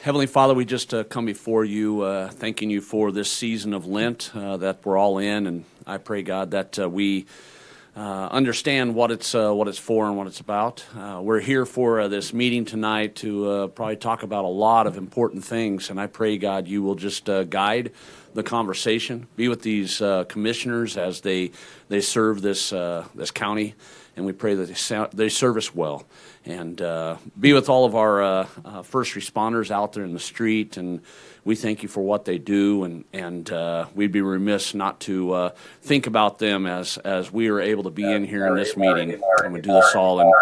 Heavenly Father, we just come before you, thanking you for this season of Lent that we're all in, and I pray, God, that we understand what it's for and what it's about. We're here for this meeting tonight to probably talk about a lot of important things, and I pray, God, you will just guide the conversation, be with these commissioners as they serve this county, and we pray that they serve us well. And be with all of our first responders out there in the street, and we thank you for what they do, and we'd be remiss not to think about them as we are able to be in here in this meeting, and we do this all in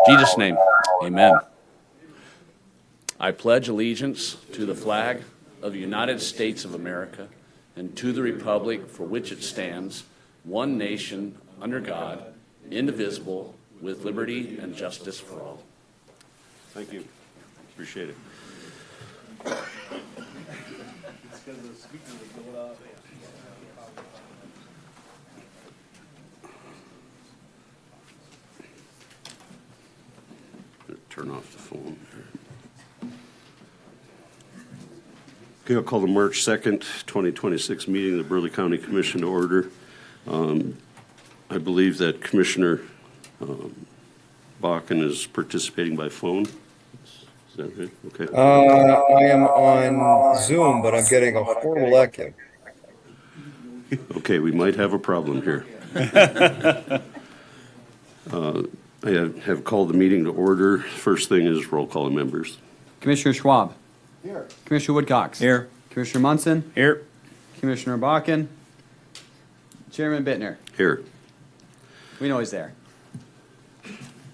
Jesus' name, amen. I pledge allegiance to the flag of the United States of America and to the republic for which it stands, one nation, under God, indivisible, with liberty and justice for all. Thank you. Appreciate it. Turn off the phone. Okay, I'll call the March 2nd, 2026 meeting of the Burleigh County Commission to order. I believe that Commissioner Bakken is participating by phone. Is that right? Okay. I am on Zoom, but I'm getting a horrible echo. Okay, we might have a problem here. I have called the meeting to order. First thing is roll call of members. Commissioner Schwab. Here. Commissioner Woodcox. Here. Commissioner Munson. Here. Commissioner Bakken. Chairman Bittner. Here. We know he's there.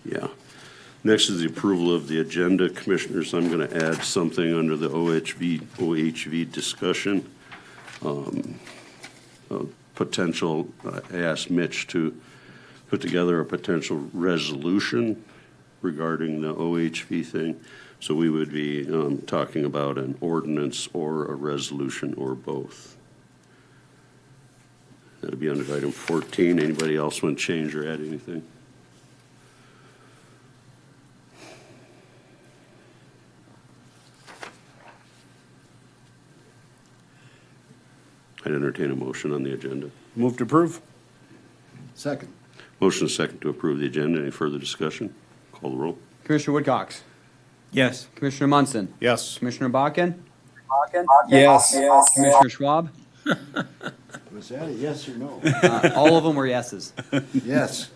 Yeah. Next is the approval of the agenda. Commissioners, I'm going to add something under the OHV discussion. Potential, I asked Mitch to put together a potential resolution regarding the OHV thing. So we would be talking about an ordinance or a resolution or both. That'll be under item 14. Anybody else want to change or add anything? I'd entertain a motion on the agenda. Move to approve. Second. Motion is second to approve the agenda. Any further discussion? Call the roll. Commissioner Woodcox. Yes. Commissioner Munson. Yes. Commissioner Bakken. Yes. Commissioner Schwab. Was that a yes or no? All of them were yeses. Yes.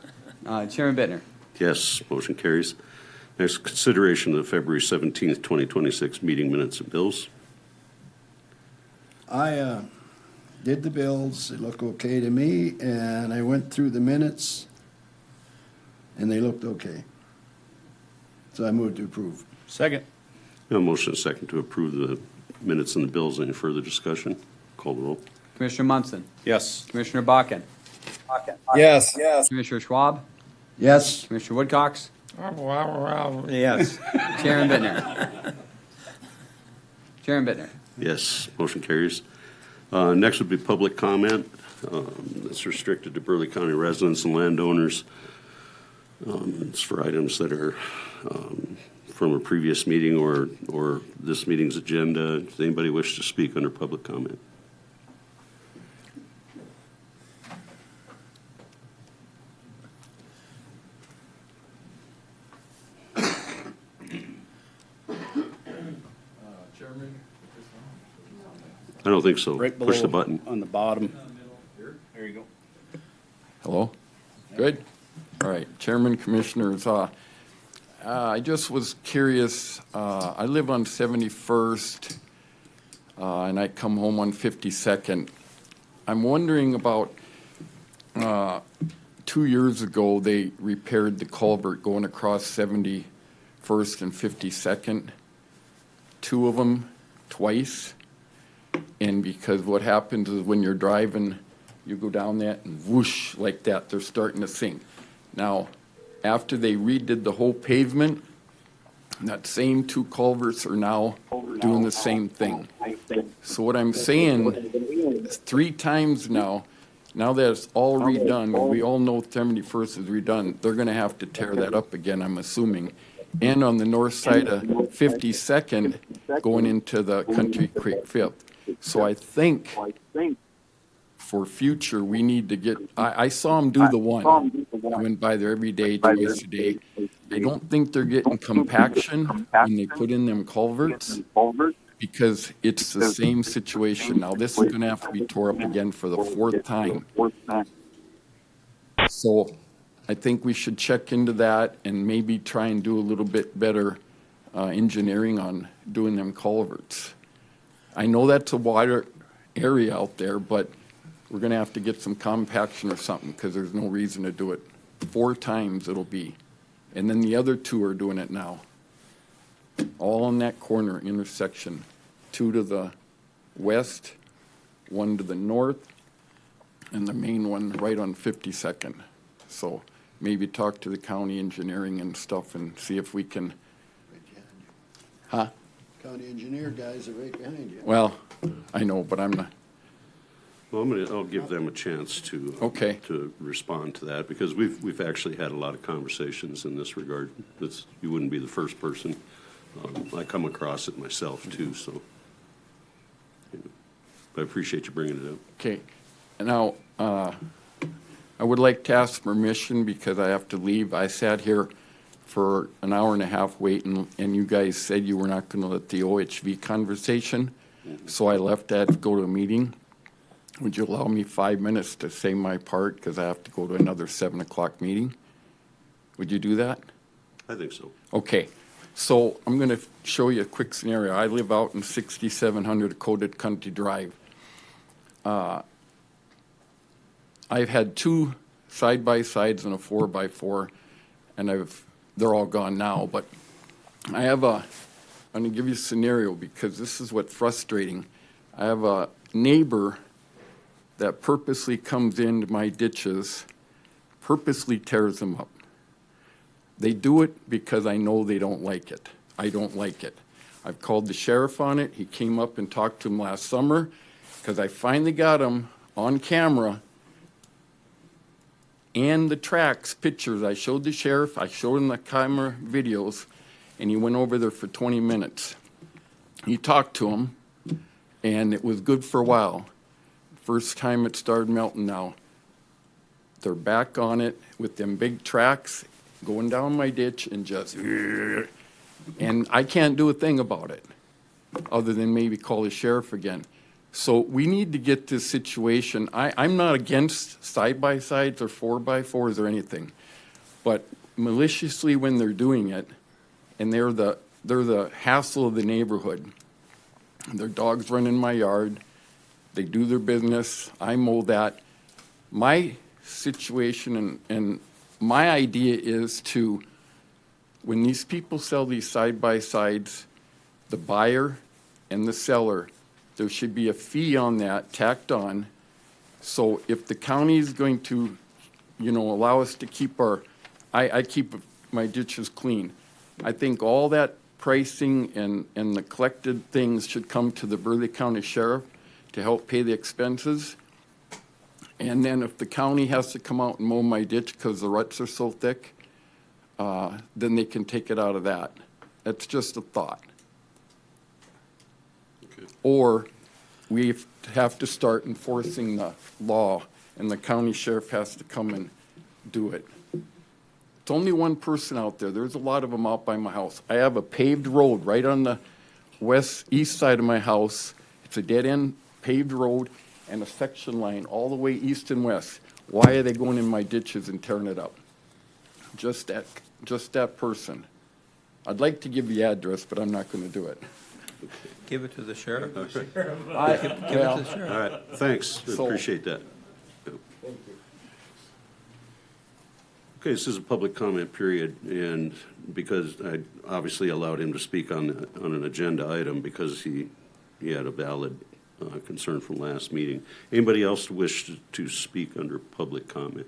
Chairman Bittner. Yes, motion carries. Next, consideration of the February 17th, 2026 meeting minutes and bills. I did the bills, they look okay to me, and I went through the minutes, and they looked okay. So I moved to approve. Second. No motion is second to approve the minutes and the bills. Any further discussion? Call the roll. Commissioner Munson. Yes. Commissioner Bakken. Yes. Commissioner Schwab. Yes, Commissioner Woodcox. Yes. Chairman Bittner. Chairman Bittner. Yes, motion carries. Next would be public comment. It's restricted to Burleigh County residents and landowners. It's for items that are from a previous meeting or this meeting's agenda. Does anybody wish to speak under public comment? I don't think so. Right below. Push the button. On the bottom. There you go. Hello? Good? All right, Chairman, Commissioners, I just was curious, I live on 71st, and I come home on 52nd. I'm wondering about, 2 years ago, they repaired the culvert going across 71st and 52nd, two of them twice. And because what happens is when you're driving, you go down that and whoosh, like that, they're starting to sink. Now, after they redid the whole pavement, that same two culverts are now doing the same thing. So what I'm saying is 3 times now that it's all redone, we all know 71st is redone, they're gonna have to tear that up again, I'm assuming. and on the north side of 52nd going into the Country Creek Fifth. So I think for future, we need to get, I saw them do the one. I went by there every day, twice a day. I don't think they're getting compaction when they put in them culverts, because it's the same situation. Now, this is gonna have to be tore up again for the fourth time. So I think we should check into that and maybe try and do a little bit better engineering on doing them culverts. I know that's a wider area out there, but we're gonna have to get some compaction or something, because there's no reason to do it. 4 times it'll be. And then the other 2 are doing it now. All on that corner intersection. 2 to the west, 1 to the north, and the main one right on 52nd. So maybe talk to the county engineering and stuff and see if we can, huh? County engineer guys are right behind you. Well, I know, but I'm not, Well, I'll give them a chance to. Okay. To respond to that, because we've actually had a lot of conversations in this regard. You wouldn't be the first person. I come across it myself too, so. But I appreciate you bringing it up. okay. Now, I would like to ask permission because I have to leave. I sat here for an hour and a half waiting, and you guys said you were not gonna let the OHV conversation. So I left that to go to a meeting. Would you allow me 5 minutes to say my part, because I have to go to another 7 o'clock meeting? Would you do that? I think so. Okay, so I'm going to show you a quick scenario. I live out in 6700 Dakota Country Drive. I've had 2 side-by-sides and a 4x4, and they're all gone now, but I'm going to give you a scenario because this is what's frustrating. I have a neighbor that purposely comes into my ditches, purposely tears them up. They do it because I know they don't like it. I don't like it. I've called the sheriff on it. He came up and talked to him last summer because I finally got him on camera and the tracks, pictures. I showed the sheriff, I showed him the camera videos, and he went over there for 20 minutes. He talked to him, and it was good for a while. First time it started melting now. They're back on it with them big tracks going down my ditch and just, and I can't do a thing about it other than maybe call the sheriff again. So we need to get this situation. I'm not against side-by-sides or 4x4s or anything, but maliciously when they're doing it, and they're the hassle of the neighborhood. Their dogs run in my yard. They do their business. I mow that. My situation and my idea is to, when these people sell these side-by-sides, the buyer and the seller, there should be a fee on that tacked on. So if the county is going to, allow us to keep I keep my ditches clean. I think all that pricing and the collected things should come to the Burleigh County Sheriff to help pay the expenses. And then if the county has to come out and mow my ditch because the ruts are so thick, then they can take it out of that. That's just a thought. Okay. Or we have to start enforcing the law and the county sheriff has to come and do it. It's only one person out there. There's a lot of them out by my house. I have a paved road right on the east side of my house. It's a dead-end paved road and a section line all the way east and west. Why are they going in my ditches and tearing it up? Just that person. I'd like to give the address, but I'm not going to do it. Give it to the sheriff. Give it to Well, the sheriff. All right, thanks. I So- appreciate that. Okay, this is a public comment period, and because I obviously allowed him to speak on an agenda item because he had a valid concern from last meeting. Anybody else wish to speak under public comment?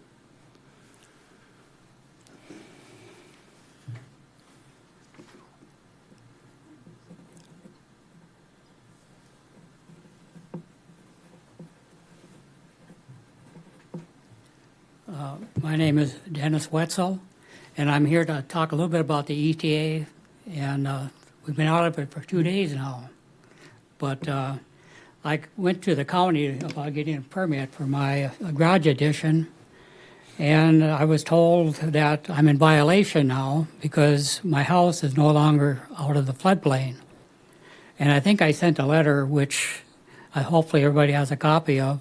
My name is Dennis Wetzel, and I'm here to talk a little bit about the ETA, and we've been out of it for 2 days now. But I went to the county about getting a permit for my garage addition, and I was told that I'm in violation now because my house is no longer out of the floodplain. And I think I sent a letter, which hopefully everybody has a copy of.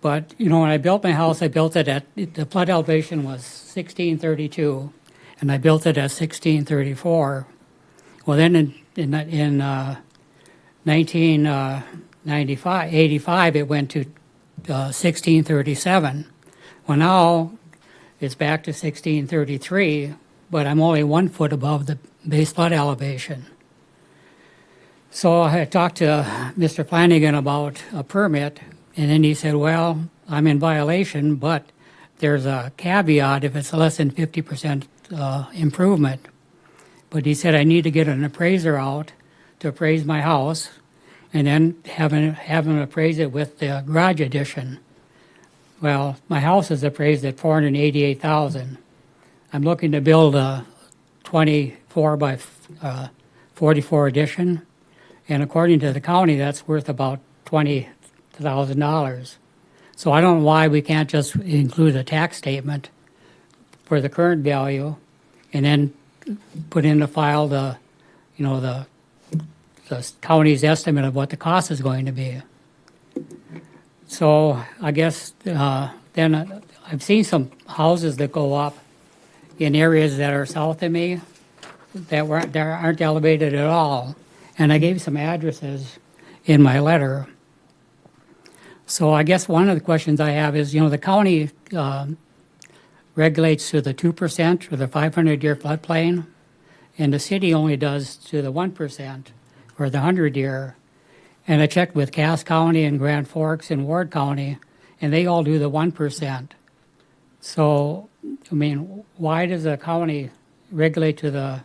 But, you know, when I built my house, I built it at, the flood elevation was 1632, and I built it at 1634. Well, then in 1985, it went to 1637. Well, now it's back to 1633, but I'm only 1 foot above the base flood elevation. So I talked to Mr. Flanagan about a permit, and then he said, well, I'm in violation, but there's a caveat if it's less than 50% improvement. But he said I need to get an appraiser out to appraise my house, and then have him appraise it with the garage addition. Well, my house is appraised at $488,000. I'm looking to build a 24 by 44 addition, and according to the county, that's worth about $20,000. So I don't know why we can't just include a tax statement for the current value, and then put in the file the county's estimate of what the cost is going to be. So I guess then I've seen some houses that go up in areas that are south of me that aren't elevated at all. And I gave some addresses in my letter. So I guess one of the questions I have is, you know, the county regulates to the 2% or the 500-year floodplain, and the city only does to the 1% or the 100-year. And I checked with Cass County and Grand Forks and Ward County, and they all do the 1%. So, I mean, why does the county regulate to the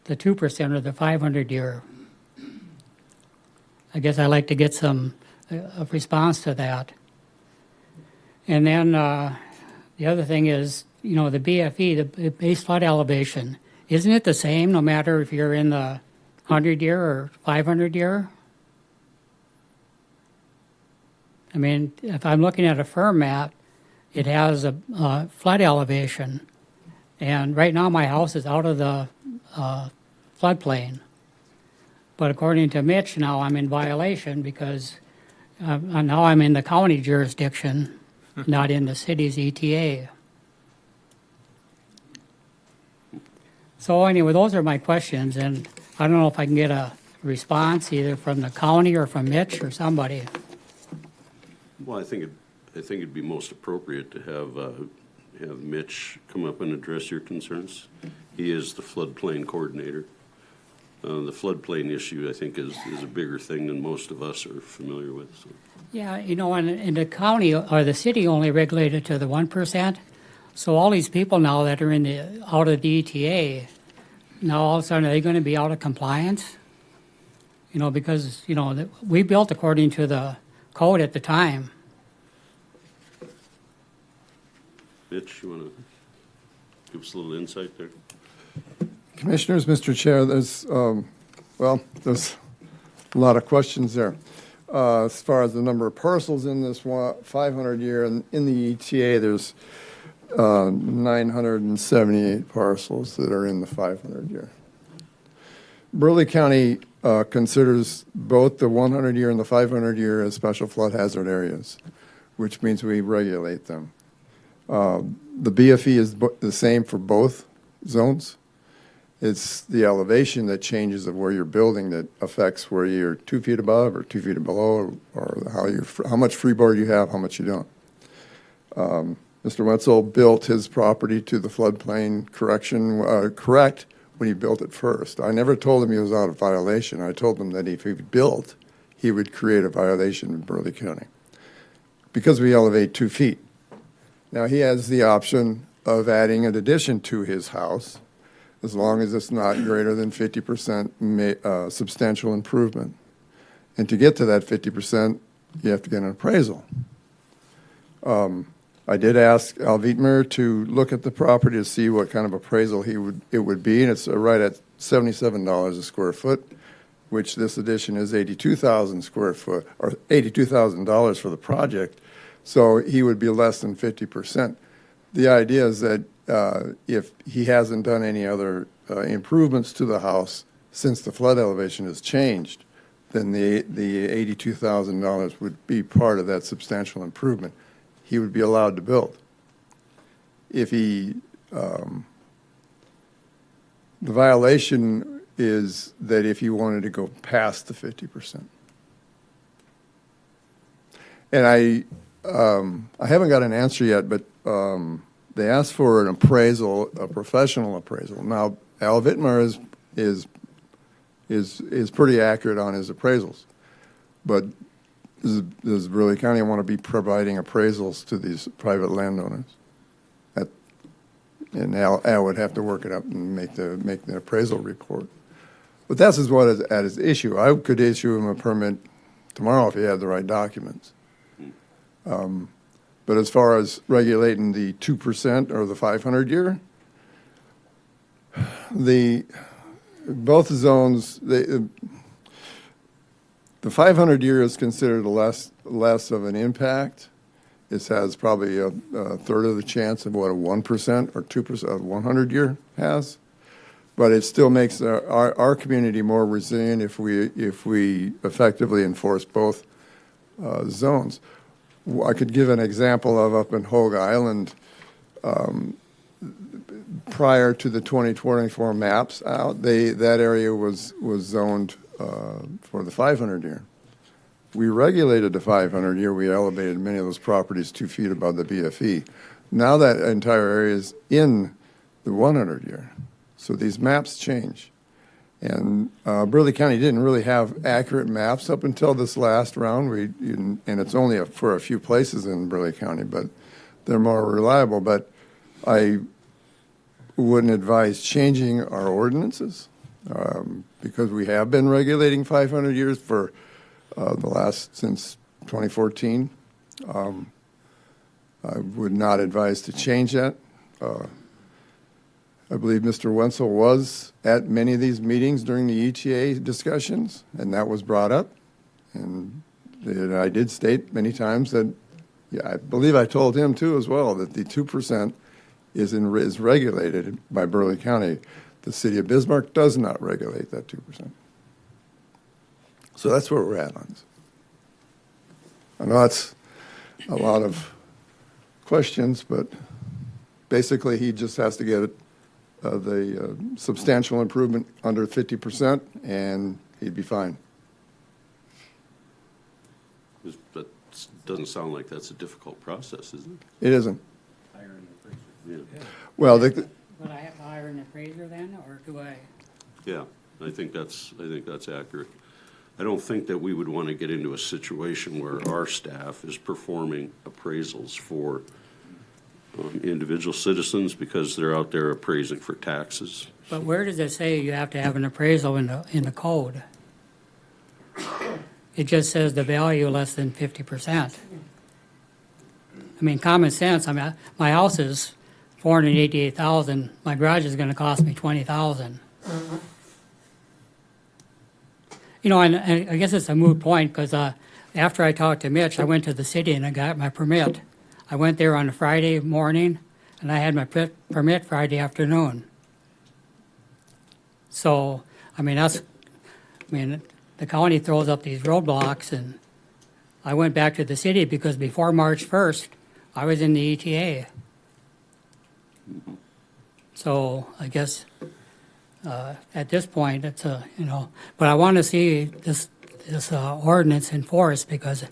2% or the 500-year? I guess I'd like to get a response to that. And then the other thing is, you know, the BFE, the base flood elevation, isn't it the same no matter if you're in the 100-year or 500-year? I mean, if I'm looking at a firm map, it has a flood elevation. And right now my house is out of the floodplain. But according to Mitch, now I'm in violation because now I'm in the county jurisdiction, not in the city's ETA. So anyway, those are my questions, and I don't know if I can get a response either from the county or from Mitch or somebody. Well, I think it'd be most appropriate to have Mitch come up and address your concerns. He is the floodplain coordinator. The floodplain issue, I think, is a bigger thing than most of us are familiar with. So. Yeah, you know, and the county or the city only regulated to the 1%. So all these people now that are out of the ETA, now all of a sudden are they going to be out of compliance? You know, because, you know, we built according to the code at the time. Mitch, you want to give us a little insight there? Commissioners, Mr. Chair, there's a lot of questions there. As far as the number of parcels in this 500-year, and in the ETA, there's 978 parcels that are in the 500-year. Burleigh County considers both the 100-year and the 500-year as special flood hazard areas, which means we regulate them. The BFE is the same for both zones. It's the elevation that changes of where you're building that affects where you're 2 feet above or 2 feet below, or how much freeboard you have, how much you don't. Mr. Wetzel built his property to the floodplain correct when he built it first. I never told him he was out of violation. I told him that if he built, he would create a violation in Burleigh County because we elevate 2 feet. Now he has the option of adding an addition to his house as long as it's not greater than 50% substantial improvement. And to get to that 50%, you have to get an appraisal. I did ask Al Vietmer to look at the property to see what kind of appraisal it would be, and it's right at $77 a square foot, which this addition is 82,000 square foot, or $82,000 for the project. So he would be less than 50%. The idea is that if he hasn't done any other improvements to the house since the flood elevation has changed, then the $82,000 would be part of that substantial improvement. He would be allowed to build. If he, the violation is that if he wanted to go past the 50%. And I haven't got an answer yet, but they asked for an appraisal, a professional appraisal. Now, Al Vittmer is pretty accurate on his appraisals, but does Burleigh County want to be providing appraisals to these private landowners? And Al would have to work it up and make the appraisal report. But that's what is at his issue. I could issue him a permit tomorrow if he had the right documents. But as far as regulating the 2% or the 500-year, both zones, the 500-year is considered less of an impact. It has probably a third of the chance of what a 1% or 2% of 100-year has. But it still makes our community more resilient if we effectively enforce both zones. I could give an example of up in Hogue Island, prior to the 2024 maps out, that area was zoned for the 500-year. We regulated the 500-year. We elevated many of those properties 2 feet above the BFE. Now that entire area is in the 100-year. So these maps change. And Burleigh County didn't really have accurate maps up until this last round. And it's only for a few places in Burleigh County, but they're more reliable. But I wouldn't advise changing our ordinances because we have been regulating 500 years for since 2014. I would not advise to change that. I believe Mr. Wenzel was at many of these meetings during the ETA discussions, and that was brought up. And I did state many times that, I believe I told him too as well, that the 2% is regulated by Burleigh County. The city of Bismarck does not regulate that 2%. So that's where we're at on this. I know that's a lot of questions, but basically he just has to get the substantial improvement under 50%, and he'd be fine. That doesn't sound like that's a difficult process, is it? It isn't. Yeah. Well, Would I have to hire an appraiser then, or do I? Yeah, I think that's accurate. I don't think that we would want to get into a situation where our staff is performing appraisals for individual citizens because they're out there appraising for taxes. But where does it say you have to have an appraisal in the code? It just says the value less than 50%. I mean, common sense. I mean, my house is $488,000. My garage is going to cost me $20,000. You know, and I guess it's a moot point because after I talked to Mitch, I went to the city and I got my permit. I went there on a Friday morning, and I had my permit Friday afternoon. So, I mean, the county throws up these roadblocks, and I went back to the city because before March 1st, I was in the ETA. So I guess at this point, it's but I want to see this ordinance enforced because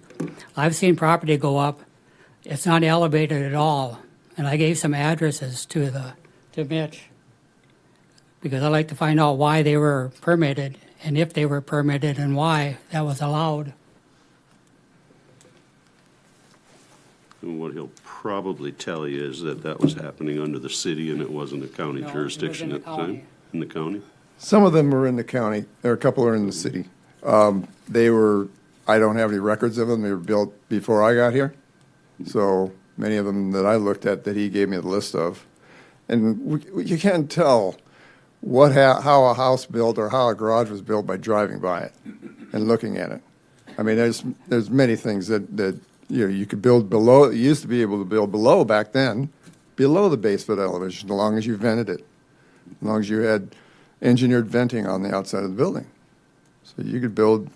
I've seen property go up. It's not elevated at all, and I gave some addresses to Mitch because I like to find out why they were permitted and if they were permitted and why that was allowed. And what he'll probably tell you is that was happening under the city and it wasn't a county No, it was jurisdiction in the at the time. county. In the county? some of them were in the county. There are a couple are in the city. I don't have any records of them. They were built before I got here. So many of them that I looked at that he gave me the list of. And you can't tell how a house built or how a garage was built by driving by it and looking at it. I mean, there's many things that you could build below. You used to be able to build below back then, below the base foot elevation, as long as you vented it, as long as you had engineered venting on the outside of the building. So you could build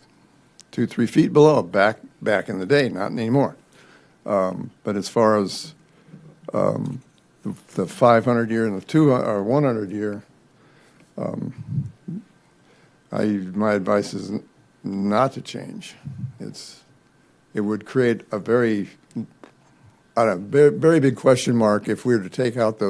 2-3 feet below back in the day, not anymore. But as far as the 500 year and the 200 or 100 year, my advice is not to change. It would create a very big question mark if we were to take out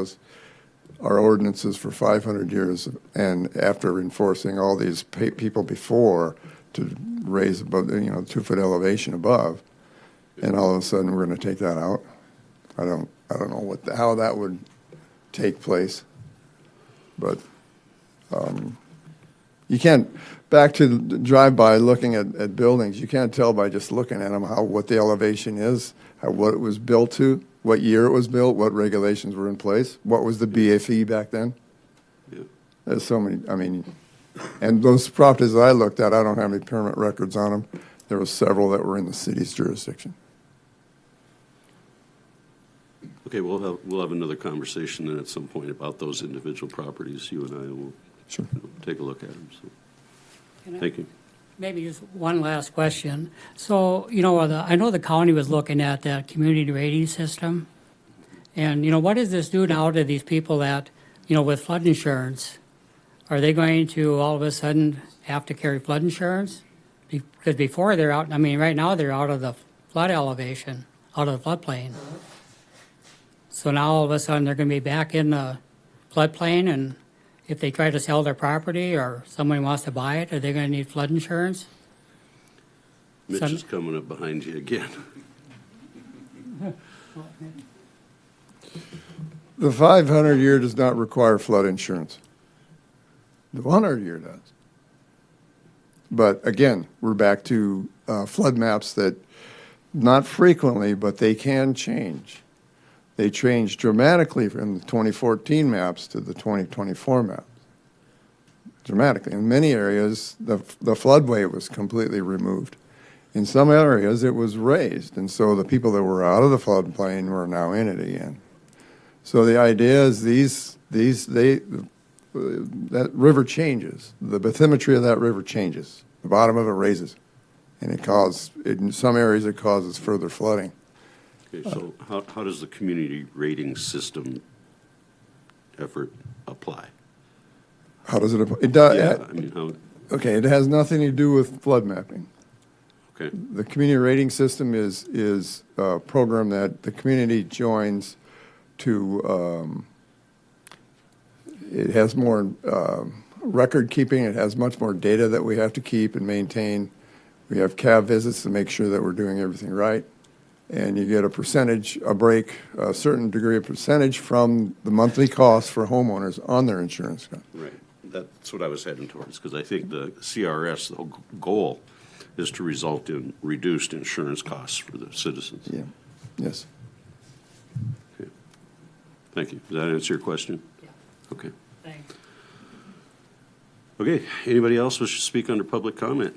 our ordinances for 500 years and after enforcing all these people before to raise above 2-foot elevation above, and all of a sudden we're going to take that out. I don't know how that would take place, but you can't, back to the drive-by looking at buildings, you can't tell by just looking at them what the elevation is, what it was built to, what year it was built, what regulations were in place, what was the BFE back then. Yeah. There's so many, and those properties that I looked at, I don't have any permit records on them. There were several that were in the city's jurisdiction. Okay, we'll have another conversation then at some point about those individual properties. You and I will Sure. take a look at them. So, Can I- thank you. Maybe just one last question. So, I know the county was looking at that community rating system. And, what does this do now to these people that, with flood insurance? Are they going to all of a sudden have to carry flood insurance? Because before they're out, right now they're out of the flood elevation, out of the floodplain. So now all of a sudden they're going to be back in the floodplain, and if they try to sell their property or somebody wants to buy it, are they going to need flood insurance? Mitch Some- is coming up behind you again. The 500 year does not require flood insurance. The 100 year does. But again, we're back to flood maps that not frequently, but they can change. They changed dramatically from the 2014 maps to the 2024 maps. Dramatically. In many areas, the floodway was completely removed. In some areas, it was raised, and so the people that were out of the floodplain were now in it again. So the idea is that river changes. The bathymetry of that river changes. The bottom of it raises, and in some areas it causes further flooding. Okay, so how does the community rating system effort apply? How does it? It does. Yeah, how? Okay, it has nothing to do with flood mapping. Okay, The community rating system is a program that the community joins to. It has more record keeping. It has much more data that we have to keep and maintain. We have CAV visits to make sure that we're doing everything right. And you get a certain degree of percentage from the monthly cost for homeowners on their insurance. right. That's what I was heading towards, because I think the CRS, the whole goal is to result in reduced insurance costs for the citizens. Yeah. Yes. Okay. Thank you. Does that answer your question? Yeah. Okay. Thanks. Okay, anybody else wish to speak under public comment?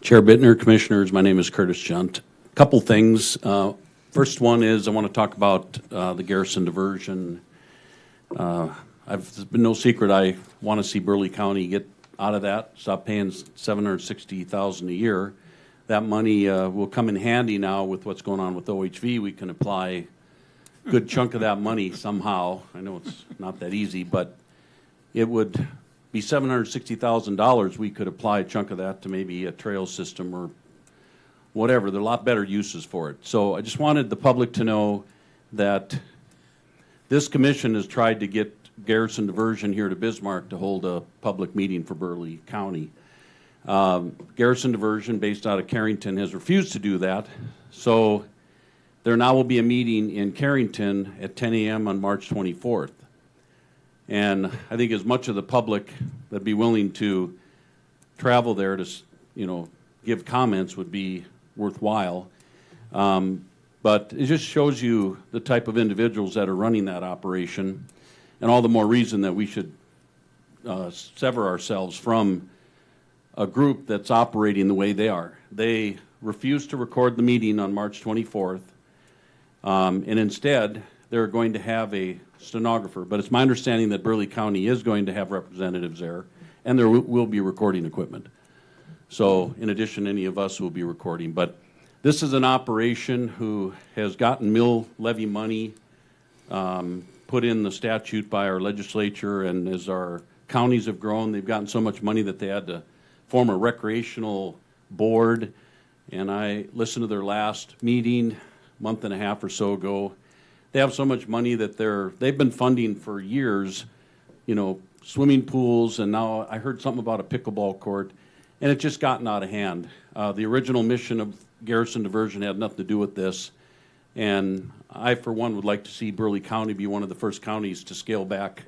Chair Bittner, Commissioners, my name is Curtis Junt. Couple things. First one is I want to talk about the Garrison diversion. It's been no secret I want to see Burleigh County get out of that, stop paying $760,000 a year. That money will come in handy now with what's going on with OHV. We can apply a good chunk of that money somehow. I know it's not that easy, but it would be $760,000. We could apply a chunk of that to maybe a trail system or whatever. There are a lot better uses for it. So I just wanted the public to know that this commission has tried to get Garrison Diversion here to Bismarck to hold a public meeting for Burleigh County. Garrison Diversion, based out of Carrington, has refused to do that. So there now will be a meeting in Carrington at 10 a.m. on March 24th. And I think as much of the public that'd be willing to travel there to, give comments would be worthwhile. But it just shows you the type of individuals that are running that operation, and all the more reason that we should sever ourselves from a group that's operating the way they are. They refused to record the meeting on March 24th, and instead they're going to have a stenographer. But it's my understanding that Burleigh County is going to have representatives there, and there will be recording equipment. So in addition, any of us will be recording. But this is an operation who has gotten mill levy money put in the statute by our legislature, and as our counties have grown, they've gotten so much money that they had to form a recreational board. And I listened to their last meeting a month and a half or so ago. They have so much money that they've been funding for years, swimming pools, and now I heard something about a pickleball court, and it's just gotten out of hand. The original mission of Garrison Diversion had nothing to do with this, and I, for one, would like to see Burleigh County be one of the first counties to scale back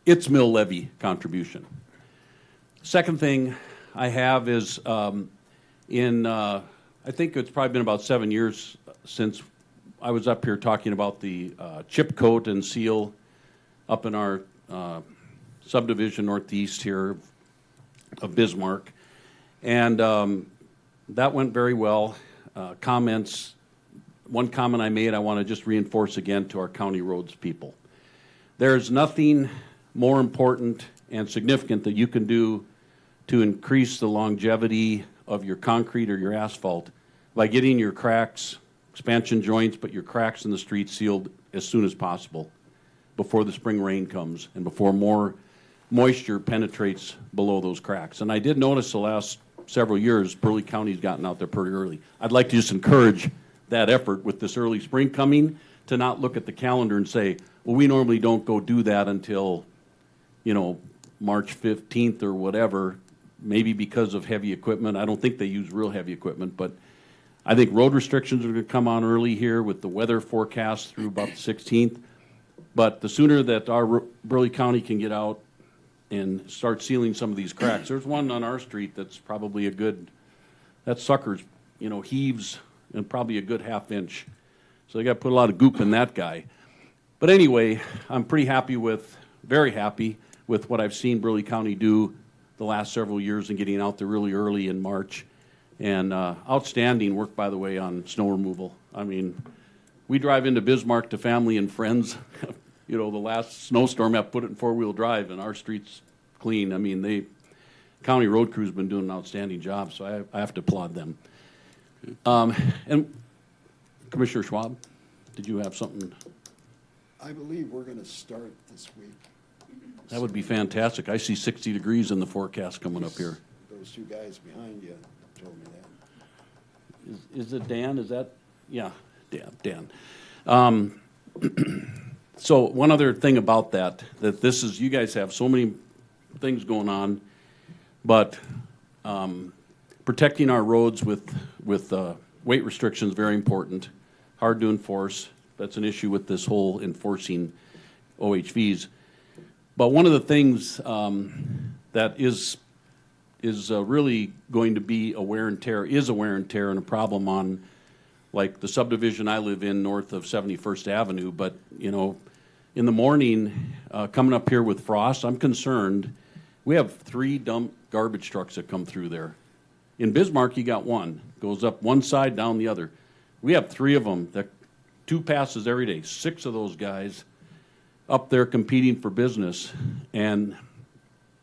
its mill levy contribution. Second thing I have is I think it's probably been about 7 years since I was up here talking about the chip coat and seal up in our subdivision northeast here of Bismarck. And that went very well. One comment I made I want to just reinforce again to our county roads people. There's nothing more important and significant that you can do to increase the longevity of your concrete or your asphalt by getting your cracks, expansion joints, but your cracks in the street sealed as soon as possible before the spring rain comes and before more moisture penetrates below those cracks. And I did notice the last several years, Burleigh County's gotten out there pretty early. I'd like to just encourage that effort with this early spring coming to not look at the calendar and say, well, we normally don't go do that until, March 15th or whatever, maybe because of heavy equipment. I don't think they use real heavy equipment, but I think road restrictions are going to come on early here with the weather forecast through about the 16th. But the sooner that our Burleigh County can get out and start sealing some of these cracks. There's one on our street that's probably that sucker's, heaves and probably a good ½ inch. So they got to put a lot of goop in that guy. But anyway, I'm very happy with what I've seen Burleigh County do the last several years in getting out there really early in March. And outstanding work, by the way, on snow removal. I mean, we drive into Bismarck to family and friends. The last snowstorm, I put it in four-wheel drive, and our street's clean. I mean, the county road crew's been doing an outstanding job, so I have to applaud them. And Commissioner Schwab, did you have something? I believe we're going to start this week. That would be fantastic. I see 60 degrees in the forecast coming up here. Those two guys behind you told me that. Is it Dan? Is that? Yeah, Dan. So one other thing about that this is, you guys have so many things going on, but protecting our roads with weight restrictions is very important, hard to enforce. That's an issue with this whole enforcing OHVs. But one of the things that is really going to be a wear and tear and a problem on, like the subdivision I live in north of 71st Avenue. But, in the morning, coming up here with frost, I'm concerned. We have 3 dump garbage trucks that come through there. In Bismarck, you got one. Goes up one side, down the other. We have 3 of them, 2 passes every day, 6 of those guys up there competing for business. And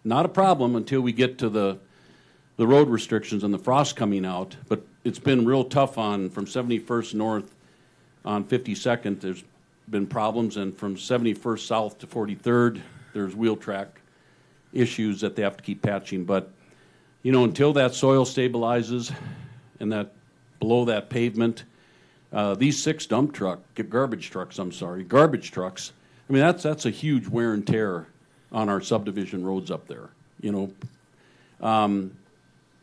not a problem until we get to the road restrictions and the frost coming out. But it's been real tough from 71st north on 52nd. There's been problems, and from 71st south to 43rd, there's wheel track issues that they have to keep patching. But, until that soil stabilizes and that below that pavement, these 6 garbage trucks, I mean, that's a huge wear and tear on our subdivision roads up there, And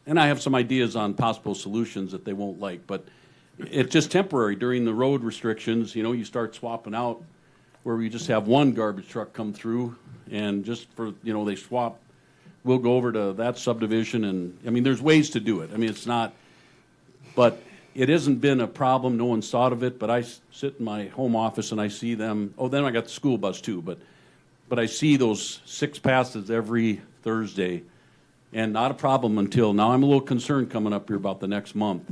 I have some ideas on possible solutions that they won't like, but it's just temporary during the road restrictions, you know, you start swapping out where we just have one garbage truck come through and just for, you know, they swap, we'll go over to that subdivision and, I mean, there's ways to do it. I mean, it's not, but it hasn't been a problem. No one's thought of it, but I sit in my home office and I see them. Oh, then I got the school bus too, but I see those 6 passes every Thursday and not a problem until now. I'm a little concerned coming up here about the next month.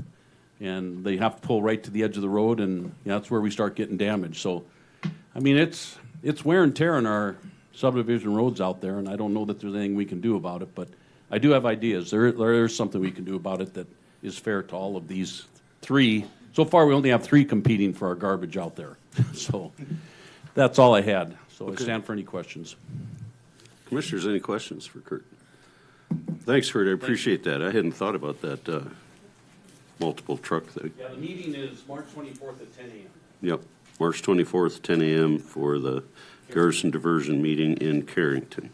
And they have to pull right to the edge of the road and that's where we start getting damage. So, I mean, it's wear and tear on our subdivision roads out there, and I don't know that there's anything we can do about it, but I do have ideas. There is something we can do about it that is fair to all of these 3. So far, we only have 3 competing for our garbage out there. So that's all I had. So Okay. I stand for any questions. Commissioners, any questions for Kurt? Thanks, Kurt. I appreciate that. I hadn't thought about that multiple truck thing. Yeah, the meeting is March 24th at 10 a.m. Yep, March 24th, 10 a.m. for the Garrison Diversion Meeting in Carrington.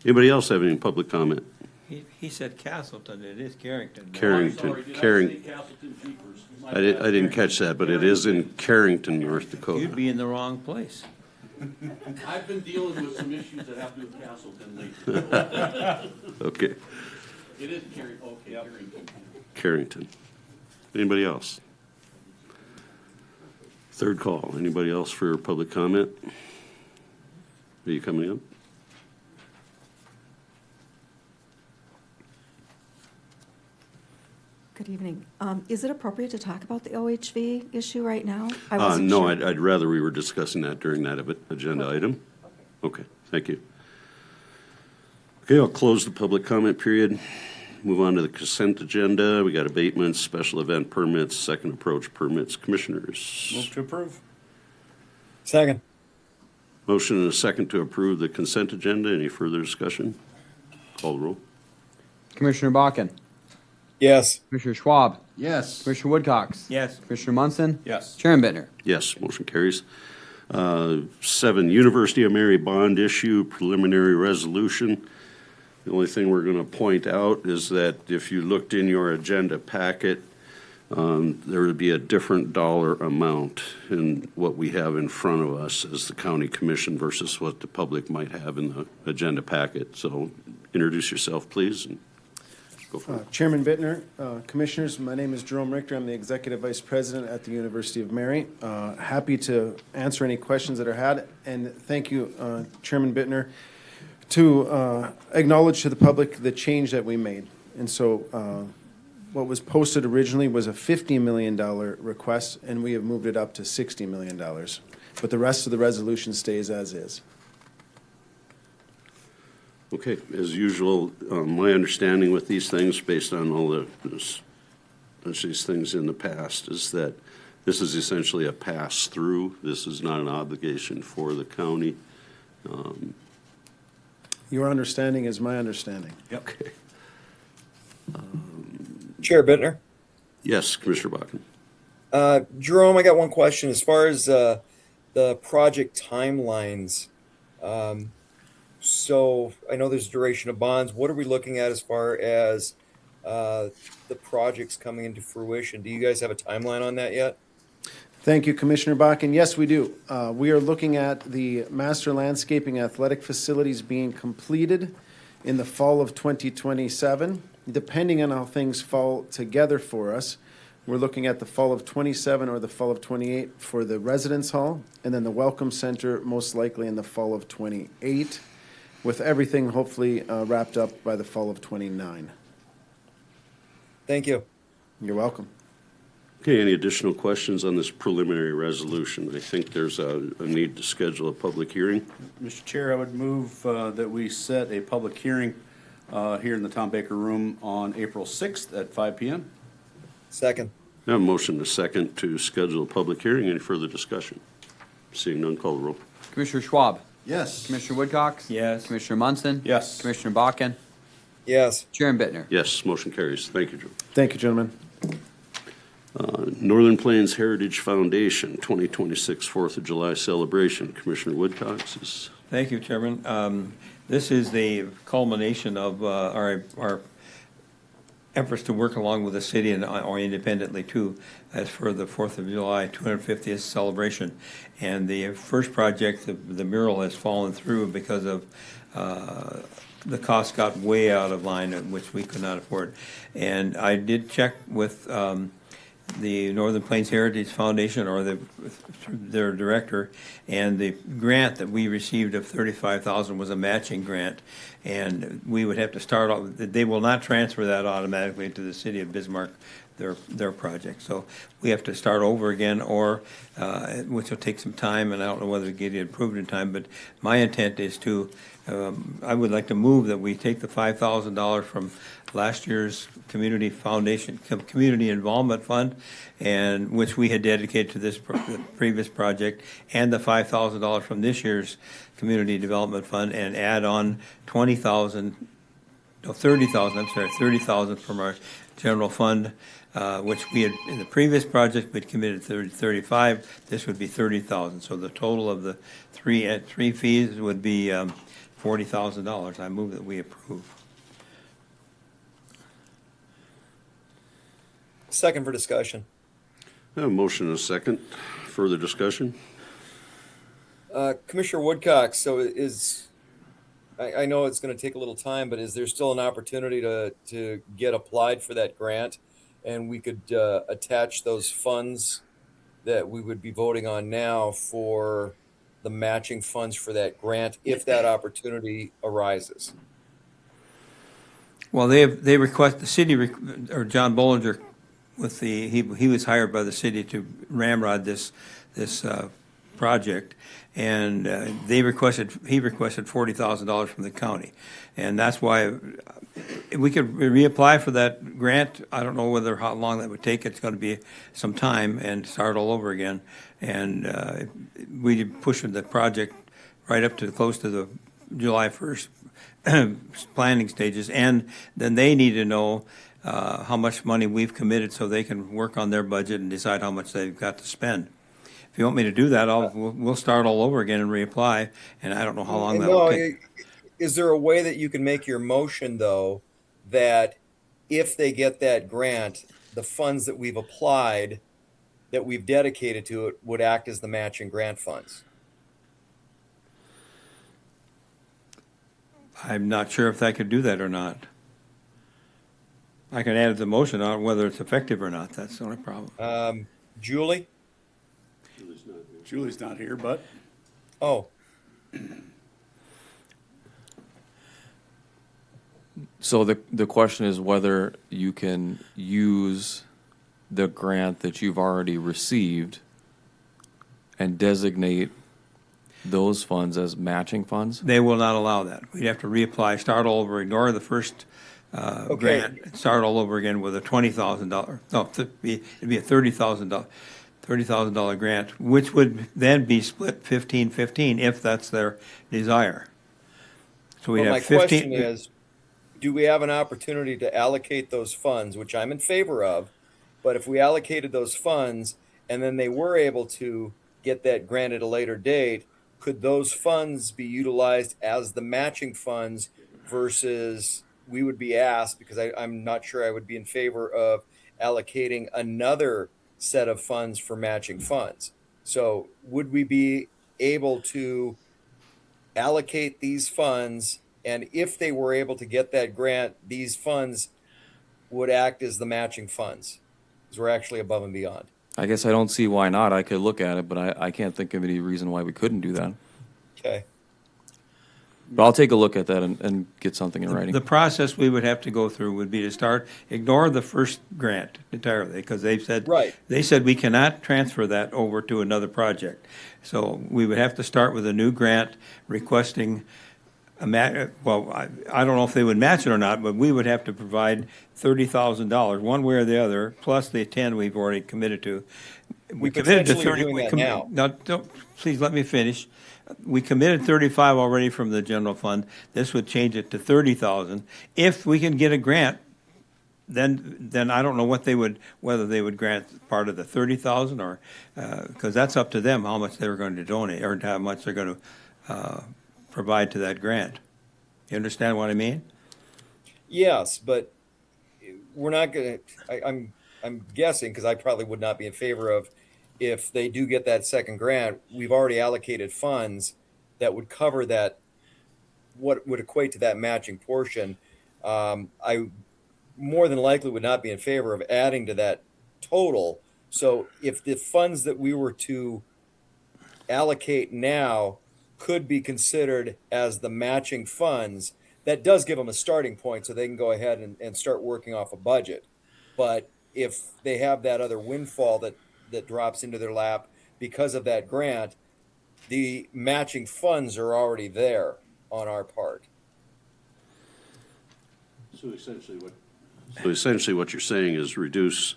Anybody else have any public comment? He said Castleton, it is Carrington. Carrington, I didn't catch that, but it is in Carrington, North You'd Dakota. be in the wrong place. I've been dealing with some issues that have to do with Castleton lately. Okay, It is Carrington. Carrington. Anybody else? Third call. Anybody else for public comment? Are you coming up? Good evening. Is it appropriate to talk about the OHV issue right now? I wasn't No, sure. I'd rather we were discussing that during that agenda item. Okay, thank you. Okay, I'll close the public comment period. Move on to the consent agenda. We got abatements, special event permits, second approach permits. Commissioners. Move to approve. Second. Motion and a second to approve the consent agenda. Any further discussion? Call the roll. Commissioner Bakken, Yes. Commissioner Schwab, Yes. Commissioner Woodcox. Yes. Commissioner Munson. Yes. Chairman Bittner. Yes, motion carries. 7, University of Mary bond issue, preliminary resolution. The only thing we're going to point out is that if you looked in your agenda packet, there would be a different dollar amount in what we have in front of us as the county commission versus what the public might have in the agenda packet. So introduce yourself, please, and go for it. Chairman Bittner, Commissioners, my name is Jerome Richter. I'm the Executive Vice President at the University of Mary. Happy to answer any questions that are had, and thank you, Chairman Bittner, to acknowledge to the public the change that we made. And so what was posted originally was a $50 million request, and we have moved it up to $60 million. But the rest of the resolution stays as is. Okay, as usual, my understanding with these things, based on all these things in the past, is that this is essentially a pass-through. This is not an obligation for the county. Your understanding is my understanding. Okay. Chair Bittner. Yes, Commissioner Bakken. Jerome, I got one question. As far as the project timelines, so I know there's duration of bonds. What are we looking at as far as the projects coming into fruition? Do you guys have a timeline on that yet? Thank you, Commissioner Bakken. Yes, we do. We are looking at the master landscaping athletic facilities being completed in the fall of 2027. Depending on how things fall together for us, we're looking at the fall of 27 or the fall of 28 for the residence hall, and then the welcome center most likely in the fall of 28, with everything hopefully wrapped up by the fall of 29. Thank you. You're welcome. Okay, any additional questions on this preliminary resolution? I think there's a need to schedule a public hearing. Mr. Chair, I would move that we set a public hearing here in the Tom Baker Room on April 6th at 5 p.m. Second. I have a motion and a second to schedule a public hearing. Any further discussion? Seeing none, call the roll. Commissioner Schwab, Yes. Commissioner Woodcox. Yes. Commissioner Munson. Yes. Commissioner Bakken. Yes. Chairman Bittner. Yes, motion carries. Thank you, Joe. Thank you, gentlemen. Northern Plains Heritage Foundation, 2026 4th of July celebration. Commissioner Woodcox is, Thank you, Chairman. This is the culmination of our efforts to work along with the city and or independently too, as for the 4th of July 250th celebration. And the first project, the mural, has fallen through because of the cost got way out of line, which we could not afford. And I did check with the Northern Plains Heritage Foundation, or their director, and the grant that we received of $35,000 was a matching grant, and we would have to start off. They will not transfer that automatically to the city of Bismarck, their project. So we have to start over again, or which will take some time, and I don't know whether to get it approved in time. But my intent is to. I would like to move that we take the $5,000 from last year's community foundation, community involvement fund, and which we had dedicated to this previous project, and the $5,000 from this year's community development fund, and add on 20,000, no, 30,000. I'm sorry, 30,000 from our general fund, which we had in the previous project we'd committed 35. This would be 30,000. So the total of the three fees would be $40,000. I move that we approve. Second for discussion. I have a motion and a second. Further discussion? Commissioner Woodcock, so I know it's going to take a little time, but is there still an opportunity to get applied for that grant, and we could attach those funds that we would be voting on now for the matching funds for that grant if that opportunity arises? Well, they request the city or John Bollinger with he was hired by the city to ramrod this project, and he requested $40,000 from the county, and that's why we could reapply for that grant. I don't know how long that would take. It's going to be some time and start all over again, and we pushed the project right up to close to the July 1st planning stages, and then they need to know how much money we've committed so they can work on their budget and decide how much they've got to spend. If you want me to do that, we'll start all over again and reapply, and I don't know how long that will take. Is there a way that you can make your motion, though, that if they get that grant, the funds that we've applied, that we've dedicated to it, would act as the matching grant funds? I'm not sure if I could do that or not. I can add the motion on whether it's effective or not. That's the only problem. Julie? Julie's not here, but Oh, So the question is whether you can use the grant that you've already received and designate those funds as matching funds? They will not allow that. We'd have to reapply, start all over, ignore the first grant, start all over again with a $20,000. No, it'd be a $30,000 grant, which would then be split 15-15 if that's their desire. So we'd well, my have 15. question is, do we have an opportunity to allocate those funds, which I'm in favor of, but if we allocated those funds and then they were able to get that grant at a later date, could those funds be utilized as the matching funds versus we would be asked, because I'm not sure I would be in favor of allocating another set of funds for matching funds. So would we be able to allocate these funds, and if they were able to get that grant, these funds would act as the matching funds, because we're actually above and beyond? I guess I don't see why not. I could look at it, but I can't think of any reason why we couldn't do that. Okay. But I'll take a look at that and get something in writing. The process we would have to go through would be to ignore the first grant entirely, because they said we cannot transfer that over to another project. So we would have to start with a new grant requesting I don't know if they would match it or not, but we would have to provide $30,000, one way or the other, plus the 10 we've already committed to. We committed to 30. Now, please let me finish. We committed 35 already from the general fund. This would change it to 30,000. If we can get a grant, then I don't know whether they would grant part of the 30,000 or because that's up to them how much they're going to donate or how much they're going to provide to that grant. You understand what I mean? Yes, but we're not gonna, I'm guessing, because I probably would not be in favor of, if they do get that second grant, we've already allocated funds that would cover that, what would equate to that matching portion. I more than likely would not be in favor of adding to that total. So if the funds that we were to allocate now could be considered as the matching funds, that does give them a starting point so they can go ahead and start working off a budget. But if they have that other windfall that drops into their lap because of that grant, the matching funds are already there on our part. So essentially what you're saying is reduce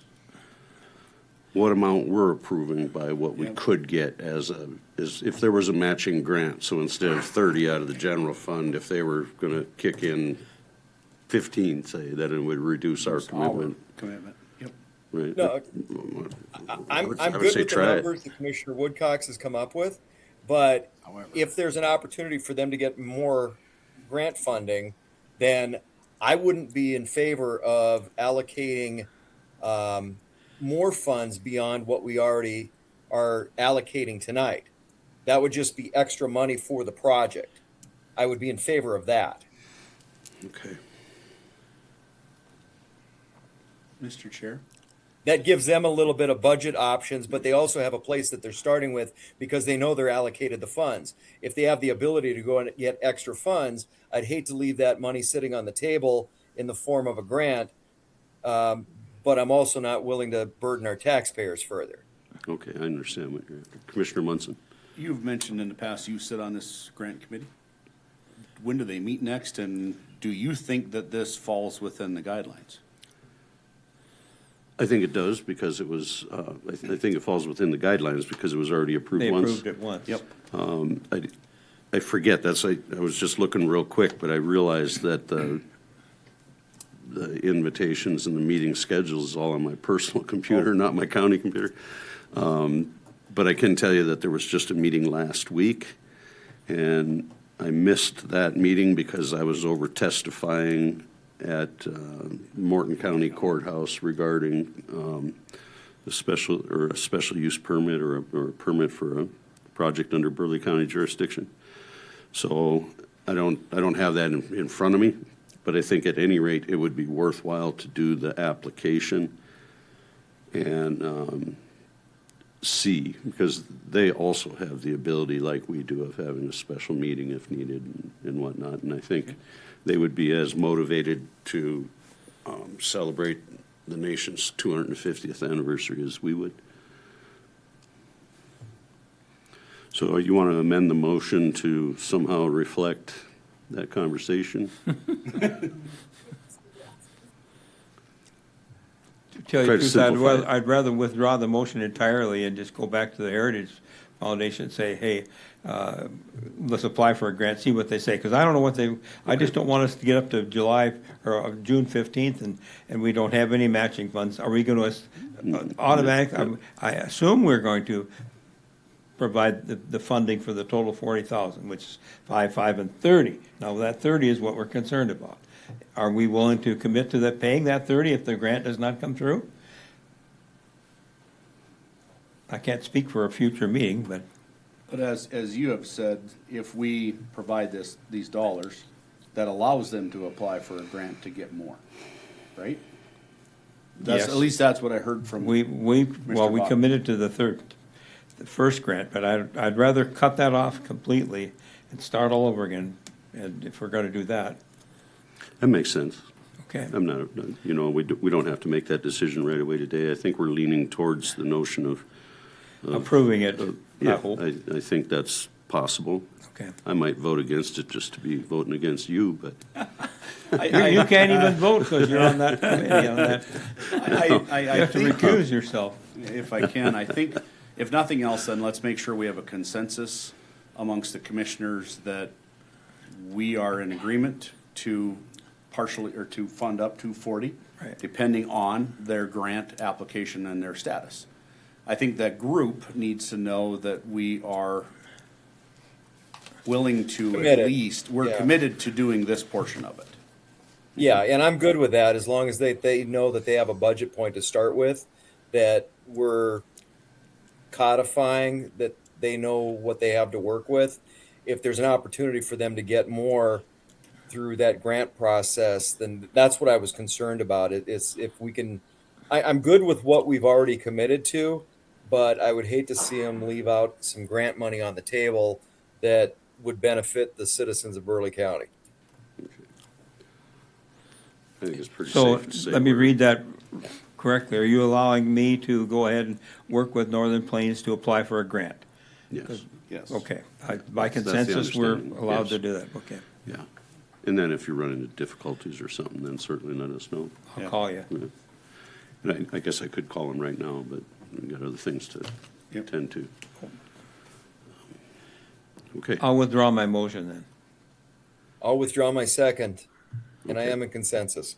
what amount we're approving by what we could get as if there was a matching grant. So instead of 30 out of the general fund, if they were going to kick in 15, say, then it would reduce our commitment. Yep. Right? No, I'm would good say with the try it. numbers that Commissioner Woodcox has come up with, but if there's an opportunity for them to get more grant funding, then I wouldn't be in favor of allocating more funds beyond what we already are allocating tonight. That would just be extra money for the project. I would be in favor of that. Okay. Mr. Chair? That gives them a little bit of budget options, but they also have a place that they're starting with because they know they're allocated the funds. If they have the ability to go and get extra funds, I'd hate to leave that money sitting on the table in the form of a grant, but I'm also not willing to burden our taxpayers further. Okay, I understand what you're after. Commissioner Munson. You've mentioned in the past you sit on this grant committee. When do they meet next, and do you think that this falls within the guidelines? I think it does because it was, I think it falls within the guidelines because it was already approved once. They approved it once. Yep. I forget, I was just looking real quick, but I realized that the invitations and the meeting schedules is all on my personal computer, not my county computer. But I can tell you that there was just a meeting last week, and I missed that meeting because I was over testifying at Morton County Courthouse regarding a special use permit or a permit for a project under Burleigh County jurisdiction. So I don't have that in front of me, but I think at any rate it would be worthwhile to do the application and see, because they also have the ability, like we do, of having a special meeting if needed and whatnot. And I think they would be as motivated to celebrate the nation's 250th anniversary as we would. So you want to amend the motion to somehow reflect that conversation? To tell you the truth, I'd rather withdraw the motion entirely and just go back to the Heritage Foundation and say, hey, let's apply for a grant, see what they say. Because I don't know what I just don't want us to get up to July or June 15th and we don't have any matching funds. Are we going to I assume we're going to provide the funding for the total 40,000, which is 5, and 30. Now that 30 is what we're concerned about. Are we willing to commit to paying that 30 if the grant does not come through? I can't speak for a future meeting, but. But as you have said, if we provide these dollars, that allows them to apply for a grant to get more, right? Yes. At least that's what I heard from. We Bob. committed to the first grant, but I'd rather cut that off completely and start all over again, and if we're gonna do that. That makes sense. Okay. I'm not, we don't have to make that decision right away today. I think we're leaning towards the notion of Approving it, I yeah, hope. I think that's possible. Okay. I might vote against it just to be voting against you, but You can't even vote because you're on that committee on that. You have to recuse yourself. If I can, I think, if nothing else, then let's make sure we have a consensus amongst the commissioners that we are in agreement to partially, or to fund up to 40, Right. depending on their grant application and their status. I think that group needs to know that we are willing to Committed. at least, we're Yeah. committed to doing this portion of it. Yeah, and I'm good with that as long as they know that they have a budget point to start with, that we're codifying, that they know what they have to work with. If there's an opportunity for them to get more through that grant process, then that's what I was concerned about. Is if we can, I'm good with what we've already committed to, but I would hate to see them leave out some grant money on the table that would benefit the citizens of Burleigh County. I think it's pretty So safe to say. let me we're- read that correctly. Are you allowing me to go ahead and work with Northern Plains to apply for a grant? Yes, Yes. Okay, by That's the consensus, we're understanding, allowed yes. to do that, okay. yeah. And then if you run into difficulties or something, then certainly let us know. I'll Yeah. call you. And I guess I could call him right now, but we've got other things to Yep. attend to. Okay, I'll withdraw my motion then. I'll withdraw my second, and I Okay. am in consensus.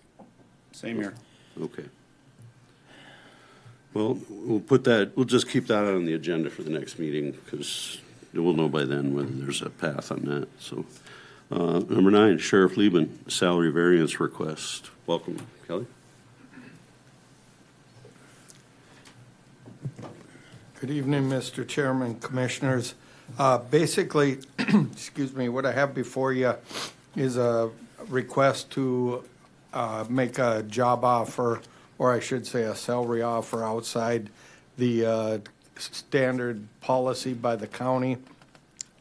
Same here. okay. Well, we'll just keep that on the agenda for the next meeting, because we'll know by then whether there's a path on that, so. Number 9, Sheriff Lieben, salary variance request. Welcome, Kelly. Good evening, Mr. Chairman, Commissioners. Basically, excuse me, what I have before you is a request to make a job offer, or I should say a salary offer outside the standard policy by the county,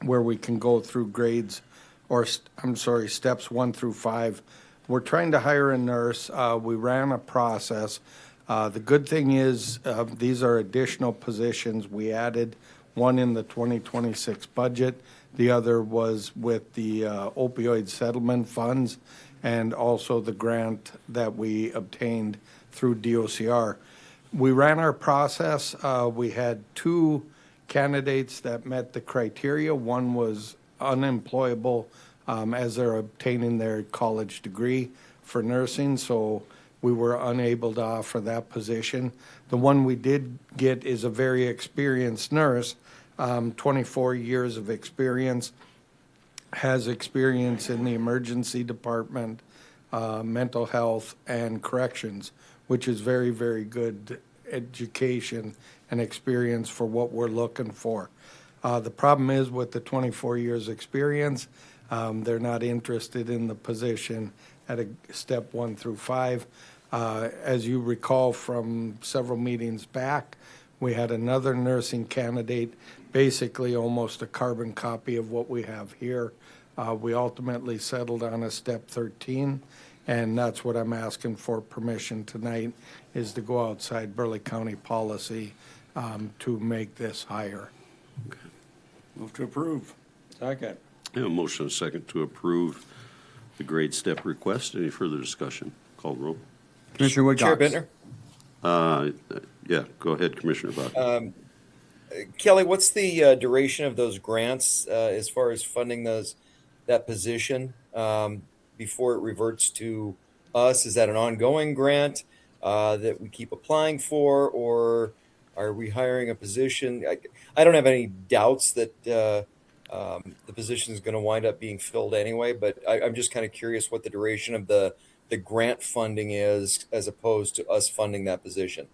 where we can go through grades, or steps 1 through 5. We're trying to hire a nurse. We ran a process. The good thing is, these are additional positions. We added one in the 2026 budget. The other was with the opioid settlement funds, and also the grant that we obtained through DOCR. We ran our process. We had 2 candidates that met the criteria. One was unemployable as they're obtaining their college degree for nursing, so we were unable to offer that position. The one we did get is a very experienced nurse, 24 years of experience, has experience in the emergency department, mental health, and corrections, which is very, very good education and experience for what we're looking for. The problem is with the 24 years experience, they're not interested in the position at a step 1 through 5. As you recall from several meetings back, we had another nursing candidate, basically almost a carbon copy of what we have here. We ultimately settled on a step 13, and that's what I'm asking for permission tonight, is to go outside Burleigh County policy to make this higher. Move to approve. Second. I have a motion and a second to approve the grade step request. Any further discussion? Call the roll. Commissioner Chair Woodcox. Bittner? Yeah, go ahead, Commissioner Buck. Kelly, what's the duration of those grants as far as funding that position before it reverts to us? Is that an ongoing grant that we keep applying for, or are we hiring a position? I don't have any doubts that the position is going to wind up being filled anyway, but I'm just kind of curious what the duration of the grant funding is as opposed to us funding that position.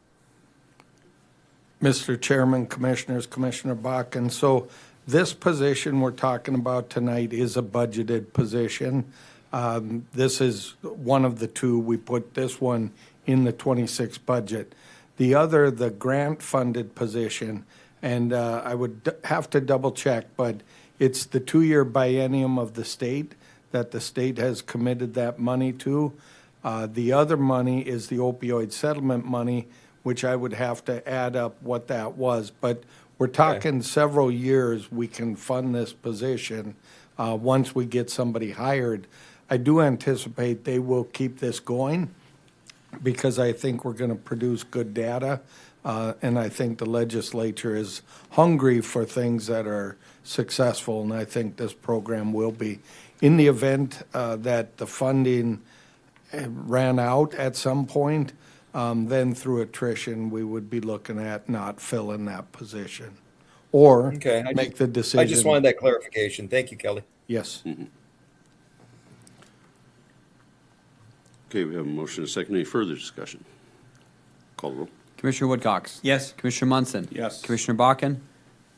Mr. Chairman, Commissioners, Commissioner Bach, and so this position we're talking about tonight is a budgeted position. This is one of the 2. We put this one in the 26 budget. The other, the grant-funded position, and I would have to double-check, but it's the 2-year biennium of the state that the state has committed that money to. The other money is the opioid settlement money, which I would have to add up what that was. But we're talking several years we can fund this position once we get somebody hired. I do anticipate they will keep this going because I think we're going to produce good data. And I think the legislature is hungry for things that are successful, and I think this program will be. In the event that the funding ran out at some point, then through attrition, we would be looking at not filling that position. Or make the decision. I just wanted that clarification. Thank you, Kelly. Yes. Okay, we have a motion and a second. Any further discussion? Call the roll. Commissioner Woodcox. Yes. Commissioner Munson. Yes. Commissioner Bakken.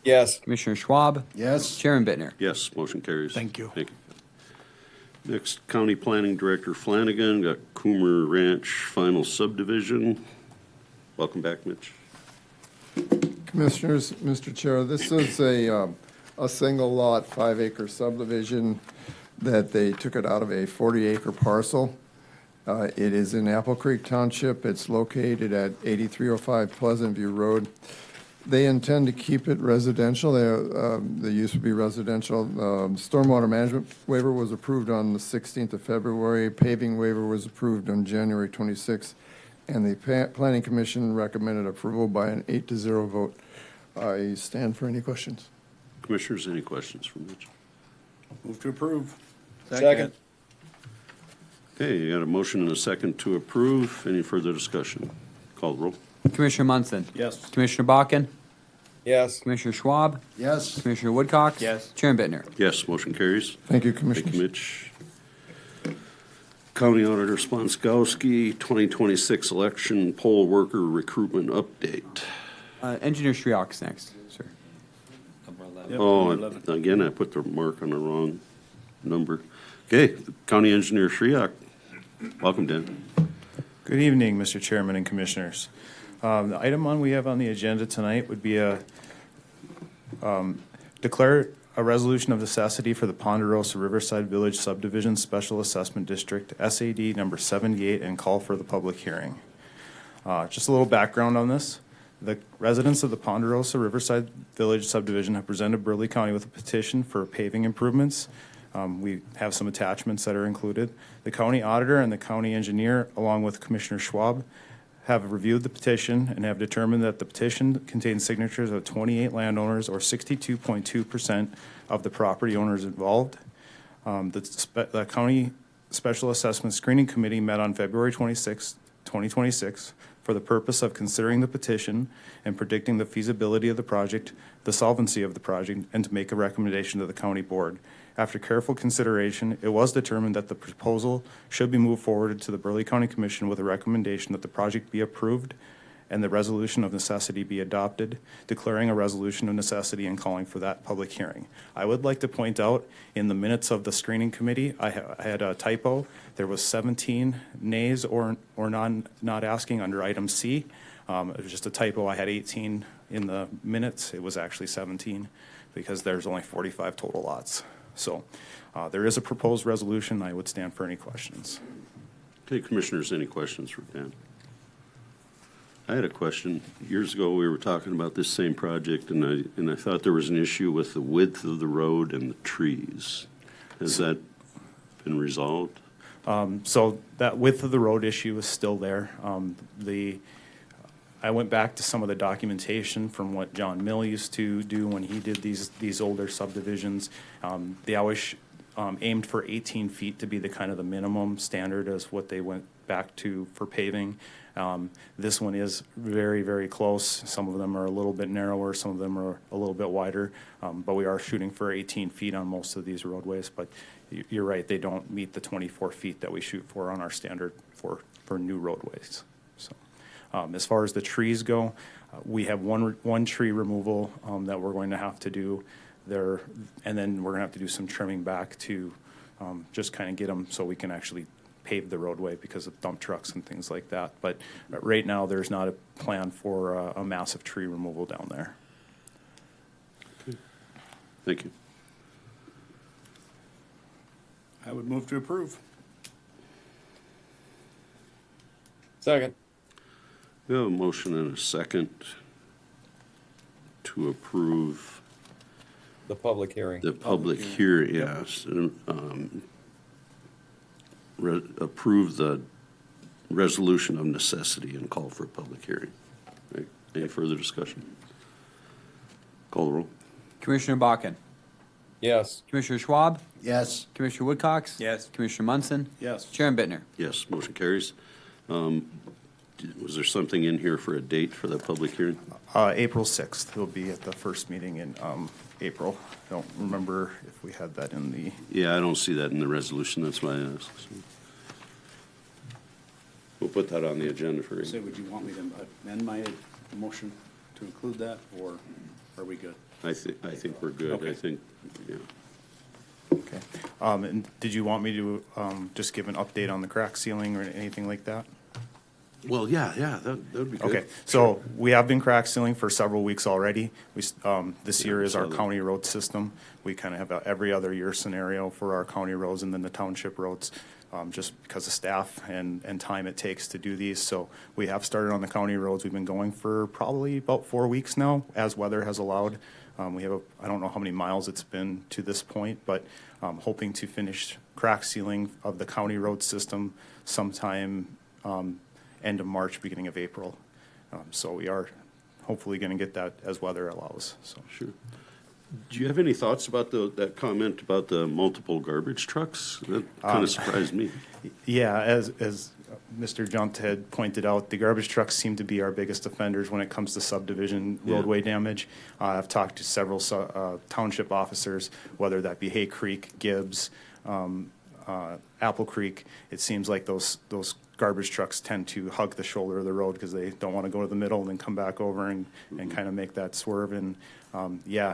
Yes. Commissioner Schwab. Yes. Chairman Bittner. Yes, motion carries. Thank you. Thank you. Next, County Planning Director Flanagan, got Coomer Ranch final subdivision. Welcome back, Mitch. Commissioners, Mr. Chair, this is a single lot, 5-acre subdivision that they took it out of a 40-acre parcel. It is in Apple Creek Township. It's located at 8305 Pleasant View Road. They intend to keep it residential. The use would be residential. Stormwater management waiver was approved on the 16th of February. Paving waiver was approved on January 26th. And the Planning Commission recommended approval by an 8-0 vote. I stand for any questions. Commissioners, any questions from Mitch? Move to approve. Second. Okay, you got a motion and a second to approve. Any further discussion? Call the roll. Commissioner Munson. Yes. Commissioner Bakken. Yes. Commissioner Schwab. Yes. Commissioner Woodcox. Yes. Chairman Bittner. Yes, motion carries. Thank you, Thank Commissioners. you, Mitch. County Auditor Sponskowski, 2026 election poll worker recruitment update. Engineer Shriak's next, sir. Yep, Oh, number 11. again, I put the mark on the wrong number. Okay, County Engineer Shriak, welcome, Dan. Good evening, Mr. Chairman and Commissioners. The item we have on the agenda tonight would be declare a resolution of necessity for the Ponderosa Riverside Village Subdivision Special Assessment District, SAD number 78, and call for the public hearing. Just a little background on this. The residents of the Ponderosa Riverside Village Subdivision have presented Burleigh County with a petition for paving improvements. We have some attachments that are included. The county auditor and the county engineer, along with Commissioner Schwab, have reviewed the petition and have determined that the petition contains signatures of 28 landowners or 62.2% of the property owners involved. The County Special Assessment Screening Committee met on February 26, 2026, for the purpose of considering the petition and predicting the feasibility of the project, the solvency of the project, and to make a recommendation to the county board. After careful consideration, it was determined that the proposal should be moved forward to the Burleigh County Commission with a recommendation that the project be approved and the resolution of necessity be adopted, declaring a resolution of necessity and calling for that public hearing. I would like to point out, in the minutes of the screening committee, I had a typo. There was 17 nays or not asking under item C. It was just a typo. I had 18 in the minutes. It was actually 17 because there's only 45 total lots. So there is a proposed resolution. I would stand for any questions. Okay, Commissioners, any questions for Dan? I had a question. Years ago, we were talking about this same project, and I thought there was an issue with the width of the road and the trees. Has that been resolved? So that width of the road issue is still there. I went back to some of the documentation from what John Mill used to do when he did these older subdivisions. They always aimed for 18 feet to be the kind of the minimum standard as what they went back to for paving. This one is very, very close. Some of them are a little bit narrower, some of them are a little bit wider, but we are shooting for 18 feet on most of these roadways. But you're right, they don't meet the 24 feet that we shoot for on our standard for new roadways. So, as far as the trees go, we have one tree removal that we're going to have to do there, and then we're going to have to do some trimming back to just kind of get them so we can actually pave the roadway because of dump trucks and things like that. But right now, there's not a plan for a massive tree removal down there. Okay. Thank you. I would move to approve. Second. We have a motion and a second to approve The public hearing. the public hearing, yes. Approve the resolution of necessity and call for a public hearing. Right. Any further discussion? Call the roll. Commissioner Bakken. Yes. Commissioner Schwab. Yes. Commissioner Woodcox. Yes. Commissioner Munson. Yes. Chairman Bittner. Yes, motion carries. Was there something in here for a date for that public hearing? April 6th, it'll be at the first meeting in April. I don't remember if we had that in the... Yeah, I don't see that in the resolution, that's why I asked. We'll put that on the agenda for Say, you. would you want me to amend my motion to include that, or are we good? I think we're good. Okay. I think, yeah. Okay. And did you want me to just give an update on the crack ceiling or anything like that? Well, yeah, that would be good. Okay, so we have been crack sealing for several weeks already. This year is I our saw that. county road system. We kind of have a every other year scenario for our county roads and then the township roads, just because of staff and time it takes to do these. So we have started on the county roads. We've been going for probably about 4 weeks now, as weather has allowed. We have I don't know how many miles it's been to this point, but hoping to finish crack sealing of the county road system sometime end of March, beginning of April. So we are hopefully going to get that as weather allows. So Sure. Do you have any thoughts about that comment about the multiple garbage trucks? That kind of surprised me. yeah, as Mr. Junt had pointed out, the garbage trucks seem to be our biggest offenders when it comes to subdivision Yeah. roadway damage. I've talked to several township officers, whether that be Hay Creek, Gibbs, Apple Creek. It seems like those garbage trucks tend to hug the shoulder of the road because they don't want to go to the middle and then come back over and kind of make that swerve. And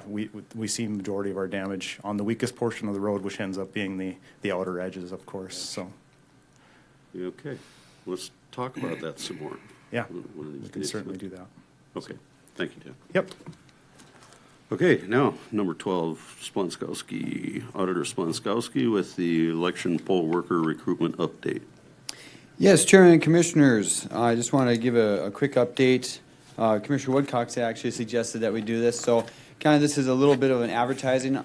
we see majority of our damage on the weakest portion of the road, which ends up being the outer edges, of course. So Okay, let's talk about that some more. yeah, One of these we can days. certainly do that. Okay, thank you, Dan. Yep. Okay, now, number 12, Splonskowski, Auditor Splonskowski with the election poll worker recruitment update. Yes, Chairman and Commissioners, I just want to give a quick update. Commissioner Woodcox actually suggested that we do this, so kind of this is a little bit of an advertising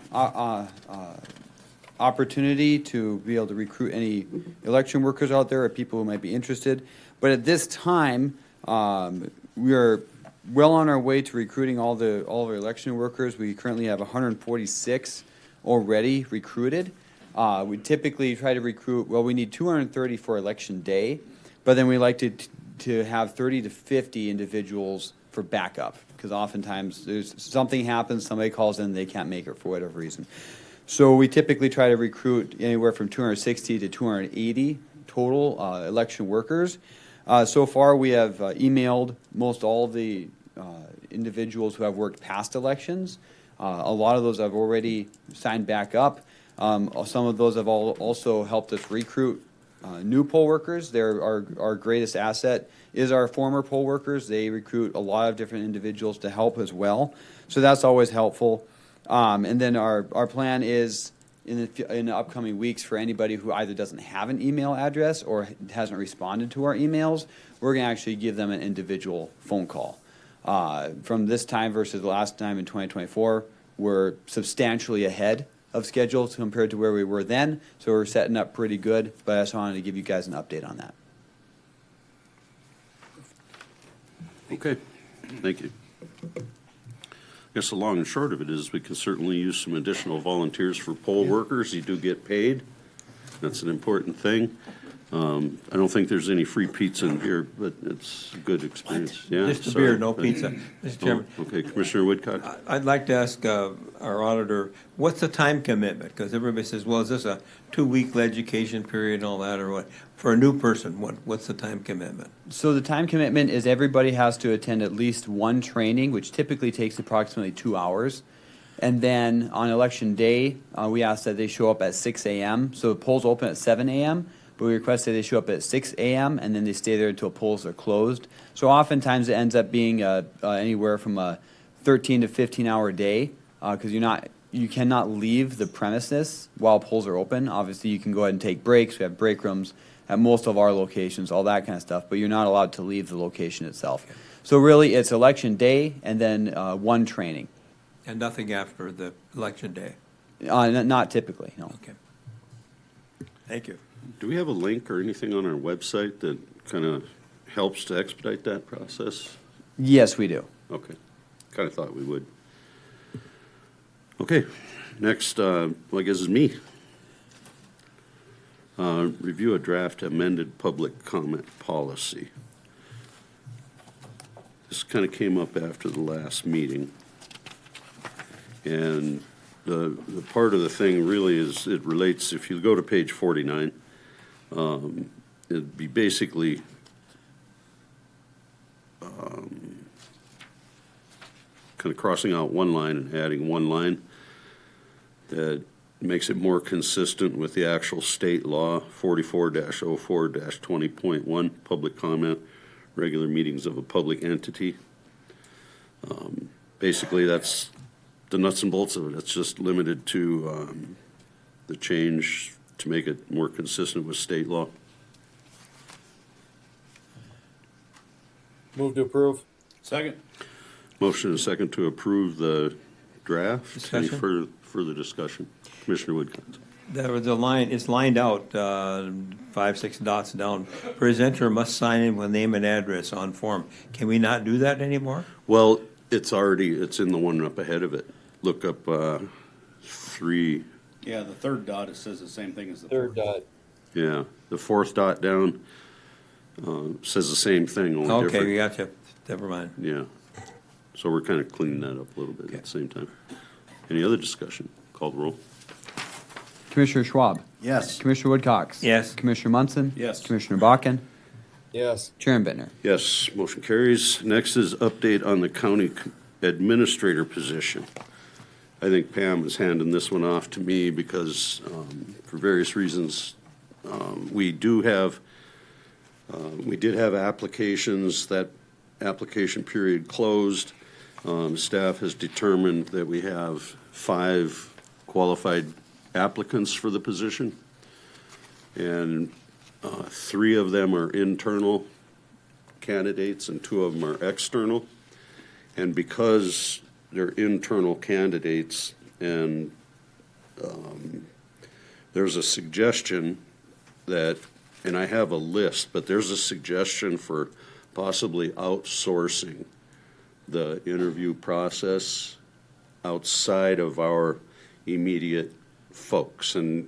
opportunity to be able to recruit any election workers out there or people who might be interested. But at this time, we are well on our way to recruiting all of our election workers. We currently have 146 already recruited. We typically try to recruit, well, we need 230 for election day, but then we like to have 30 to 50 individuals for backup, because oftentimes there's something happens, somebody calls in, they can't make it for whatever reason. So we typically try to recruit anywhere from 260 to 280 total election workers. So far, we have emailed most all of the individuals who have worked past elections. A lot of those have already signed back up. Some of those have also helped us recruit new poll workers. They're our greatest asset is our former poll workers. They recruit a lot of different individuals to help as well. So that's always helpful. And then our plan is in the upcoming weeks for anybody who either doesn't have an email address or hasn't responded to our emails, we're going to actually give them an individual phone call. From this time versus the last time in 2024, we're substantially ahead of schedule compared to where we were then, so we're setting up pretty good, but I just wanted to give you guys an update on that. Okay, thank you. I guess the long and short of it is we can certainly use some additional volunteers for poll workers. You do get paid. That's an important thing. I don't think there's any free pizza in here, but it's a good experience. Yeah, Just a sorry. beer, no pizza. Mr. Chairman. Oh, okay, Commissioner Woodcock. I'd like to ask our auditor, what's the time commitment? Because everybody says, well, is this a 2-week education period and all that, or what? For a new person, what's the time commitment? So the time commitment is everybody has to attend at least one training, which typically takes approximately 2 hours. And then on election day, we ask that they show up at 6 a.m. So the polls open at 7 a.m., but we request that they show up at 6 a.m. and then they stay there until polls are closed. So oftentimes it ends up being anywhere from a 13 to 15-hour day because you cannot leave the premises while polls are open. Obviously, you can go ahead and take breaks. We have break rooms at most of our locations, all that kind of stuff, but you're not allowed to leave the location itself. So really, it's election day and then one training. And nothing after the election day? Not typically, no. Okay. Thank you. Do we have a link or anything on our website that kind of helps to expedite that process? Yes, we do. Okay, kind of thought we would. Okay, next, I guess is me. Review a draft amended public comment policy. This kind of came up after the last meeting. And the part of the thing really is, it relates, if you go to page 49, it'd be basically kind of crossing out one line and adding one line that makes it more consistent with the actual state law, 44-04-20.1, public comment, regular meetings of a public entity. Basically, that's the nuts and bolts of it. It's just limited to the change to make it more consistent with state law. Move to approve. Second. Motion and a second to approve the draft. Discussion? Any further discussion? Commissioner Woodcock. There was a line, it's lined out, 5, 6 dots down. Presenter must sign in with name and address on form. Can we not do that anymore? Well, it's in the one up ahead of it. Look up 3. Yeah, the third dot, it says the same thing as the Third fourth. dot. Yeah, the 4th dot down says the same thing, only Okay, different. we got you. Never mind. Yeah. So we're kind of cleaning that up a little bit at the same time. Any other discussion? Call the roll. Commissioner Schwab. Yes. Commissioner Woodcox. Yes. Commissioner Munson. Yes. Commissioner Bakken. Yes. Chairman Bittner. Yes, motion carries. Next is update on the county administrator position. I think Pam is handing this one off to me because for various reasons, we did have applications. That application period closed. Staff has determined that we have 5 qualified applicants for the position, and 3 of them are internal candidates and 2 of them are external. And because they're internal candidates and there's a suggestion that, and I have a list, but there's a suggestion for possibly outsourcing the interview process outside of our immediate folks. And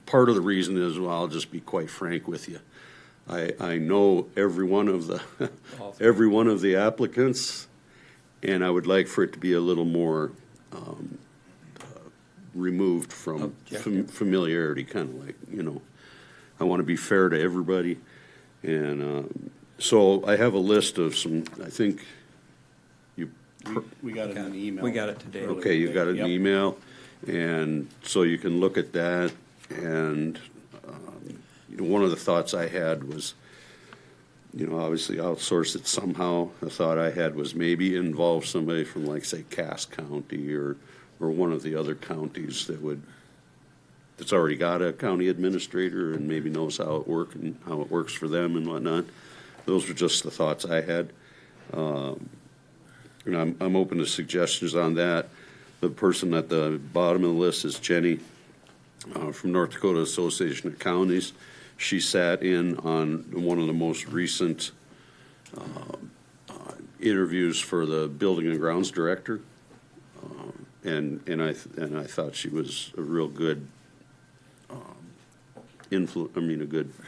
part of the reason is, well, I'll just be quite frank with you. I know every one of the applicants, and I would like for it to be a little more removed from familiarity, kind of like, I want to be fair to everybody. And so I have a list of some, I think you. We got it in an email. We got it today. Okay, you got it in Yep. email, and so you can look at that. And one of the thoughts I had was, obviously outsource it somehow. A thought I had was maybe involve somebody from, like, say, Cass County or one of the other counties that's already got a county administrator and maybe knows how it works and how it works for them and whatnot. Those were just the thoughts I had. And I'm open to suggestions on that. The person at the bottom of the list is Jenny from North Dakota Association of Counties. She sat in on one of the most recent interviews for the Building and Grounds Director, and I thought she was a real good a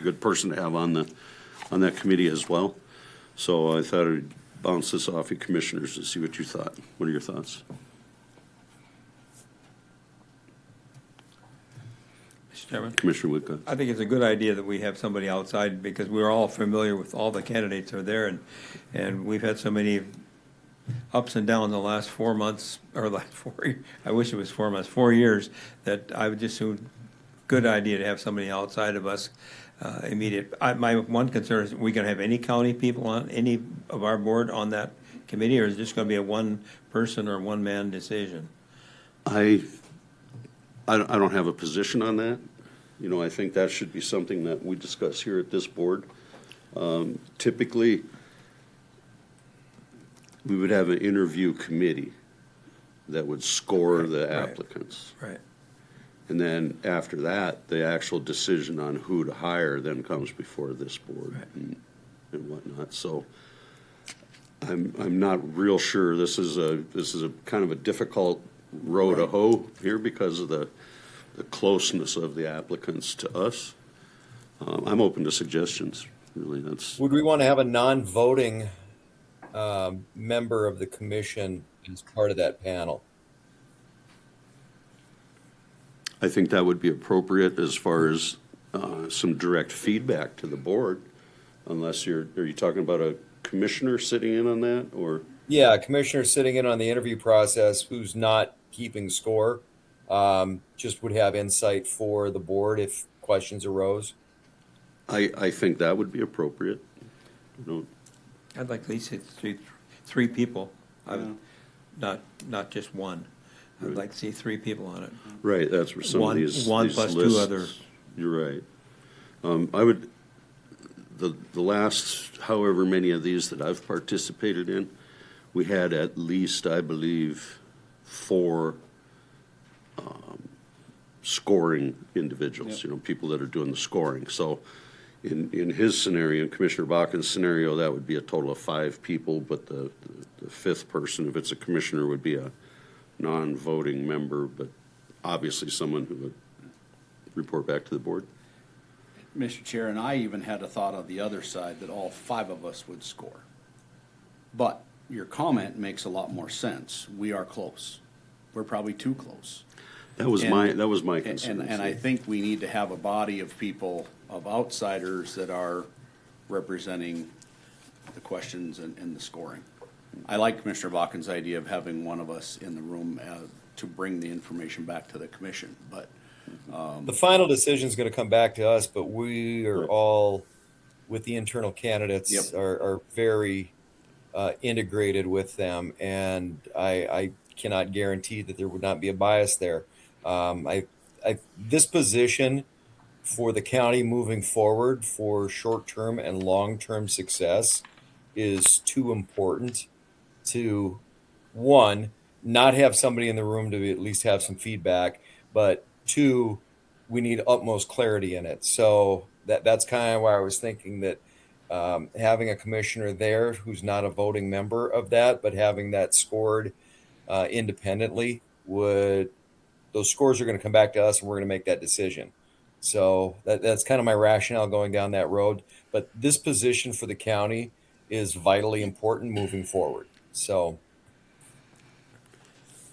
good person to have on that committee as well. So I thought I'd bounce this off you commissioners to see what you thought. What are your thoughts? Mr. Chairman? Commissioner Woodcock. I think it's a good idea that we have somebody outside because we're all familiar with all the candidates are there, and we've had so many ups and downs the last 4 months, or last 4, I wish it was 4 months, 4 years, that I would just assume good idea to have somebody outside of us immediate. My one concern is, are we going to have any county people on any of our board on that committee, or is it just going to be a one-person or one-man decision? I don't have a position on that. I think that should be something that we discuss here at this board. Typically, we would have an interview committee that would score the applicants. Right. And then after that, the actual decision on who to hire then comes before this board and whatnot. So I'm not real sure. This is a kind of a difficult row to hoe here because of the closeness of the applicants to us. I'm open to suggestions. Really, Would we want to have a non-voting member of the commission as part of that panel? I think that would be appropriate as far as some direct feedback to the board, unless are you talking about commissioner sitting in on that, or? Yeah, a commissioner sitting in on the interview process who's not keeping score, just would have insight for the board if questions arose. I think that would be appropriate. You know, I'd like at least three people, Yeah. not just one. I'd like to see three people on it. right, that's where some of these. One these plus lists- two other. You're right. I would, the last however many of these that I've participated in, we had at least, I believe, 4 scoring individuals, Yep. people that are doing the scoring. So in his scenario, in Commissioner Bakken's scenario, that would be a total of 5 people, but the 5th person, if it's a commissioner, would be a non-voting member, but obviously someone who would report back to the board. Mr. Chair, and I even had a thought on the other side that all 5 of us would score. But your comment makes a lot more sense. We are close. We're probably too close. That was my And, concern. and I think we need to have a body of people, of outsiders that are representing the questions and the scoring. I like Commissioner Bakken's idea of having one of us in the room to bring the information back to the commission, but The final decision is going to come back to us, but we are all, with the internal candidates, Yep. are very integrated with them, and I cannot guarantee that there would not be a bias there. This position for the county moving forward for short-term and long-term success is too important to, one, not have somebody in the room to at least have some feedback, but 2, we need utmost clarity in it. So that's kind of why I was thinking that having a commissioner there who's not a voting member of that, but having that scored independently those scores are going to come back to us and we're going to make that decision. So that's kind of my rationale going down that road. But this position for the county is vitally important moving forward. So.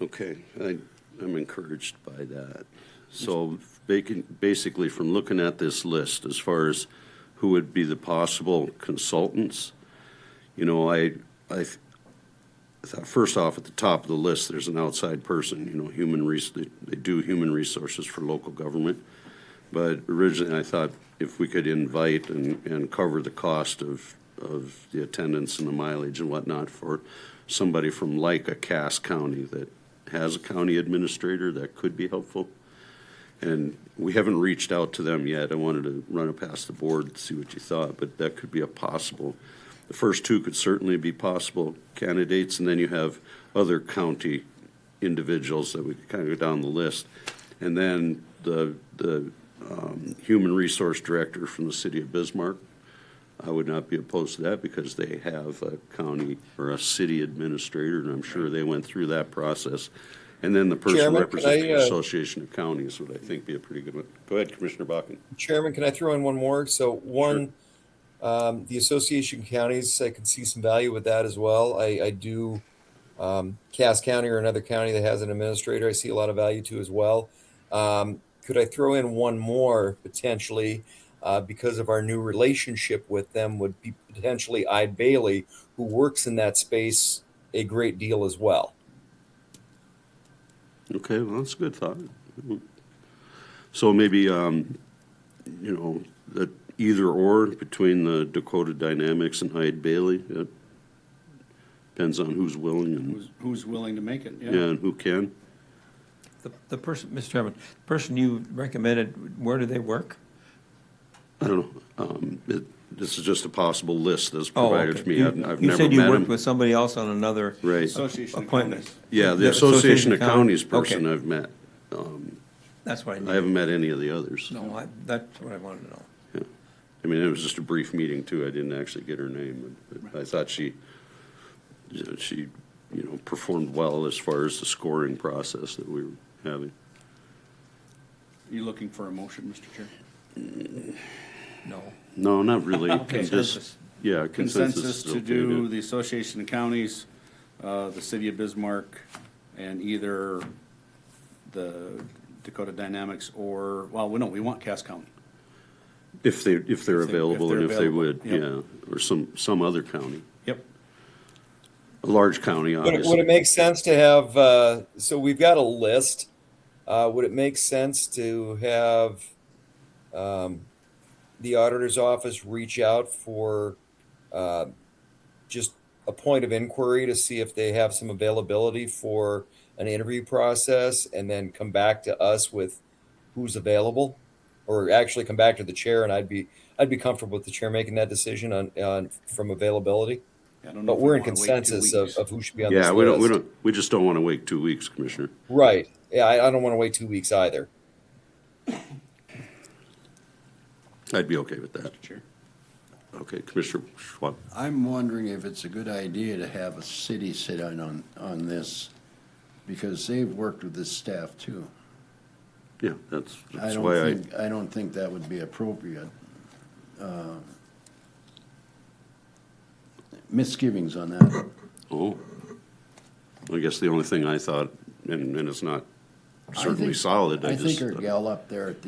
Okay, I'm encouraged by that. So basically, from looking at this list, as far as who would be the possible consultants, I thought first off at the top of the list, there's an outside person, they do human resources for local government. But originally, I thought if we could invite and cover the cost of the attendance and the mileage and whatnot for somebody from like a Cass County that has a county administrator, that could be helpful. And we haven't reached out to them yet. I wanted to run it past the board to see what you thought, but that could be a possible. The first 2 could certainly be possible candidates, and then you have other county individuals that we could kind of go down the list. And then the human resource director from the city of Bismarck, I would not be opposed to that because they have a county or a city administrator, and I'm sure they went through that process. And then the person Chairman, representing the Association of Counties would, I think, be a pretty good one. Go ahead, Commissioner Bakken. Chairman, can I throw in one more? So one, the Association of Counties, I can see some value with that as well. I do, Cass County or another county that has an administrator, I see a lot of value to as well. Could I throw in one more potentially, because of our new relationship with them, would be potentially Ide Bailey, who works in that space a great deal as well. Okay, well, that's a good thought. So maybe, that either or between the Dakota Dynamics and Ide Bailey, it depends on who's willing and, who's willing to make it, yeah, and who can. The person, Mr. Chairman, the person you recommended, where do they work? I don't know. This is just a possible list that's Oh, provided okay. to me. You- I've never met You said you worked him. with somebody else on another Right. Association of appointment. Counties. Yeah, the Association of Counties County- person okay. I've met. That's what I I needed. haven't met any of the others. No, that's what I wanted to know. Yeah. I mean, it was just a brief meeting too. I didn't actually get her name, but I thought she performed well as far as the scoring process that we were having. You looking for a motion, Mr. Chair? No. No, not really. Okay. Just, yeah, Consensus is to okay do the Association of Counties, the City of Bismarck, and either the Dakota Dynamics or, well, no, we want Cass County. If they're available they're and if they available, would, yep. yeah, or some other county. a large county, Would it obviously. make sense to have, so we've got a list. Would it make sense to have the auditor's office reach out for just a point of inquiry to see if they have some availability for an interview process and then come back to us with who's available? Or actually come back to the chair, and I'd be comfortable with the chair making that decision on from availability. I don't know But if we're we in wanna wait 2 consensus weeks. of who should be on Yeah, this we list. don't, we just don't want to wait 2 weeks, Commissioner. Right. Yeah, I don't want to wait 2 weeks either. I'd be okay with that. Chair. Okay, Commissioner Schwab. I'm wondering if it's a good idea to have a city sit in on this, because they've worked with this staff too. Yeah, that's why I don't think that would be appropriate. Misgivings on that. Oh, I guess the only thing I thought, and it's not certainly think- solid, I think our gal up there at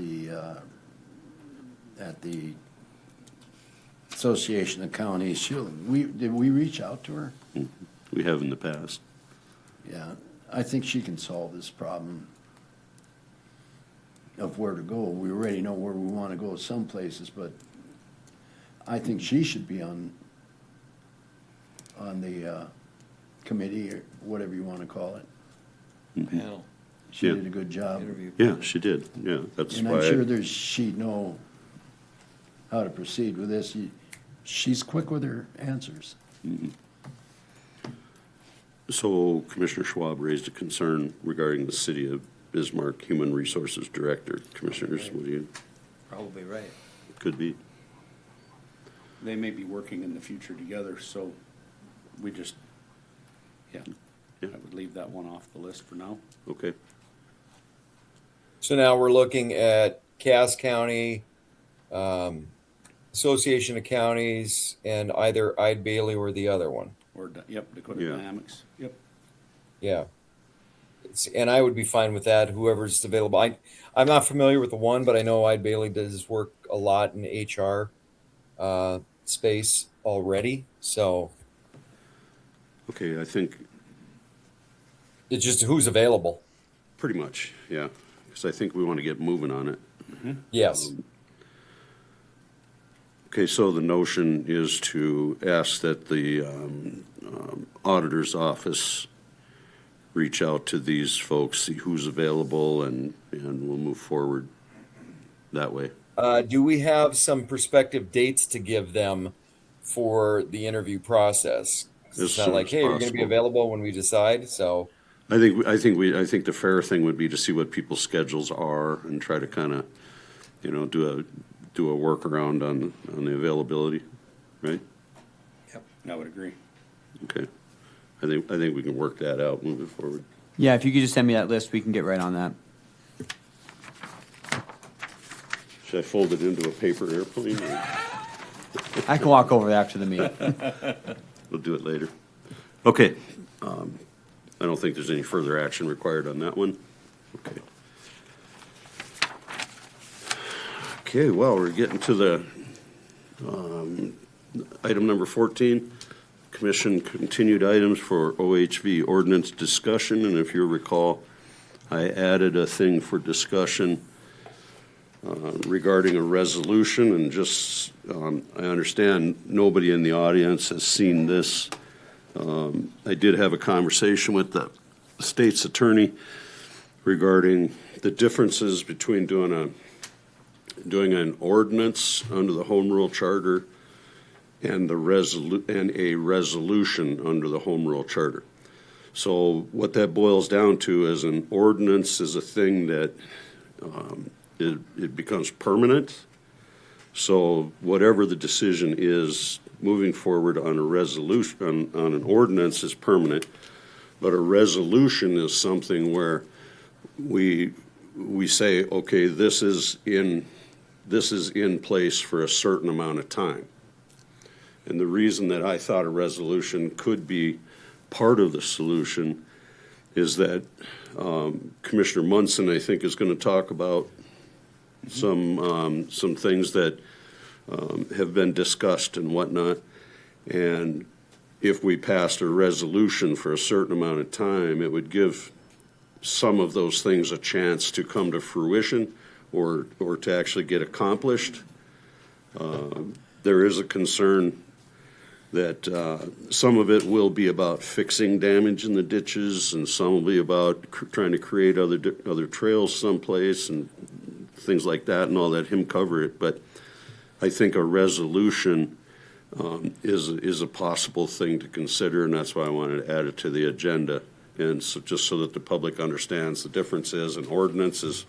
the Association of Counties, did we reach out to her? we have in the past. Yeah, I think she can solve this problem of where to go. We already know where we want to go some places, but I think she should be on the committee, or whatever you want to call it. Panel. She Yeah. did a good job. Interview. Yeah, she did. Yeah, that's And why. I'm sure she'd know how to proceed with this. She's quick with her answers. So Commissioner Schwab raised a concern regarding the City of Bismarck Human Resources Director. Commissioners, what do you, Probably right. could be? They may be working in the future together, so we just, yeah, Yeah. I would leave that one off the list for now. Okay. So now we're looking at Cass County, Association of Counties, and either Ide Bailey or the other one. Or, yep, Dakota Yeah. Dynamics, yep. Yeah. And I would be fine with that, whoever's available. I'm not familiar with the one, but I know Ide Bailey does work a lot in HR space already. So Okay, I think it's just who's available. pretty much, yeah, because I think we want to get moving on it. Yes. Okay, so the notion is to ask that the auditor's office reach out to these folks, see who's available, and we'll move forward that way. Do we have some prospective dates to give them for the interview process? As It's not soon like, as hey, you're going to be possible. available when we decide. So I think the fair thing would be to see what people's schedules are and try to kind of, do a workaround on the availability, right? Yep. I would agree. Okay. I think we can work that out moving forward. Yeah, if you could just send me that list, we can get right on that. Should I fold it into a paper airplane? Or I can walk over after the meeting. we'll do it later. Okay. I don't think there's any further action required on that one. Okay. Okay, well, we're getting to the item number 14, Commission continued items for OHV ordinance discussion. And if you recall, I added a thing for discussion regarding a resolution, and just, I understand nobody in the audience has seen this. I did have a conversation with the state's attorney regarding the differences between doing an ordinance under the Home Rule Charter and a resolution under the Home Rule Charter. So what that boils down to is an ordinance is a thing that it becomes permanent. So whatever the decision is moving forward on a resolution, on an ordinance is permanent, but a resolution is something where we say, okay, this is in place for a certain amount of time. And the reason that I thought a resolution could be part of the solution is that Commissioner Munson, I think, is going to talk about some things that have been discussed and whatnot. And if we passed a resolution for a certain amount of time, it would give some of those things a chance to come to fruition or to actually get accomplished. There is a concern that some of it will be about fixing damage in the ditches, and some will be about trying to create other trails someplace and things like that, and all that, him cover it. But I think a resolution is a possible thing to consider, and that's why I wanted to add it to the agenda. And so, just so that the public understands the difference is an ordinance is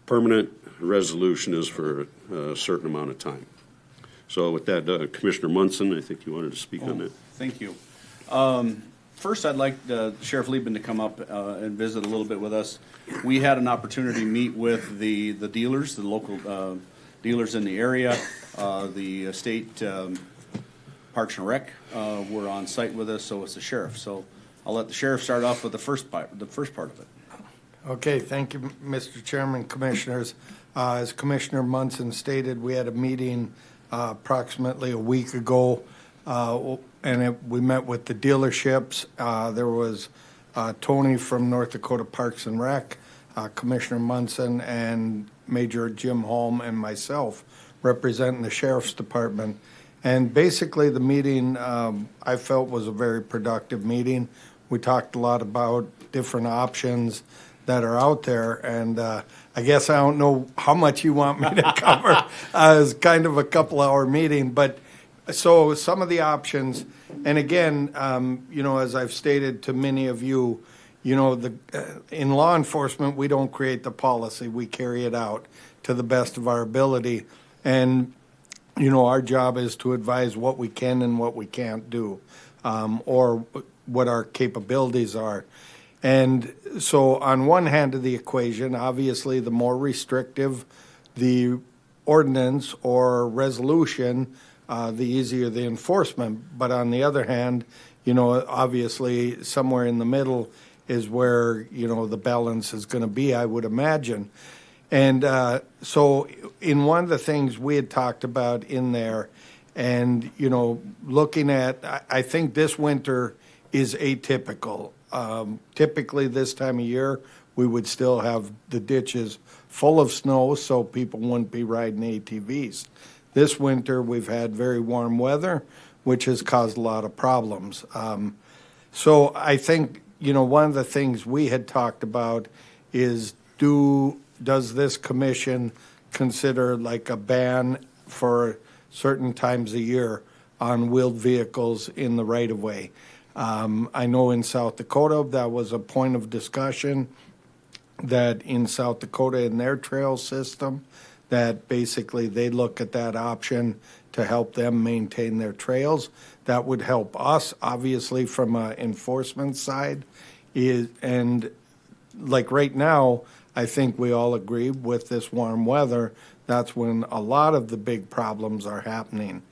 permanent, a resolution is for a certain amount of time. So with that, Commissioner Munson, I think you wanted to speak on that. Thank you. First, I'd like Sheriff Liebman to come up and visit a little bit with us. We had an opportunity to meet with the dealers, the local dealers in the area. The state Parks and Rec were on site with us, so it's the sheriff. So I'll let the sheriff start off with the first part of it. Okay, thank you, Mr. Chairman, Commissioners. As Commissioner Munson stated, we had a meeting approximately a week ago, and we met with the dealerships. There was Tony from North Dakota Parks and Rec, Commissioner Munson, and Major Jim Holm, and myself representing the Sheriff's Department. And basically the meeting, I felt, was a very productive meeting. We talked a lot about different options that are out there, and I guess I don't know how much you want me to cover. It's kind of a couple-hour meeting, but so some of the options, and again, as I've stated to many of you, in law enforcement, we don't create the policy, we carry it out to the best of our ability, and our job is to advise what we can and what we can't do, or what our capabilities are. And so on one hand of the equation, obviously, the more restrictive the ordinance or resolution, the easier the enforcement. But on the other hand, obviously, somewhere in the middle is where, the balance is going to be, I would imagine. And so in one of the things we had talked about in there, and, looking at, I think this winter is atypical. Typically this time of year, we would still have the ditches full of snow, so people wouldn't be riding ATVs. This winter, we've had very warm weather, which has caused a lot of problems. So I think, one of the things we had talked about is does this commission consider like a ban for certain times a year on wheeled vehicles in the right-of-way? I know in South Dakota, that was a point of discussion, that in South Dakota, in their trail system, that basically they look at that option to help them maintain their trails. That would help us, obviously, from an enforcement side. And like right now, I think we all agree with this warm weather, that's when a lot of the big problems are happening.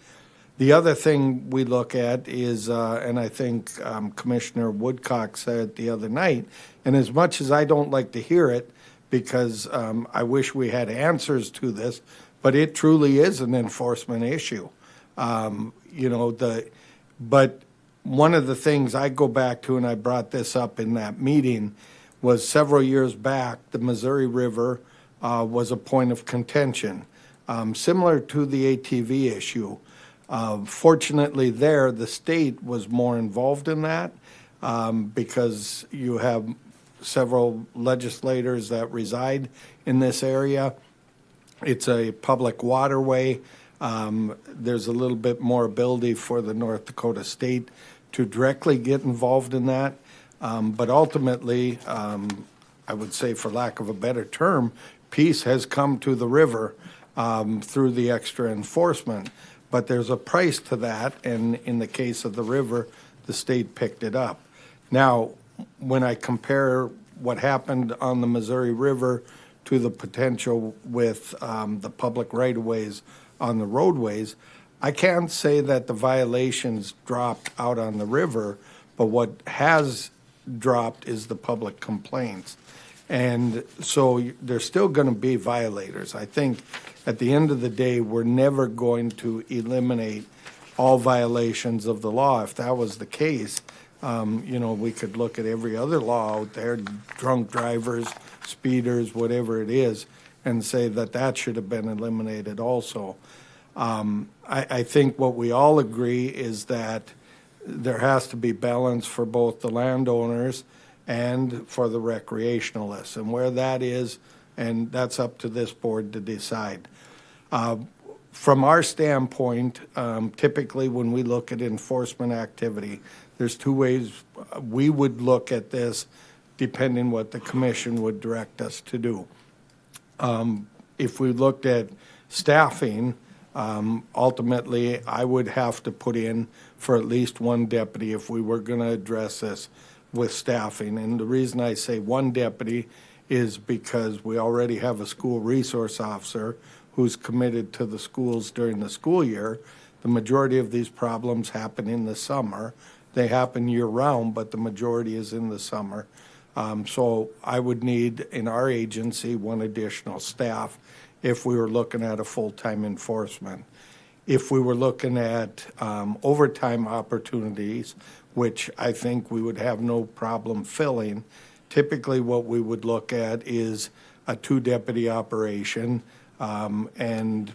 The other thing we look at is, and I think Commissioner Woodcock said it the other night, and as much as I don't like to hear it, because I wish we had answers to this, but it truly is an enforcement issue. But one of the things I go back to, and I brought this up in that meeting, was several years back, the Missouri River was a point of contention, similar to the ATV issue. Fortunately there, the state was more involved in that because you have several legislators that reside in this area. It's a public waterway. There's a little bit more ability for the North Dakota state to directly get involved in that. But ultimately, I would say, for lack of a better term, peace has come to the river through the extra enforcement. But there's a price to that, and in the case of the river, the state picked it up. Now, when I compare what happened on the Missouri River to the potential with the public right-of-ways on the roadways, I can't say that the violations dropped out on the river, but what has dropped is the public complaints. And so there's still going to be violators. I think at the end of the day, we're never going to eliminate all violations of the law. If that was the case, we could look at every other law out there, drunk drivers, speeders, whatever it is, and say that should have been eliminated also. I think what we all agree is that there has to be balance for both the landowners and for the recreationalists, and where that is, and that's up to this board to decide. From our standpoint, typically when we look at enforcement activity, there's two ways we would look at this, depending what the commission would direct us to do. If we looked at staffing, ultimately, I would have to put in for at least one deputy if we were going to address this with staffing. And the reason I say one deputy is because we already have a school resource officer who's committed to the schools during the school year. The majority of these problems happen in the summer. They happen year-round, but the majority is in the summer. So I would need, in our agency, one additional staff if we were looking at a full-time enforcement. If we were looking at overtime opportunities, which I think we would have no problem filling, typically what we would look at is a two-deputy operation, and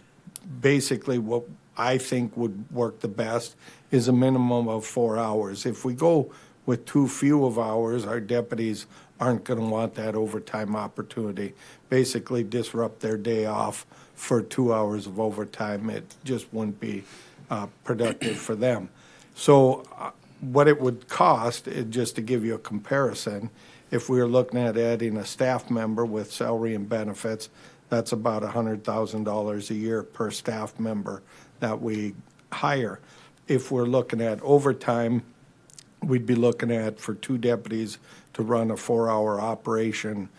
basically what I think would work the best is a minimum of 4 hours. If we go with too few of hours, our deputies aren't going to want that overtime opportunity. Basically disrupt their day off for 2 hours of overtime. It just wouldn't be productive for them. So what it would cost, just to give you a comparison, if we were looking at adding a staff member with salary and benefits, that's about $100,000 a year per staff member that we hire. If we're looking at overtime, we'd be looking at, for two deputies to run a 4-hour operation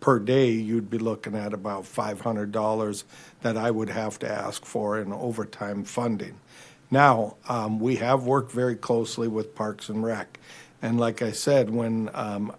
per day, you'd be looking at about $500 that I would have to ask for in overtime funding. Now, we have worked very closely with Parks and Rec. And like I said, when and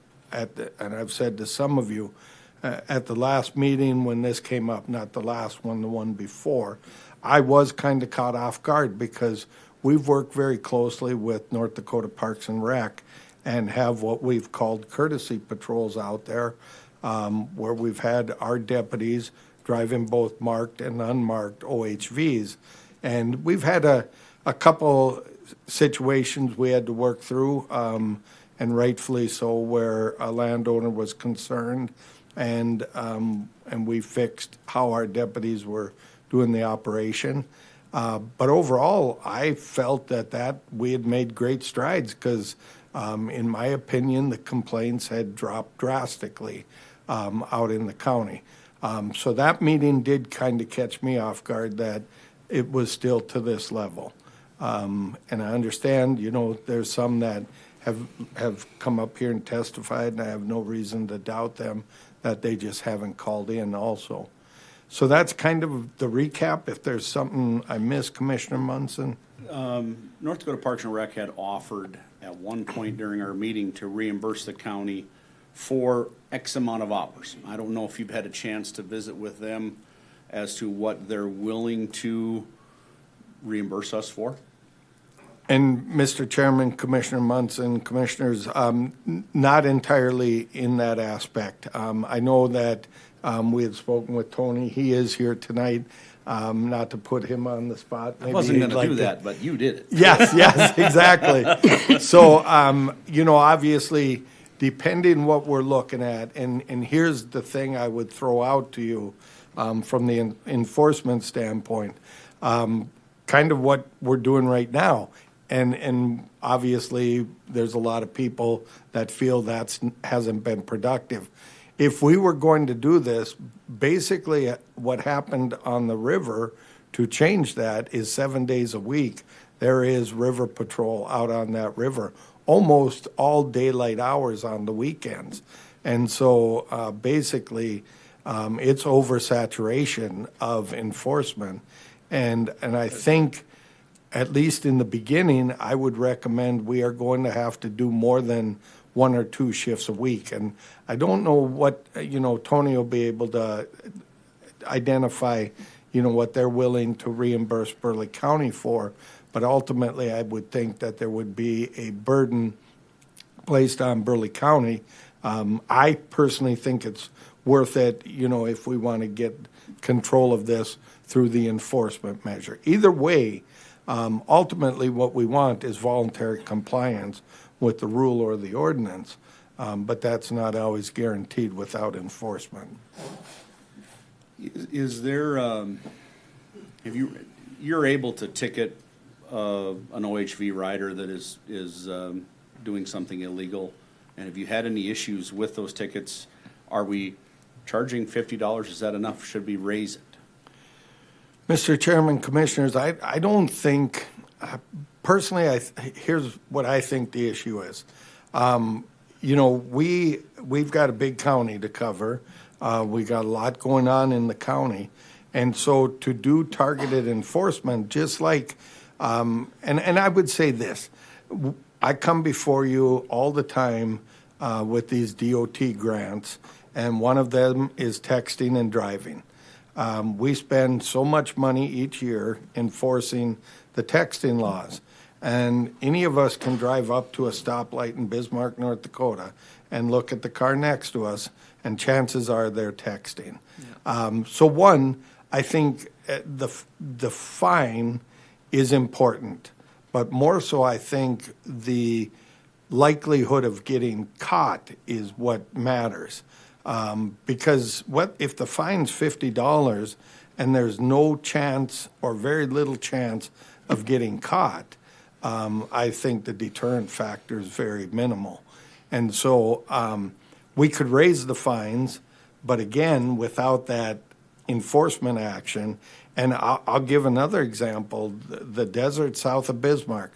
I've said to some of you, at the last meeting when this came up, not the last one, the one before, I was kind of caught off guard because we've worked very closely with North Dakota Parks and Rec and have what we've called courtesy patrols out there, where we've had our deputies driving both marked and unmarked OHVs. And we've had a couple situations we had to work through, and rightfully so, where a landowner was concerned, and we fixed how our deputies were doing the operation. But overall, I felt that we had made great strides because, in my opinion, the complaints had dropped drastically out in the county. So that meeting did kind of catch me off guard that it was still to this level. And I understand, there's some that have come up here and testified, and I have no reason to doubt them, that they just haven't called in also. So that's kind of the recap. If there's something I missed, Commissioner Munson? North Dakota Parks and Rec had offered at one point during our meeting to reimburse the county for X amount of hours. I don't know if you've had a chance to visit with them as to what they're willing to reimburse us for. And Mr. Chairman, Commissioner Munson, Commissioners, not entirely in that aspect. I know that we had spoken with Tony. He is here tonight. Not to put him on the spot. I wasn't going to do that, but you did it. Yes, exactly. So, obviously, depending what we're looking at, and here's the thing I would throw out to you from the enforcement standpoint, kind of what we're doing right now. And obviously, there's a lot of people that feel that hasn't been productive. If we were going to do this, basically what happened on the river to change that is 7 days a week, there is river patrol out on that river, almost all daylight hours on the weekends. And so basically, it's oversaturation of enforcement. And I think, at least in the beginning, I would recommend we are going to have to do more than 1 or 2 shifts a week. And I don't know what, Tony will be able to identify, what they're willing to reimburse Burleigh County for. But ultimately, I would think that there would be a burden placed on Burleigh County. I personally think it's worth it, if we want to get control of this through the enforcement measure. Either way, ultimately what we want is voluntary compliance with the rule or the ordinance, but that's not always guaranteed without enforcement. Is there, you're able to ticket an OHV rider that is doing something illegal, and have you had any issues with those tickets? Are we charging $50? Is that enough? Should we raise it? Mr. Chairman, Commissioners, I don't think, personally, here's what I think the issue is. We've got a big county to cover. We got a lot going on in the county. And so to do targeted enforcement, just like, and I would say this, I come before you all the time with these DOT grants, and one of them is texting and driving. We spend so much money each year enforcing the texting laws. And any of us can drive up to a stoplight in Bismarck, North Dakota, and look at the car next to us, and chances are they're texting. Yeah. So one, I think the fine is important, but more so I think the likelihood of getting caught is what matters. Because what if the fine's $50 and there's no chance or very little chance of getting caught? I think the deterrent factor is very minimal. And so we could raise the fines, but again, without that enforcement action, and I'll give another example, the desert south of Bismarck.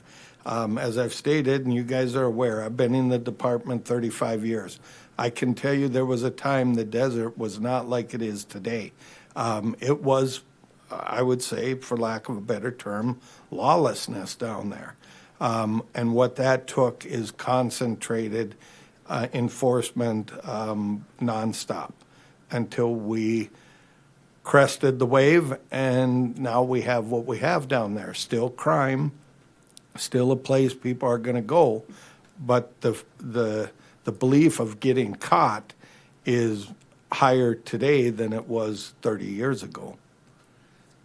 As I've stated, and you guys are aware, I've been in the department 35 years. I can tell you there was a time the desert was not like it is today. It was, I would say, for lack of a better term, lawlessness down there. And what that took is concentrated enforcement nonstop until we crested the wave, and now we have what we have down there. Still crime, still a place people are going to go, but the belief of getting caught is higher today than it was 30 years ago.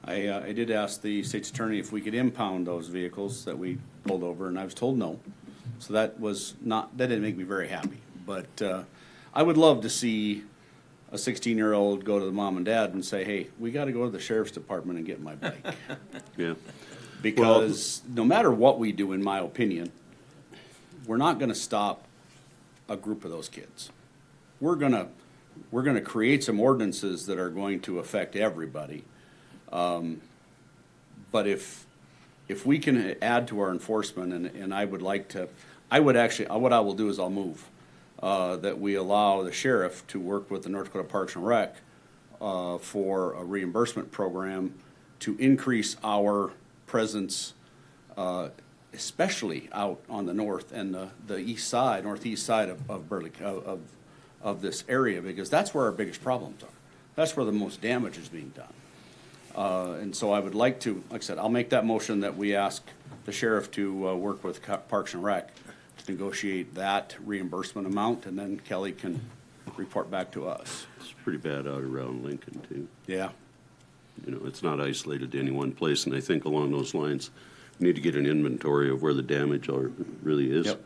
I did ask the state's attorney if we could impound those vehicles that we pulled over, and I was told no. So that didn't make me very happy. But I would love to see a 16-year-old go to the mom and dad and say, hey, we got to go to the sheriff's department and get my bike. Yeah. Because no matter what we do, in my opinion, we're not going to stop a group of those kids. We're gonna create some ordinances that are going to affect everybody. But if we can add to our enforcement, and I would like to, what I will do is I'll move that we allow the sheriff to work with the North Dakota Parks and Rec for a reimbursement program to increase our presence, especially out on the north and the northeast side of Burleigh, of this area, because that's where our biggest problems are. That's where the most damage is being done. And so I would like to, like I said, I'll make that motion that we ask the sheriff to work with Parks and Rec to negotiate that reimbursement amount, and then Kelly can report back to us. It's pretty bad out around Lincoln, too. Yeah. It's not isolated to any one place, and I think along those lines, we need to get an inventory of where the damage really is. Yep.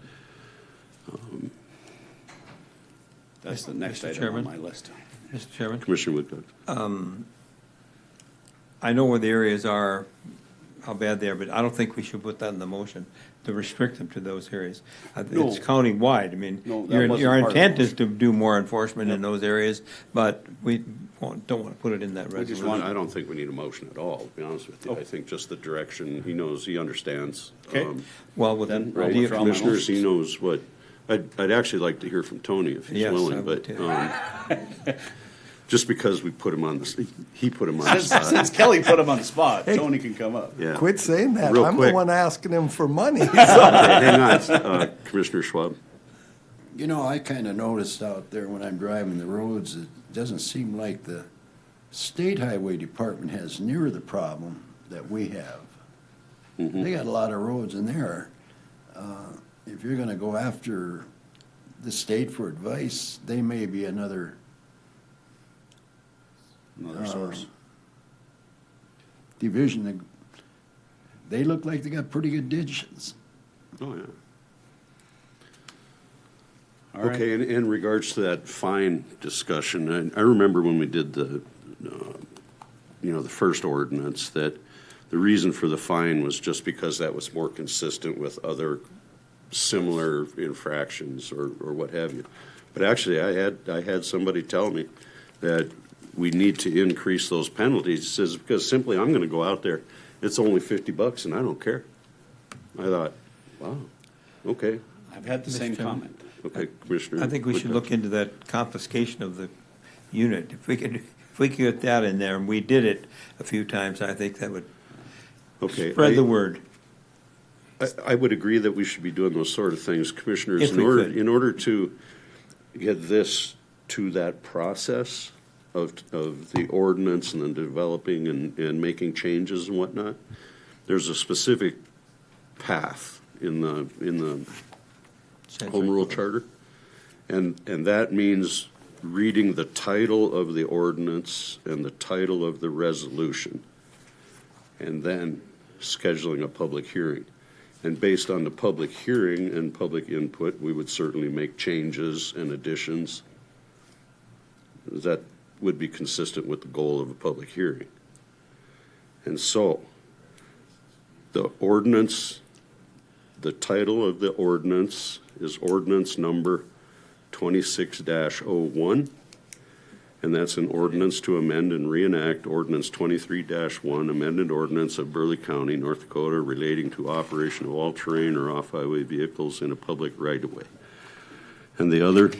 That's the next item on my list. Mr. Chairman? Commissioner Woodcock. I know where the areas are, how bad they are, but I don't think we should put that in the motion to restrict them to those areas. No. It's county-wide. I mean, No, that wasn't your part of the intent is motion. to do more enforcement in those areas, but we don't want to put it in that resolution. I don't think we need a motion at all, to be honest with you. I think just the direction, he knows, he understands. Okay. Well, with Then Right, I'll withdraw my commissioners, motion. he knows what, I'd actually like to hear from Tony if he's Yes, I willing, would but, too. just because we put him on he put him on the Since spot. Kelly put him on the spot, Tony can come up. Yeah. Quit saying that. Real I'm quick. the one asking him for money. Hang on, Commissioner Schwab. I kind of noticed out there when I'm driving the roads, it doesn't seem like the State Highway Department has near the problem that we have. They got a lot of roads in there. If you're gonna go after the state for advice, they may be another source. Division. They look like they got pretty good ditches. Oh, yeah. All right. Okay, in regards to that fine discussion, I remember when we did the first ordinance, that the reason for the fine was just because that was more consistent with other similar infractions or what have you. But actually, I had somebody tell me that we need to increase those penalties. He says, because simply I'm going to go out there, it's only $50 and I don't care. I thought, wow, okay. I've had the same Chairman. comment. Okay, Commissioner. I think we should look into that confiscation of the unit. If we could get that in there, and we did it a few times, I think that would spread the word. I would agree that we should be doing those sort of things, Commissioners. If we could. In order to get this to that process of the ordinance and then developing and making changes and whatnot, there's a specific path in the Home Rule Charter. And that means reading the title of the ordinance and the title of the resolution, and then scheduling a public hearing. And based on the public hearing and public input, we would certainly make changes and additions that would be consistent with the goal of a public hearing. And so, the ordinance, the title of the ordinance is ordinance number 26-01, and that's an ordinance to amend and reenact ordinance 23-1, amended ordinance of Burleigh County, North Dakota, relating to operation of all-terrain or off-highway vehicles in a public right-of-way. And the other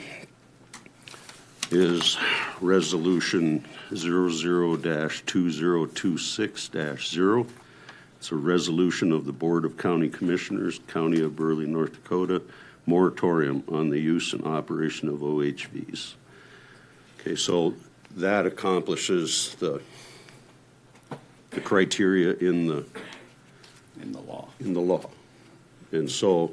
is resolution 00-2026-0. It's a resolution of the Board of County Commissioners, County of Burleigh, North Dakota, moratorium on the use and operation of OHVs. Okay, so that accomplishes the criteria in the law. And so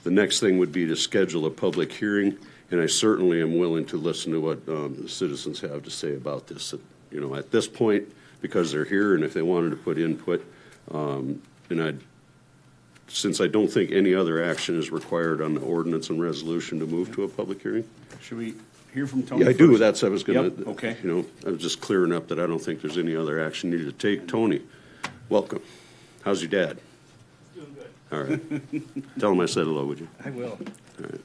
the next thing would be to schedule a public hearing, and I certainly am willing to listen to what the citizens have to say about this. At this point, because they're here, and if they wanted to put input, since I don't think any other action is required on the ordinance and resolution to move to a public hearing. Should we hear from Tony Yeah, I first? do. I was going Yep, to, okay. I was just clearing up that I don't think there's any other action needed to take. Tony, welcome. How's your dad? Doing good. All right. Tell him I said hello, would you? I will. All right.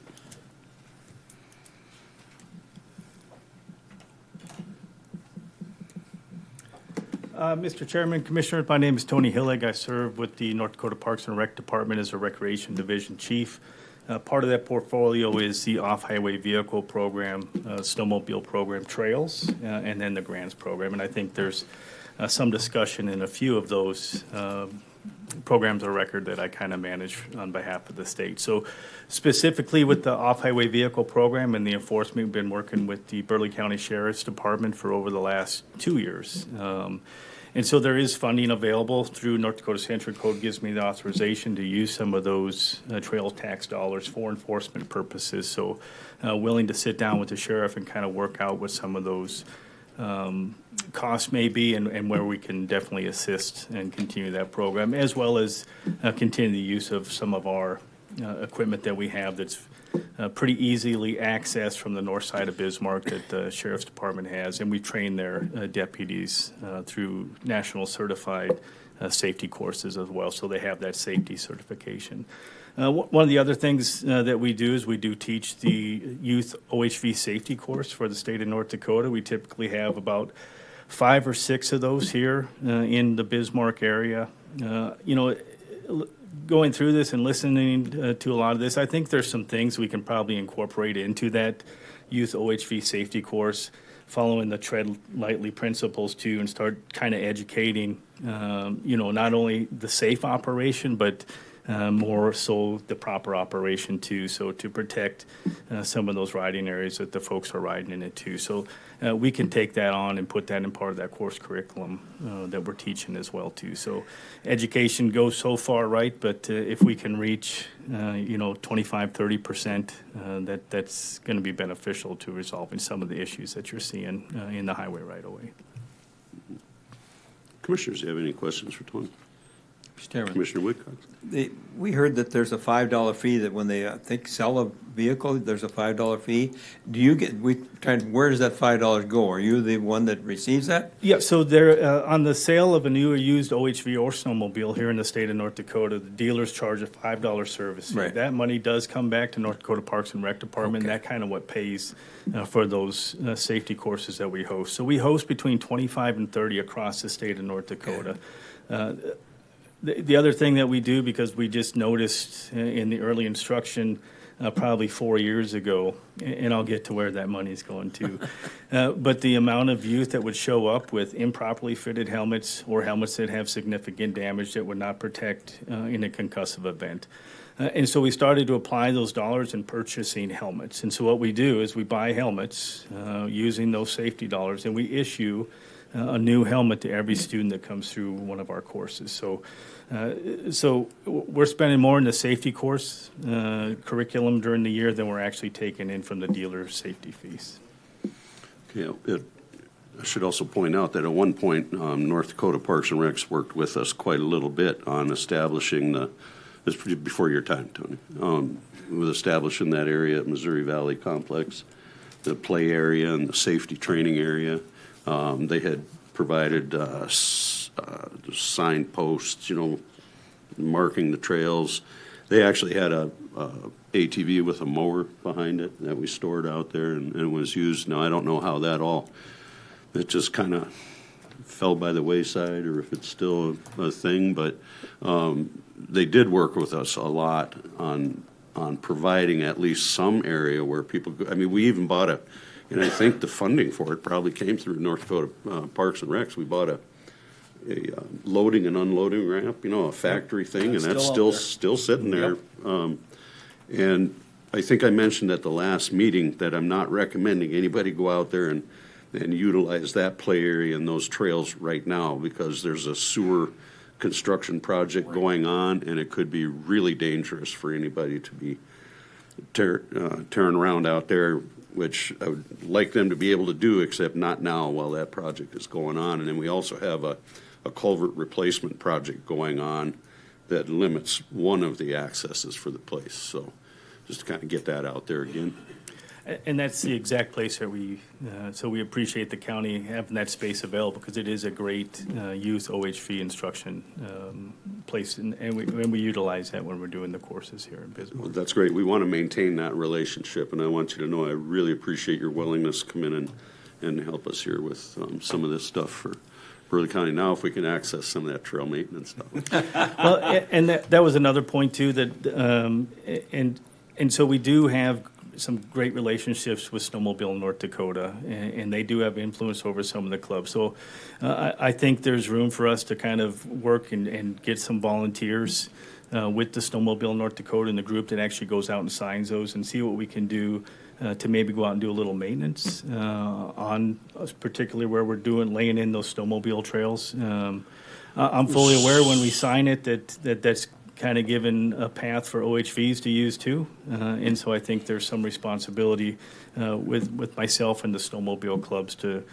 Mr. Chairman, Commissioners, my name is Tony Hillig. I serve with the North Dakota Parks and Rec Department as a Recreation Division Chief. Part of that portfolio is the off-highway vehicle program, snowmobile program, trails, and then the grants program. And I think there's some discussion in a few of those programs of record that I kind of manage on behalf of the state. So specifically with the off-highway vehicle program and the enforcement, we've been working with the Burleigh County Sheriff's Department for over the last 2 years. And so there is funding available through North Dakota Century Code, gives me the authorization to use some of those trail tax dollars for enforcement purposes. So willing to sit down with the sheriff and kind of work out what some of those costs may be and where we can definitely assist and continue that program, as well as continue the use of some of our equipment that we have that's pretty easily accessed from the north side of Bismarck that the Sheriff's Department has. And we train their deputies through national certified safety courses as well, so they have that safety certification. One of the other things that we do is we do teach the youth OHV safety course for the state of North Dakota. We typically have about 5 or 6 of those here in the Bismarck area. Going through this and listening to a lot of this, I think there's some things we can probably incorporate into that youth OHV safety course, following the tread lightly principles too, and start kind of educating, not only the safe operation, but more so the proper operation too, so to protect some of those riding areas that the folks are riding in it too. So we can take that on and put that in part of that course curriculum that we're teaching as well too. So education goes so far, right? But if we can reach, 25, 30%, that's going to be beneficial to resolving some of the issues that you're seeing in the highway right away. Commissioners, do you have any questions for Tony? Mr. Chairman. Commissioner Whitcox? We heard that there's a $5 fee that when they, sell a vehicle, there's a $5 fee. Do you where does that $5 go? Are you the one that receives that? Yeah, so there, on the sale of a new or used OHV or snowmobile here in the state of North Dakota, the dealers charge a $5 service fee. Right. That money does come back to North Dakota Parks and Rec Department. Okay. That kind of what pays for those safety courses that we host. So we host between 25 and 30 across the state of North Dakota. The other thing that we do, because we just noticed in the early instruction probably 4 years ago, and I'll get to where that money is going to, but the amount of youth that would show up with improperly fitted helmets or helmets that have significant damage that would not protect in a concussive event. And so we started to apply those dollars in purchasing helmets. And so what we do is we buy helmets using those safety dollars, and we issue a new helmet to every student that comes through one of our courses. So we're spending more in the safety course curriculum during the year than we're actually taking in from the dealer safety fees. Okay, I should also point out that at one point, North Dakota Parks and Recs worked with us quite a little bit on establishing this before your time, Tony, with establishing that area at Missouri Valley Complex, the play area and the safety training area. They had provided signposts, marking the trails. They actually had a ATV with a mower behind it that we stored out there and was used. Now, I don't know how it just kind of fell by the wayside or if it's still a thing, but they did work with us a lot on providing at least some area where people go. I mean, we even bought and I think the funding for it probably came through North Dakota Parks and Recs. We bought a loading and unloading ramp, a factory thing, and that's still sitting there. Yep. And I think I mentioned at the last meeting that I'm not recommending anybody go out there and utilize that play area and those trails right now because there's a sewer construction project going on, and it could be really dangerous for anybody to be tearing around out there, which I would like them to be able to do, except not now while that project is going on. And then we also have a culvert replacement project going on that limits one of the accesses for the place. So just to kind of get that out there again. And that's the exact place that so we appreciate the county having that space available because it is a great youth OHV instruction place, and we utilize that when we're doing the courses here in Bismarck. Well, that's great. We want to maintain that relationship, and I want you to know I really appreciate your willingness to come in and help us here with some of this stuff for Burleigh County. Now, if we can access some of that trail maintenance stuff. Well, and that was another point too and so we do have some great relationships with Snowmobile North Dakota, and they do have influence over some of the clubs. So I think there's room for us to kind of work and get some volunteers with the Snowmobile North Dakota and the group that actually goes out and signs those and see what we can do to maybe go out and do a little maintenance on particularly where we're laying in those snowmobile trails. I'm fully aware when we sign it that's kind of given a path for OHVs to use too. And so I think there's some responsibility with myself and the snowmobile clubs to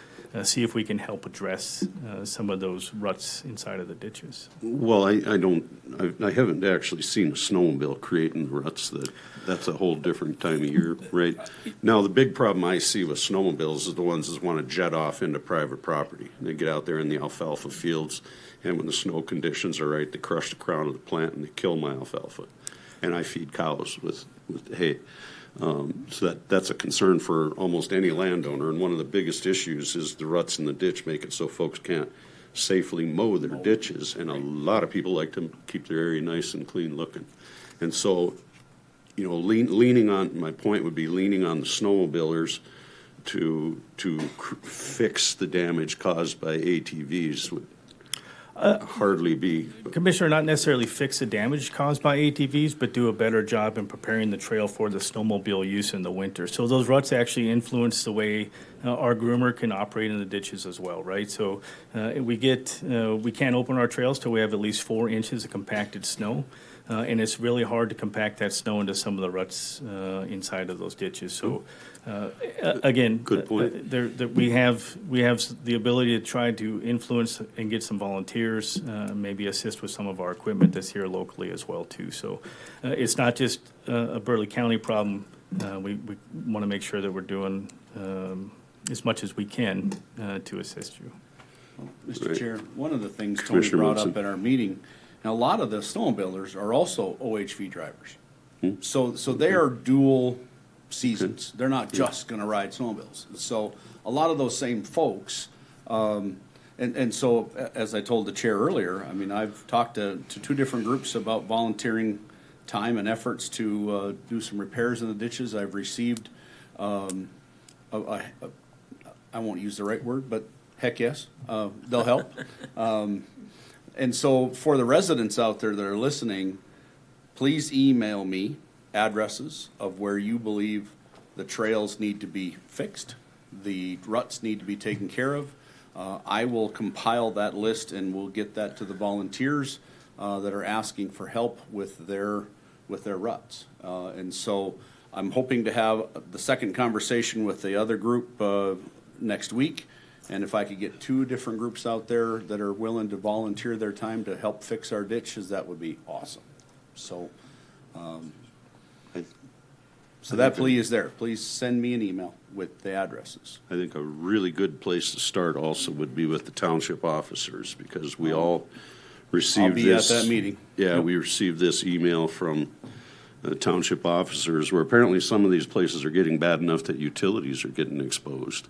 see if we can help address some of those ruts inside of the ditches. Well, I haven't actually seen a snowmobile creating the ruts. That's a whole different time of year, right? Now, the big problem I see with snowmobiles is the ones that want to jet off into private property. They get out there in the alfalfa fields, and when the snow conditions are right, they crush the crown of the plant and they kill my alfalfa. And I feed cows with hay. So that's a concern for almost any landowner. And one of the biggest issues is the ruts in the ditch make it so folks can't safely mow their ditches. And a lot of people like to keep their area nice and clean looking. And so, leaning on, my point would be leaning on the snowmobilers to fix the damage caused by ATVs. hardly be. Commissioner, not necessarily fix the damage caused by ATVs, but do a better job in preparing the trail for the snowmobile use in the winter. So those ruts actually influence the way our groomer can operate in the ditches as well, right? So we can't open our trails till we have at least 4 inches of compacted snow. And it's really hard to compact that snow into some of the ruts inside of those ditches. So, again, Good point. we have the ability to try to influence and get some volunteers, maybe assist with some of our equipment that's here locally as well too. So, it's not just a Burleigh County problem. We want to make sure that we're doing as much as we can to assist you. Mr. Right. Chair, one of the things Tony Commissioner brought Wilson. up at our meeting, now, a lot of the snowmobilers are also OHV drivers. So they are dual seasons. They're not just going to ride snowmobiles. So a lot of those same folks, and so as I told the chair earlier, I mean, I've talked to 2 different groups about volunteering time and efforts to do some repairs in the ditches. I've received, I won't use the right word, but heck yes, they'll help. And so for the residents out there that are listening, please email me addresses of where you believe the trails need to be fixed, the ruts need to be taken care of. I will compile that list and we'll get that to the volunteers that are asking for help with their ruts. And so I'm hoping to have the second conversation with the other group next week. And if I could get 2 different groups out there that are willing to volunteer their time to help fix our ditches, that would be awesome. So, that plea is there. Please send me an email with the addresses. I think a really good place to start also would be with the township officers, because we all received this. I'll be at that meeting. Yeah, Yep. we received this email from township officers where apparently some of these places are getting bad enough that utilities are getting exposed.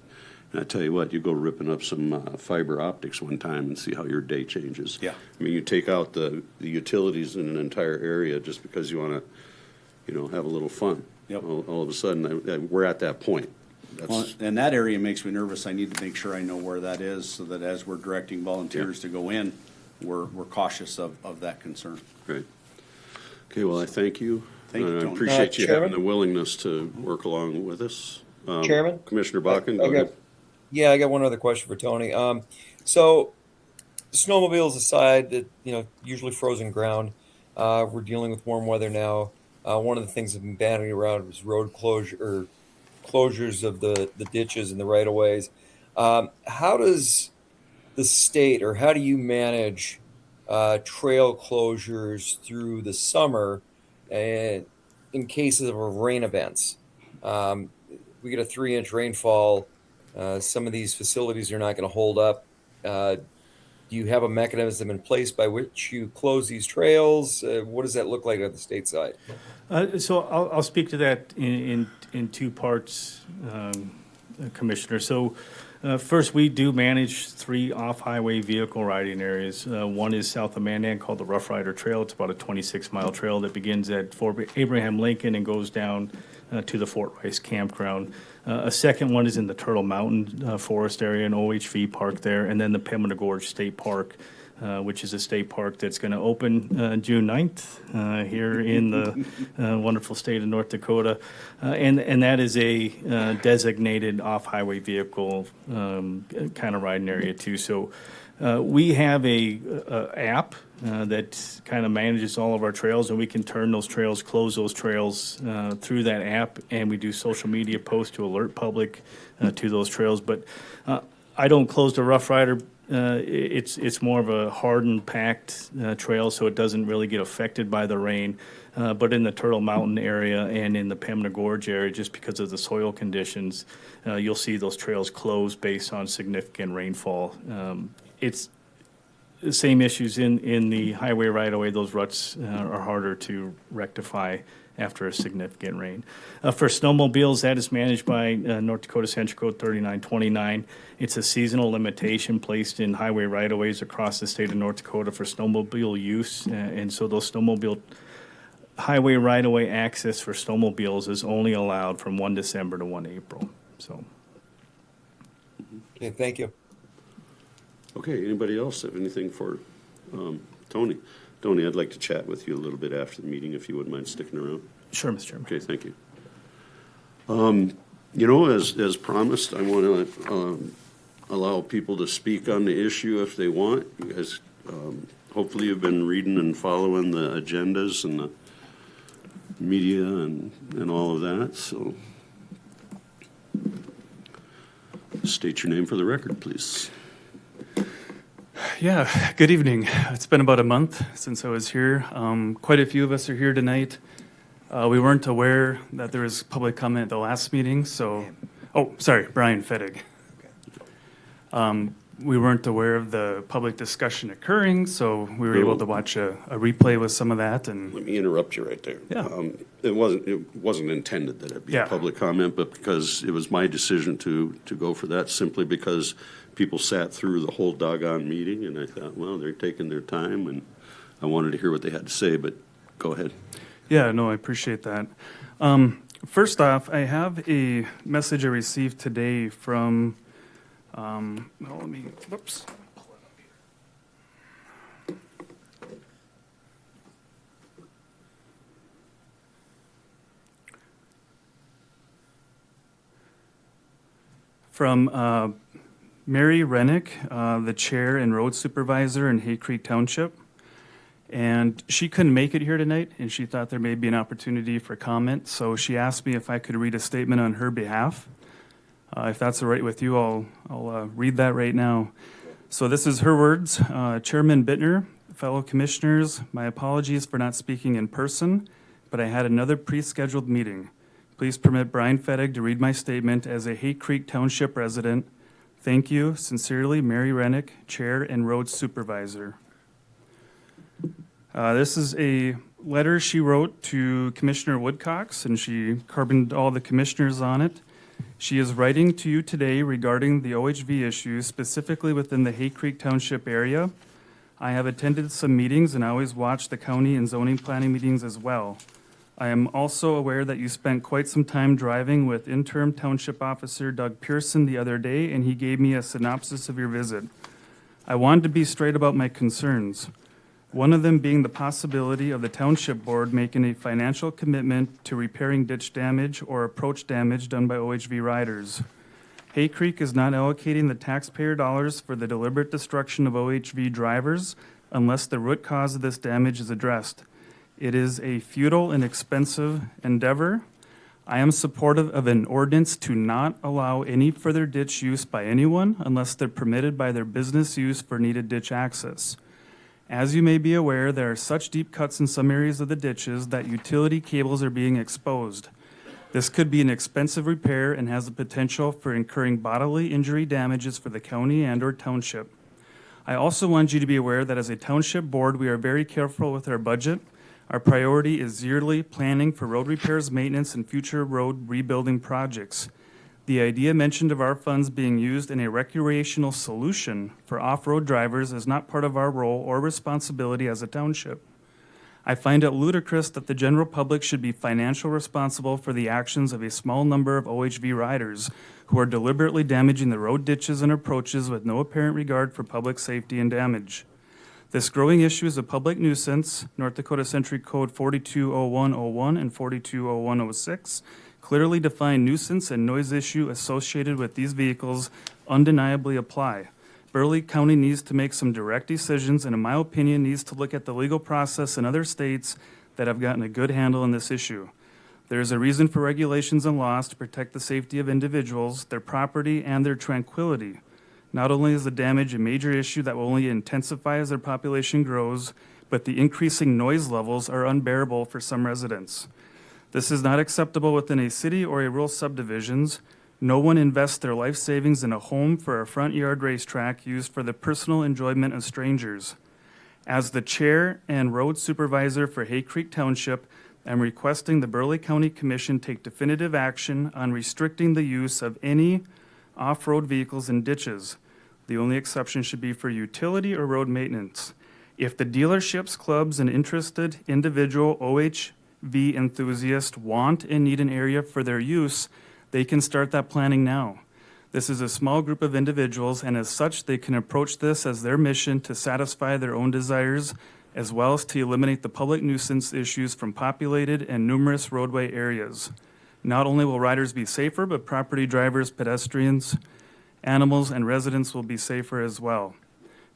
And I tell you what, you go ripping up some fiber optics one time and see how your day changes. Yeah. I mean, you take out the utilities in an entire area just because you want to, have a little fun. Yep. All of a sudden, we're at that point. Well, and that area makes me nervous. I need to make sure I know where that is so that as we're directing volunteers to go in, we're cautious of that concern. Great. Okay, well, I thank you. Thank you, I Tony. appreciate you Chairman? having the willingness to work along with us. Chairman? Commissioner Bakken, go ahead. Yeah, I got one other question for Tony. So snowmobiles aside, that usually frozen ground. We're dealing with warm weather now. One of the things that's been bandied around was road closures of the ditches and the right of ways. How does the state, or how do you manage trail closures through the summer in cases of rain events? We get a 3-inch rainfall. Some of these facilities are not going to hold up. Do you have a mechanism in place by which you close these trails? What does that look like on the state side? So I'll speak to that in 2 parts, Commissioner. So first, we do manage 3 off-highway vehicle riding areas. One is south of Mandan called the Rough Rider Trail. It's about a 26-mile trail that begins at Fort Abraham Lincoln and goes down to the Fort Rice campground. A second one is in the Turtle Mountain Forest area, an OHV park there, and then the Pembina Gorge State Park, which is a state park that's going to open June 9th here in the wonderful state of North Dakota. And that is a designated off-highway vehicle kind of riding area too. So we have a app that kind of manages all of our trails, and we can turn those trails, close those trails through that app, and we do social media posts to alert public to those trails. But I don't close the Rough Rider. It's more of a hardened, packed trail, so it doesn't really get affected by the rain. But in the Turtle Mountain area and in the Pembina Gorge area, just because of the soil conditions, you'll see those trails closed based on significant rainfall. It's the same issues in the highway right-of-way. Those ruts are harder to rectify after a significant rain. For snowmobiles, that is managed by North Dakota Central Code 3929. It's a seasonal limitation placed in highway right-of-ways across the state of North Dakota for snowmobile use. And so those snowmobile highway right-of-way access for snowmobiles is only allowed from 1 December to 1 April. So. Okay, thank you. Okay, anybody else have anything for Tony. Tony, I'd like to chat with you a little bit after the meeting, if you wouldn't mind sticking around. Sure, Mr. Chairman. Okay, thank you. You know, as promised, I want to allow people to speak on the issue if they want. You guys, hopefully you've been reading and following the agendas and the media and all of that, so state your name for the record, please. Yeah, good evening. It's been about a month since I was here. Quite a few of us are here tonight. We weren't aware that there was public comment at the last meeting, so, oh, sorry, Brian Fettig. We weren't aware of the public discussion occurring, so we were able to watch a replay with some of that. And let me interrupt you right there. Yeah. It wasn't intended that it be a public comment, but because it was my decision to go for that, simply because people sat through the whole doggone meeting, and I thought, well, they're taking their time, and I wanted to hear what they had to say, but go ahead. Yeah, no, I appreciate that. First off, I have a message I received today from, whoops. From Mary Rennick, the chair and road supervisor in Hay Creek Township. And she couldn't make it here tonight, and she thought there may be an opportunity for comment. So she asked me if I could read a statement on her behalf. If that's all right with you, I'll read that right now. So this is her words. Chairman Bittner, fellow commissioners, my apologies for not speaking in person, but I had another pre-scheduled meeting. Please permit Brian Fettig to read my statement as a Hay Creek Township resident. Thank you. Sincerely, Mary Rennick, Chair and Road Supervisor. This is a letter she wrote to Commissioner Woodcox, and she carboned all the commissioners on it. She is writing to you today regarding the OHV issues, specifically within the Hay Creek Township area. I have attended some meetings and I always watch the county and zoning planning meetings as well. I am also aware that you spent quite some time driving with interim township officer Doug Pearson the other day, and he gave me a synopsis of your visit. I wanted to be straight about my concerns. One of them being the possibility of the township board making a financial commitment to repairing ditch damage or approach damage done by OHV riders. Hay Creek is not allocating the taxpayer dollars for the deliberate destruction of OHV drivers unless the root cause of this damage is addressed. It is a futile and expensive endeavor. I am supportive of an ordinance to not allow any further ditch use by anyone unless they're permitted by their business use for needed ditch access. As you may be aware, there are such deep cuts in some areas of the ditches that utility cables are being exposed. This could be an expensive repair and has the potential for incurring bodily injury damages for the county and/or township. I also want you to be aware that as a township board, we are very careful with our budget. Our priority is yearly planning for road repairs, maintenance, and future road rebuilding projects. The idea mentioned of our funds being used in a recreational solution for off-road drivers is not part of our role or responsibility as a township. I find it ludicrous that the general public should be financially responsible for the actions of a small number of OHV riders who are deliberately damaging the road ditches and approaches with no apparent regard for public safety and damage. This growing issue is a public nuisance. North Dakota Century Code 420101 and 420106 clearly define nuisance and noise issue associated with these vehicles undeniably apply. Burleigh County needs to make some direct decisions and, in my opinion, needs to look at the legal process in other states that have gotten a good handle on this issue. There is a reason for regulations and laws to protect the safety of individuals, their property, and their tranquility. Not only is the damage a major issue that will only intensify as their population grows, but the increasing noise levels are unbearable for some residents. This is not acceptable within a city or a rural subdivisions. No one invests their life savings in a home for a front yard racetrack used for the personal enjoyment of strangers. As the chair and road supervisor for Hay Creek Township, I'm requesting the Burleigh County Commission take definitive action on restricting the use of any off-road vehicles in ditches. The only exception should be for utility or road maintenance. If the dealerships, clubs, and interested individual OHV enthusiasts want and need an area for their use, they can start that planning now. This is a small group of individuals, and as such, they can approach this as their mission to satisfy their own desires, as well as to eliminate the public nuisance issues from populated and numerous roadway areas. Not only will riders be safer, but property drivers, pedestrians, animals, and residents will be safer as well.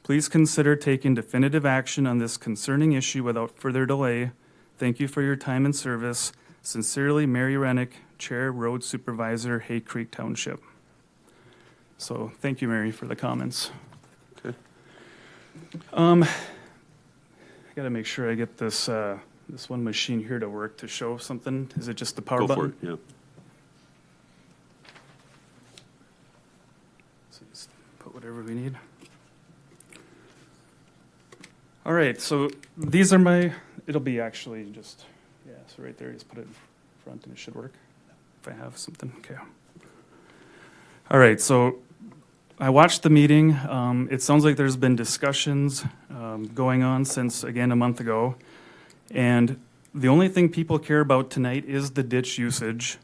Please consider taking definitive action on this concerning issue without further delay. Thank you for your time and service. Sincerely, Mary Rennick, Chair, Road Supervisor, Hay Creek Township. So, thank you, Mary, for the comments. Okay. I gotta make sure I get this this one machine here to work to show something. Is it just the power Go button? for it, yeah. So just put whatever we need. All right, so these are my, it'll be actually just, yeah, so right there, just put it in front and it should work. If I have something, okay. All right, so I watched the meeting. It sounds like there's been discussions going on since, again, a month ago. And the only thing people care about tonight is the ditch usage.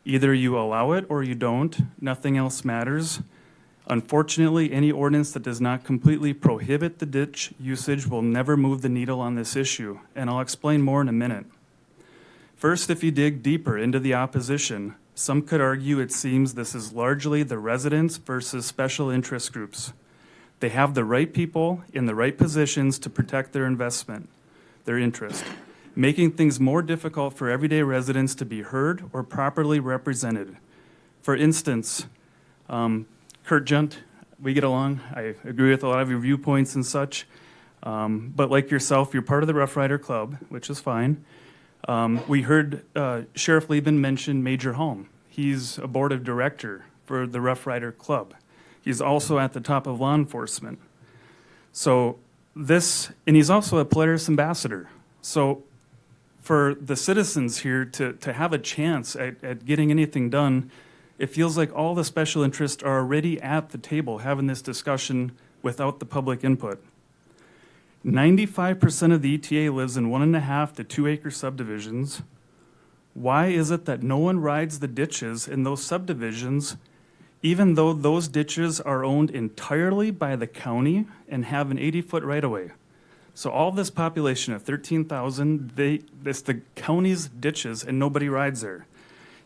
Either you allow it or you don't. Nothing else matters. Unfortunately, any ordinance that does not completely prohibit the ditch usage will never move the needle on this issue, and I'll explain more in a minute. First, if you dig deeper into the opposition, some could argue it seems this is largely the residents versus special interest groups. They have the right people in the right positions to protect their investment, their interest, making things more difficult for everyday residents to be heard or properly represented. For instance, Kurt Junt, we get along. I agree with a lot of your viewpoints and such. But like yourself, you're part of the Rough Rider Club, which is fine. We heard Sheriff Lieben mention Major Holm. He's a board of director for the Rough Rider Club. He's also at the top of law enforcement. So this, and he's also a Polaris ambassador. So for the citizens here to have a chance at getting anything done, it feels like all the special interests are already at the table having this discussion without the public input. 95% of the ETA lives in 1.5 to 2 acre subdivisions. Why is it that no one rides the ditches in those subdivisions, even though those ditches are owned entirely by the county and have an 80-foot right-of-way? So all this population of 13,000, it's the county's ditches and nobody rides there.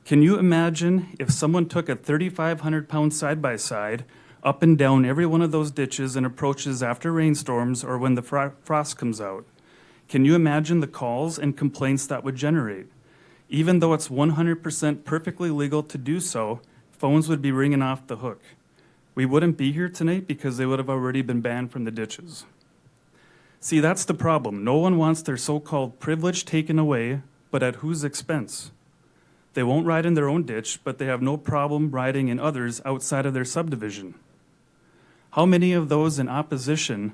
Can you imagine if someone took a 3,500-pound side-by-side up and down every one of those ditches and approaches after rainstorms or when the frost comes out? Can you imagine the calls and complaints that would generate? Even though it's 100% perfectly legal to do so, phones would be ringing off the hook. We wouldn't be here tonight because they would have already been banned from the ditches. See, that's the problem. No one wants their so-called privilege taken away, but at whose expense? They won't ride in their own ditch, but they have no problem riding in others outside of their subdivision. How many of those in opposition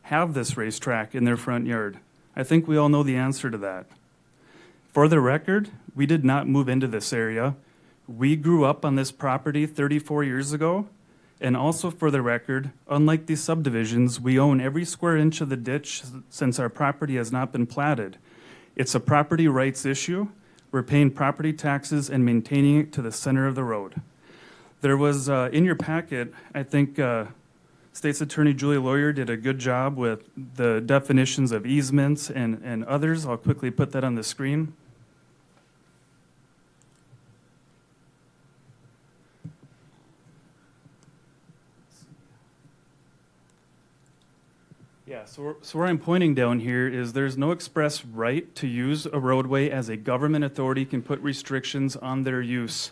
have this racetrack in their front yard? I think we all know the answer to that. For the record, we did not move into this area. We grew up on this property 34 years ago. And also for the record, unlike these subdivisions, we own every square inch of the ditch since our property has not been platted. It's a property rights issue. We're paying property taxes and maintaining it to the center of the road. There was, in your packet, I think State's Attorney Julie Lawyer did a good job with the definitions of easements and others. I'll quickly put that on the screen. Yeah, so where I'm pointing down here is there's no express right to use a roadway as a government authority can put restrictions on their use.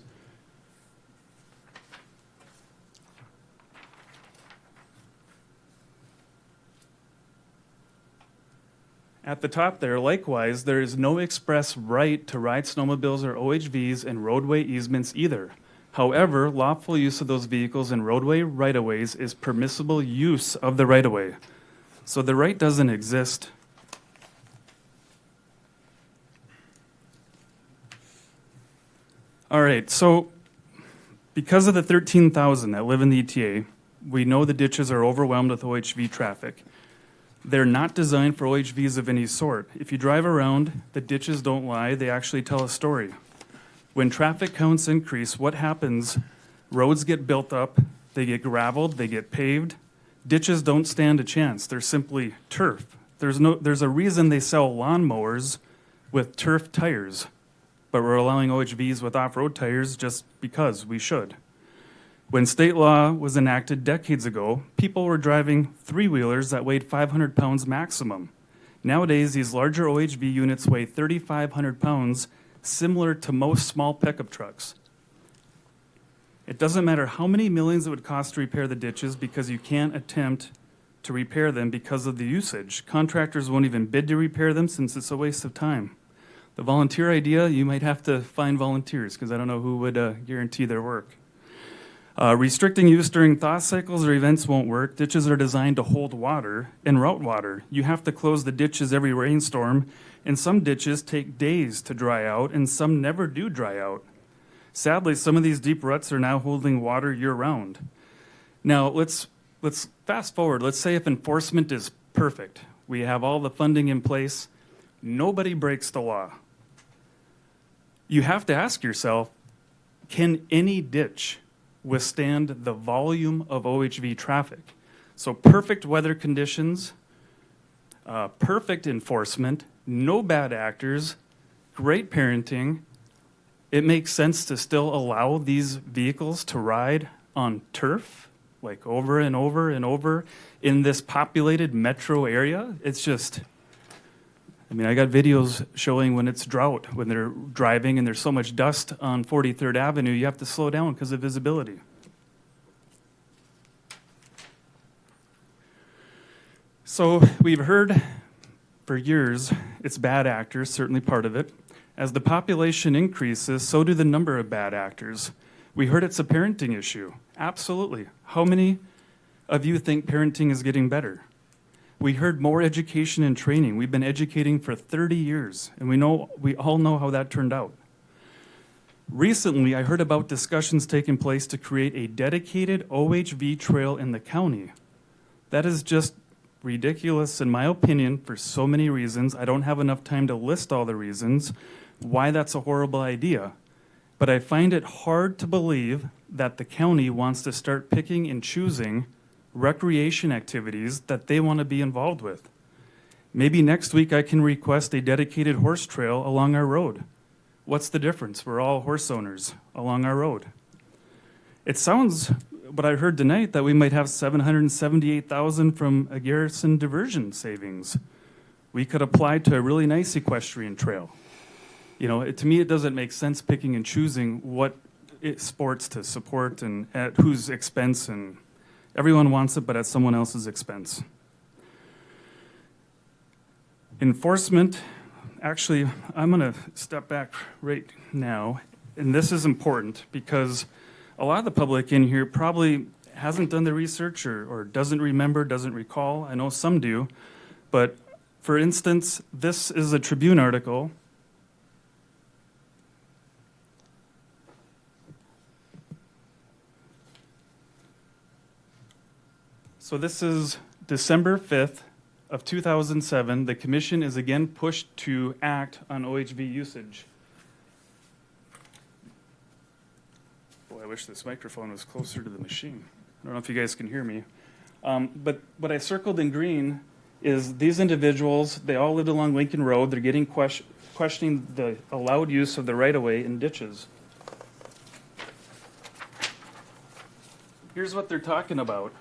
At the top there, likewise, there is no express right to ride snowmobiles or OHVs in roadway easements either. However, lawful use of those vehicles in roadway right-of-ways is permissible use of the right-of-way. So the right doesn't exist. All right, so because of the 13,000 that live in the ETA, we know the ditches are overwhelmed with OHV traffic. They're not designed for OHVs of any sort. If you drive around, the ditches don't lie, they actually tell a story. When traffic counts increase, what happens Roads get built up, they get graveled, they get paved. Ditches don't stand a chance. They're simply turf. There's a reason they sell lawnmowers with turf tires, but we're allowing OHVs with off-road tires just because we should. When state law was enacted decades ago, people were driving three-wheelers that weighed 500 pounds maximum. Nowadays, these larger OHV units weigh 3,500 pounds, similar to most small pickup trucks. It doesn't matter how many millions it would cost to repair the ditches because you can't attempt to repair them because of the usage. Contractors won't even bid to repair them since it's a waste of time. The volunteer idea, you might have to find volunteers because I don't know who would guarantee their work. Restricting use during thaw cycles or events won't work. Ditches are designed to hold water and route water. You have to close the ditches every rainstorm, and some ditches take days to dry out, and some never do dry out. Sadly, some of these deep ruts are now holding water year-round. Now, let's fast forward. Let's say if enforcement is perfect. We have all the funding in place. Nobody breaks the law. You have to ask yourself, can any ditch withstand the volume of OHV traffic? So perfect weather conditions, perfect enforcement, no bad actors, great parenting. It makes sense to still allow these vehicles to ride on turf, like over and over and over in this populated metro area. It's just, I mean, I got videos showing when it's drought, when they're driving and there's so much dust on 43rd Avenue, you have to slow down because of visibility. So we've heard for years it's bad actors, certainly part of it. As the population increases, so do the number of bad actors. We heard it's a parenting issue. Absolutely. How many of you think parenting is getting better? We heard more education and training. We've been educating for 30 years, and we all know how that turned out. Recently, I heard about discussions taking place to create a dedicated OHV trail in the county. That is just ridiculous, in my opinion, for so many reasons. I don't have enough time to list all the reasons why that's a horrible idea. But I find it hard to believe that the county wants to start picking and choosing recreation activities that they want to be involved with. Maybe next week I can request a dedicated horse trail along our road. What's the difference? We're all horse owners along our road. It sounds, what I heard tonight, that we might have $778,000 from a garrison diversion savings. We could apply to a really nice equestrian trail. You know, to me, it doesn't make sense picking and choosing what sports to support and at whose expense, and everyone wants it, but at someone else's expense. Enforcement, actually, I'm going to step back right now, and this is important because a lot of the public in here probably hasn't done the research or doesn't remember, doesn't recall. I know some do, but for instance, this is a Tribune article. So this is December 5th of 2007. The commission is again pushed to act on OHV usage. Boy, I wish this microphone was closer to the machine. I don't know if you guys can hear me. But what I circled in green is these individuals, they all lived along Lincoln Road. They're getting questioning the allowed use of the right-of-way in ditches. Here's what they're talking about.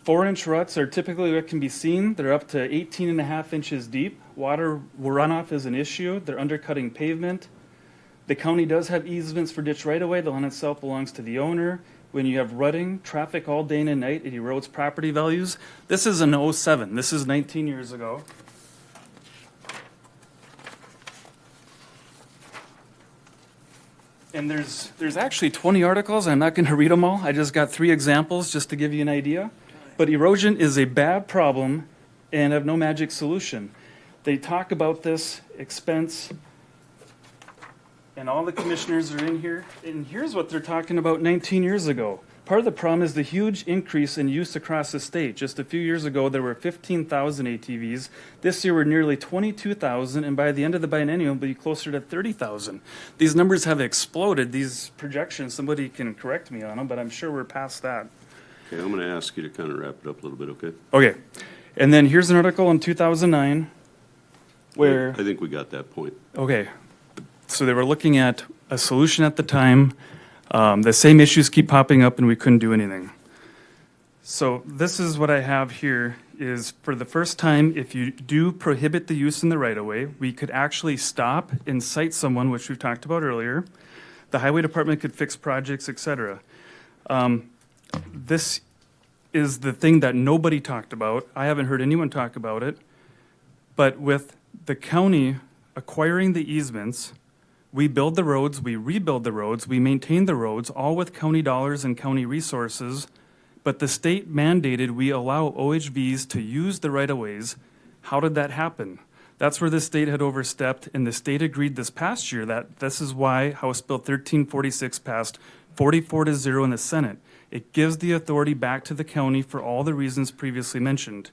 4-inch ruts are typically what can be seen. They're up to 18.5 inches deep. Water runoff is an issue. They're undercutting pavement. The county does have easements for ditch right-of-way. The land itself belongs to the owner. When you have rutting, traffic all day and night, it erodes property values. This is an 07. This is 19 years ago. And there's actually 20 articles. I'm not going to read them all. I just got 3 examples just to give you an idea. But erosion is a bad problem and have no magic solution. They talk about this expense, and all the commissioners are in here. And here's what they're talking about 19 years ago. Part of the problem is the huge increase in use across the state. Just a few years ago, there were 15,000 ATVs. This year, we're nearly 22,000, and by the end of the biennium, we'll be closer to 30,000. These numbers have exploded. These projections, somebody can correct me on them, but I'm sure we're past that. Okay, I'm going to ask you to kind of wrap it up a little bit, okay? Okay. And then here's an article in 2009 where... I think we got that point. Okay. So they were looking at a solution at the time. The same issues keep popping up and we couldn't do anything. So this is what I have here is for the first time, if you do prohibit the use in the right-of-way, we could actually stop and cite someone, which we've talked about earlier. The highway department could fix projects, etc. This is the thing that nobody talked about. I haven't heard anyone talk about it. But with the county acquiring the easements, we build the roads, we rebuild the roads, we maintain the roads, all with county dollars and county resources. But the state mandated we allow OHVs to use the right-of-ways. How did that happen? That's where the state had overstepped, and the state agreed this past year that this is why House Bill 1346 passed 44-0 in the Senate. It gives the authority back to the county for all the reasons previously mentioned.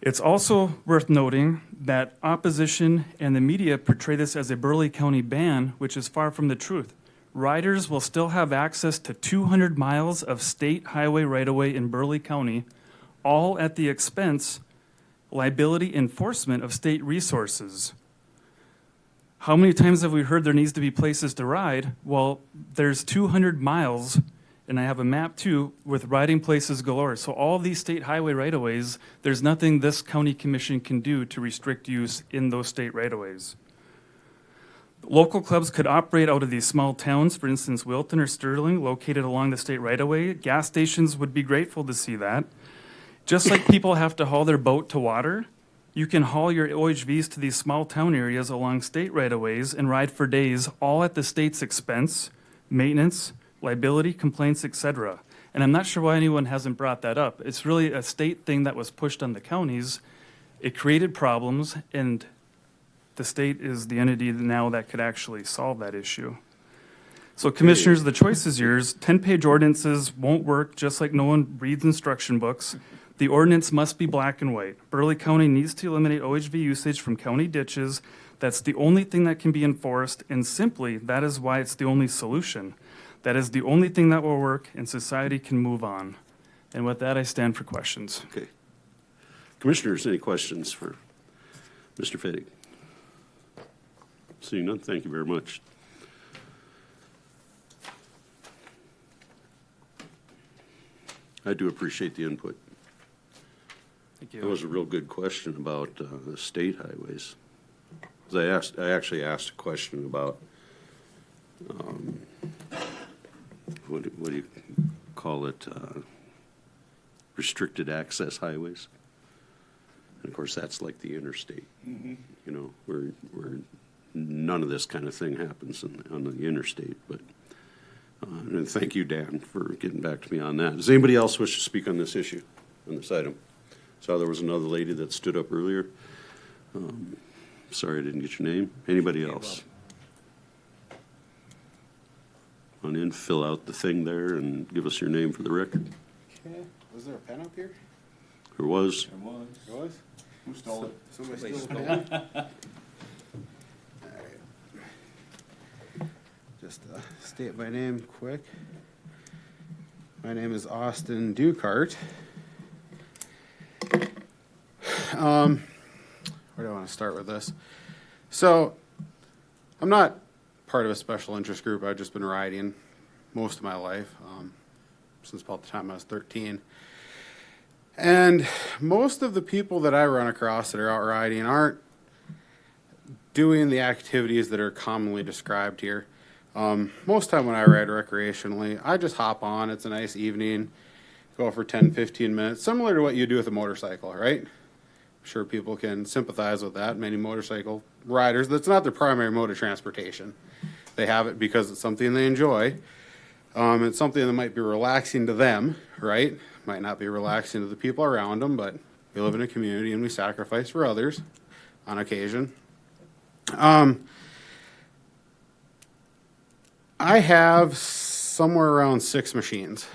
It's also worth noting that opposition and the media portray this as a Burleigh County ban, which is far from the truth. Riders will still have access to 200 miles of state highway right-of-way in Burleigh County, all at the expense, liability enforcement of state resources. How many times have we heard there needs to be places to ride? Well, there's 200 miles, and I have a map too, with riding places galore. So all these state highway right-of-ways, there's nothing this county commission can do to restrict use in those state right-of-ways. Local clubs could operate out of these small towns, for instance, Wilton or Sterling, located along the state right-of-way. Gas stations would be grateful to see that. Just like people have to haul their boat to water, you can haul your OHVs to these small town areas along state right-of-ways and ride for days, all at the state's expense, maintenance, liability, complaints, etc. And I'm not sure why anyone hasn't brought that up. It's really a state thing that was pushed on the counties. It created problems, and the state is the entity now that could actually solve that issue. So commissioners, the choice is yours. 10-page ordinances won't work, just like no one reads instruction books. The ordinance must be black and white. Burleigh County needs to eliminate OHV usage from county ditches. That's the only thing that can be enforced, and simply, that is why it's the only solution. That is the only thing that will work, and society can move on. And with that, I stand for questions. Okay. Commissioners, any questions for Mr. Fittig? Seeing none, thank you very much. I do appreciate the input. Thank you. That was a real good question about the state highways. 'Cause I actually asked a question about what do you call it? Restricted access highways. And of course, that's like the interstate. You know, where none of this kind of thing happens on the interstate. But and thank you, Dan, for getting back to me on that. Does anybody else wish to speak on this issue, on this item? Saw there was another lady that stood up earlier. Sorry I didn't get your name. Anybody else? On in, fill out the thing there, and give us your name for the record. Okay. Was there a pen up here? There was. There was. There was? Who stole it? Somebody stole stole it. All right. Just state my name quick. My name is Austin Dukart. Where do I want to start with this? So, I'm not part of a special interest group. I've just been riding most of my life, since about the time I was 13. And most of the people that I run across that are out riding aren't doing the activities that are commonly described here. Most time when I ride recreationally, I just hop on. It's a nice evening, go for 10, 15 minutes, similar to what you do with a motorcycle, right? I'm sure people can sympathize with that. Many motorcycle riders, that's not their primary mode of transportation. They have it because it's something they enjoy. It's something that might be relaxing to them, right? Might not be relaxing to the people around them, but we live in a community and we sacrifice for others on occasion. I have somewhere around 6 machines.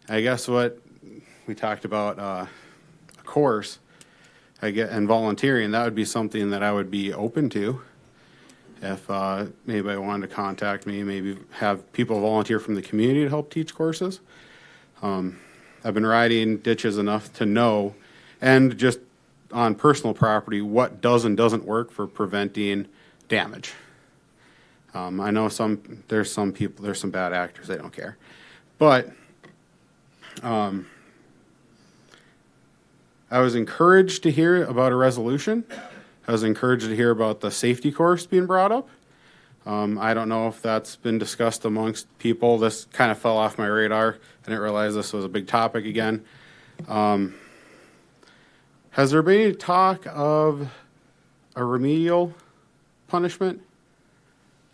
I guess what we talked about, a course, and volunteering, that would be something that I would be open to. If anybody wanted to contact me, maybe have people volunteer from the community to help teach courses. I've been riding ditches enough to know, and just on personal property, what does and doesn't work for preventing damage. I know there's some people, there's some bad actors, they don't care. But I was encouraged to hear about a resolution. I was encouraged to hear about the safety course being brought up. I don't know if that's been discussed amongst people. This kind of fell off my radar. I didn't realize this was a big topic again. Has there been any talk of a remedial punishment?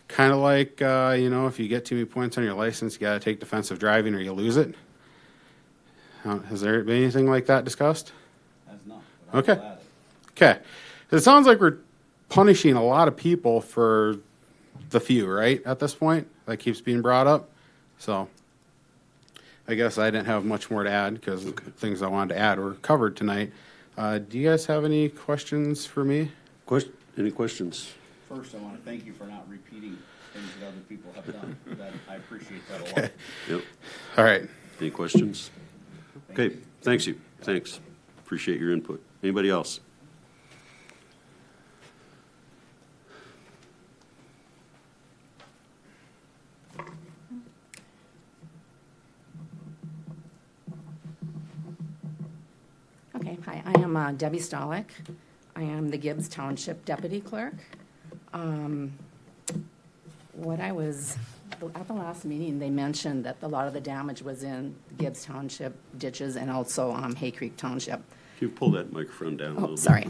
Kind of like, if you get too many points on your license, you got to take defensive driving or you lose it. Has there been anything like that discussed? Has not. Okay. Okay. It sounds like we're punishing a lot of people for the few, right, at this point? That keeps being brought up. So I guess I didn't have much more to add because the things I wanted to add were covered tonight. Do you guys have any questions for me? Any questions? First, I want to thank you for not repeating things that other people have done. I appreciate that a lot. Yep. All right. Any questions? Okay, thanks you. Thanks. Appreciate your input. Anybody else? Okay, hi, I am Debbie Stolick. I am the Gibbs Township Deputy Clerk. At the last meeting, they mentioned that a lot of the damage was in Gibbs Township ditches and also Hay Creek Township. Can you pull that microphone down a little bit? Sorry.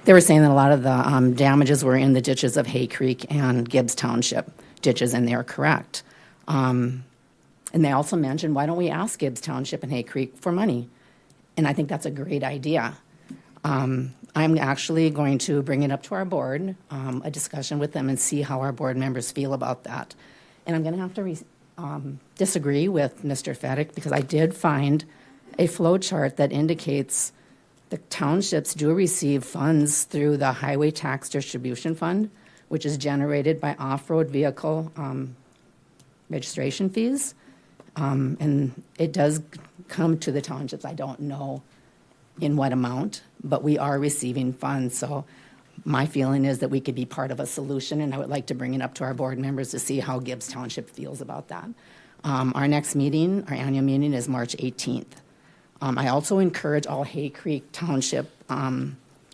They were saying that a lot of the damages were in the ditches of Hay Creek and Gibbs Township ditches, and they are correct. And they also mentioned, why don't we ask Gibbs Township and Hay Creek for money? And I think that's a great idea. I'm actually going to bring it up to our board, a discussion with them, and see how our board members feel about that. And I'm going to have to disagree with Mr. Fedek, because I did find a flow chart that indicates the townships do receive funds through the Highway Tax Distribution Fund, which is generated by off-road vehicle registration fees. And it does come to the townships. I don't know in what amount, but we are receiving funds. So my feeling is that we could be part of a solution, and I would like to bring it up to our board members to see how Gibbs Township feels about that. Our next meeting, our annual meeting, is March 18th. I also encourage all Hay Creek Township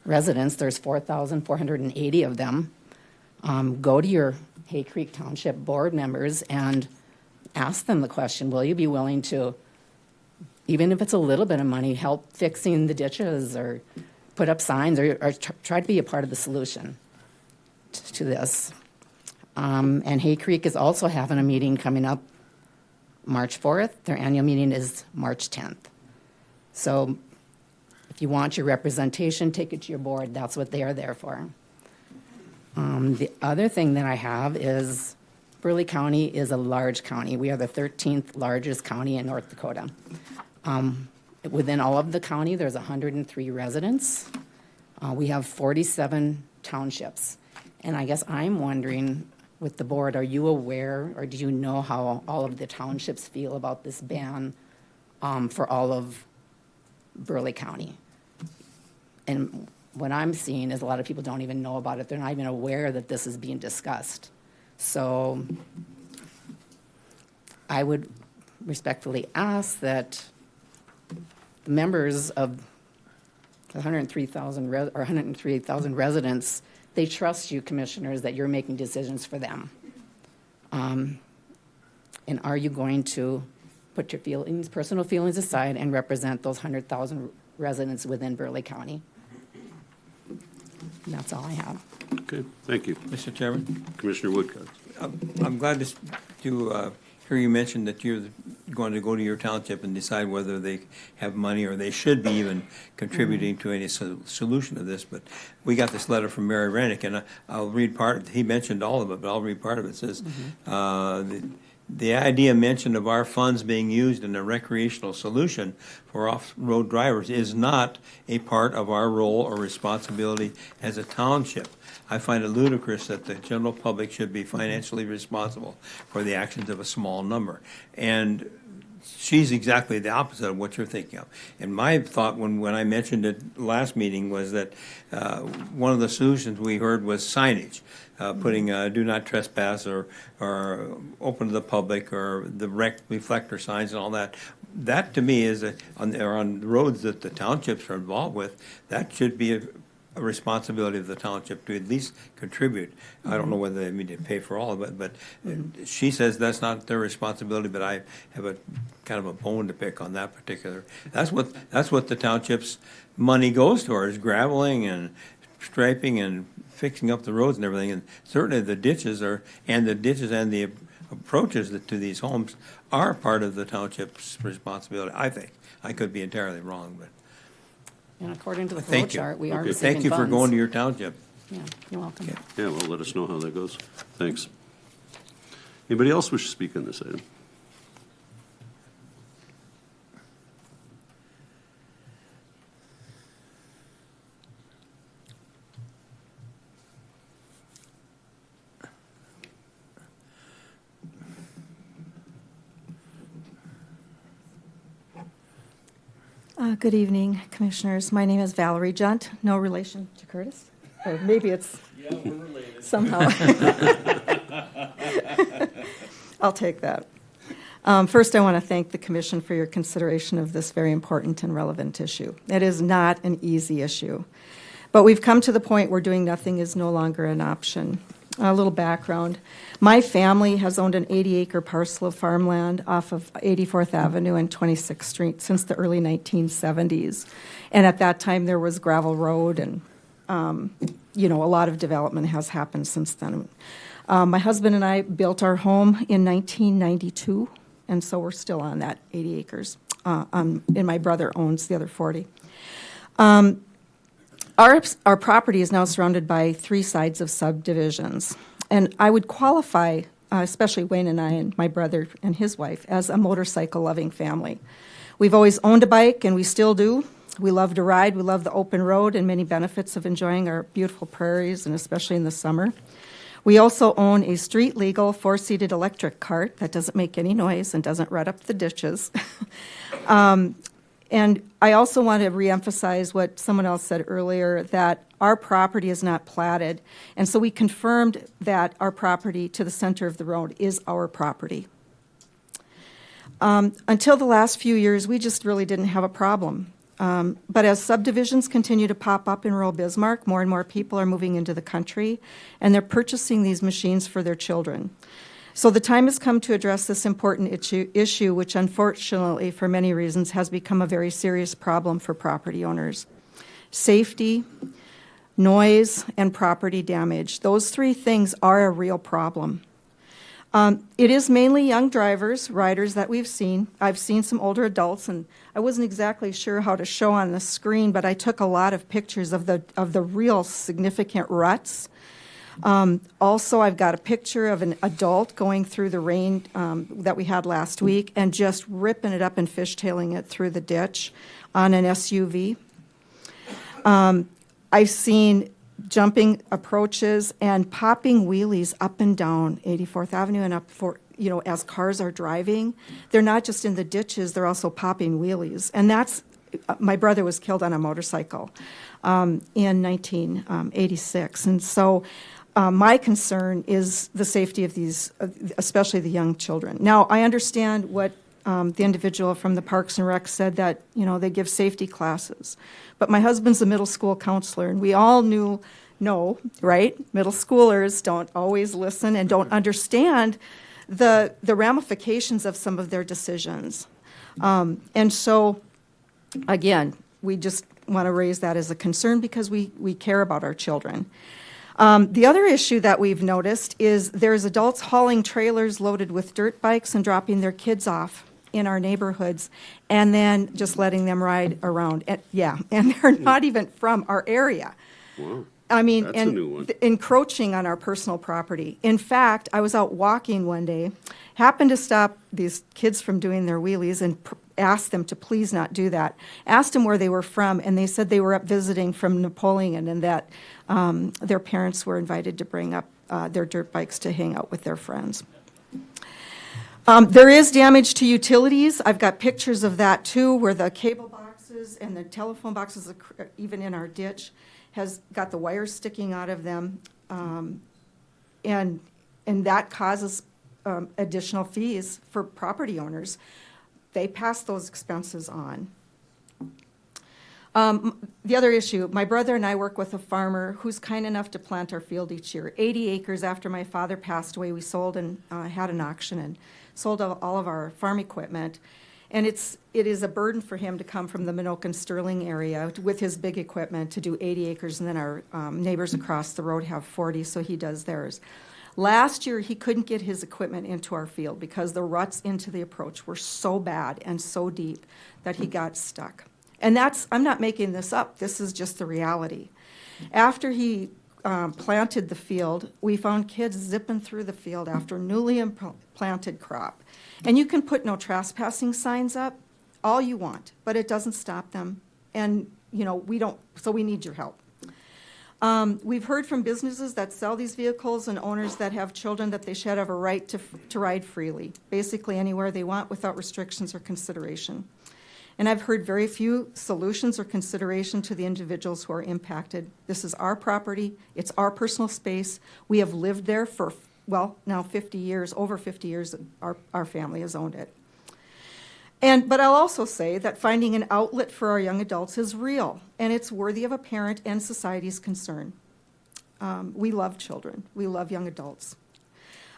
residents, there's 4,480 of them, go to your Hay Creek Township board members and ask them the question, will you be willing to, even if it's a little bit of money, help fixing the ditches or put up signs or try to be a part of the solution to this. And Hay Creek is also having a meeting coming up March 4th. Their annual meeting is March 10th. So if you want your representation, take it to your board. That's what they are there for. The other thing that I have is Burleigh County is a large county. We are the 13th largest county in North Dakota. Within all of the county, there's 103 residents. We have 47 townships. And I guess I'm wondering, with the board, are you aware or do you know how all of the townships feel about this ban for all of Burleigh County? And what I'm seeing is a lot of people don't even know about it. They're not even aware that this is being discussed. So I would respectfully ask that the members of the 103,000 residents, they trust you, commissioners, that you're making decisions for them. And are you going to put your feelings, personal feelings aside and represent those 100,000 residents within Burleigh County? And that's all I have. Okay, thank you. Mr. Chairman? Commissioner Woodcock. I'm glad to hear you mention that you're going to go to your township and decide whether they have money or they should be even contributing to any solution of this. But we got this letter from Mary Rennick, and I'll read part of it. He mentioned all of it, but I'll read part of it. It says, the idea mentioned of our funds being used in a recreational solution for off-road drivers is not a part of our role or responsibility as a township. I find it ludicrous that the general public should be financially responsible for the actions of a small number. And she's exactly the opposite of what you're thinking of. And my thought when I mentioned it last meeting was that one of the solutions we heard was signage. Putting do not trespass or open to the public or the reflector signs and all that. That to me is on roads that the townships are involved with, that should be a responsibility of the township to at least contribute. I don't know whether they mean to pay for all of it, but she says that's not their responsibility, but I have a kind of a bone to pick on that particular. That's what the township's money goes towards, graveling and striping and fixing up the roads and everything, and certainly the ditches and the approaches to these homes are part of the township's responsibility, I think. I could be entirely wrong, but. And according to the flow Thank you. chart, we are Okay. receiving Thank you for funds. going to your township. Yeah, you're welcome. Yeah, well, let us know how that goes. Thanks. Anybody else wish to speak on this item? Good evening, Commissioners. My name is Valerie Junt, no relation to Curtis, or maybe it's somehow. I'll take that. First, I want to thank the Commission for your consideration of this very important and relevant issue. It is not an easy issue, but we've come to the point where doing nothing is no longer an option. A little background. My family has owned an 80-acre parcel of farmland off of 84th Avenue and 26th Street since the early 1970s. And at that time, there was gravel road, and, a lot of development has happened since then. My husband and I built our home in 1992, and so we're still on that 80 acres. And my brother owns the other 40. Our property is now surrounded by 3 sides of subdivisions, and I would qualify, especially Wayne and I and my brother and his wife, as a motorcycle-loving family. We've always owned a bike, and we still do. We love to ride. We love the open road and many benefits of enjoying our beautiful prairies, and especially in the summer. We also own a street-legal 4-seated electric cart that doesn't make any noise and doesn't rut up the ditches. And I also want to reemphasize what someone else said earlier, that our property is not platted. And so we confirmed that our property to the center of the road is our property. Until the last few years, we just really didn't have a problem. But as subdivisions continue to pop up in rural Bismarck, more and more people are moving into the country, and they're purchasing these machines for their children. So the time has come to address this important issue, which unfortunately, for many reasons, has become a very serious problem for property owners. Safety, noise, and property damage. Those 3 things are a real problem. It is mainly young drivers, riders that we've seen. I've seen some older adults, and I wasn't exactly sure how to show on the screen, but I took a lot of pictures of the real significant ruts. Also, I've got a picture of an adult going through the rain that we had last week and just ripping it up and fishtailing it through the ditch on an SUV. I've seen jumping approaches and popping wheelies up and down 84th Avenue and up as cars are driving. They're not just in the ditches, they're also popping wheelies. And that's, my brother was killed on a motorcycle in 1986. And so my concern is the safety of these, especially the young children. Now, I understand what the individual from the Parks and Rec said, that, they give safety classes. But my husband's a middle school counselor, and we all know, right? Middle schoolers don't always listen and don't understand the ramifications of some of their decisions. And so, again, we just want to raise that as a concern because we care about our children. The other issue that we've noticed is there's adults hauling trailers loaded with dirt bikes and dropping their kids off in our neighborhoods and then just letting them ride around. And they're not even from our area. Wow. I mean, That's a and new one. encroaching on our personal property. In fact, I was out walking one day, happened to stop these kids from doing their wheelies and asked them to please not do that. Asked them where they were from, and they said they were up visiting from Napoleon and that their parents were invited to bring up their dirt bikes to hang out with their friends. There is damage to utilities. I've got pictures of that too, where the cable boxes and the telephone boxes, even in our ditch, has got the wires sticking out of them, and that causes additional fees for property owners. They pass those expenses on. The other issue, my brother and I work with a farmer who's kind enough to plant our field each year. 80 acres after my father passed away, we sold and had an auction and sold all of our farm equipment. And it is a burden for him to come from the Minokan Sterling area with his big equipment to do 80 acres, and then our neighbors across the road have 40, so he does theirs. Last year, he couldn't get his equipment into our field because the ruts into the approach were so bad and so deep that he got stuck. And I'm not making this up, this is just the reality. After he planted the field, we found kids zipping through the field after newly planted crop. And you can put no trespassing signs up all you want, but it doesn't stop them. And, so we need your help. We've heard from businesses that sell these vehicles and owners that have children that they should have a right to ride freely, basically anywhere they want without restrictions or consideration. And I've heard very few solutions or consideration to the individuals who are impacted. This is our property, it's our personal space. We have lived there for, now 50 years, over 50 years, our family has owned it. But I'll also say that finding an outlet for our young adults is real, and it's worthy of a parent and society's concern. We love children. We love young adults.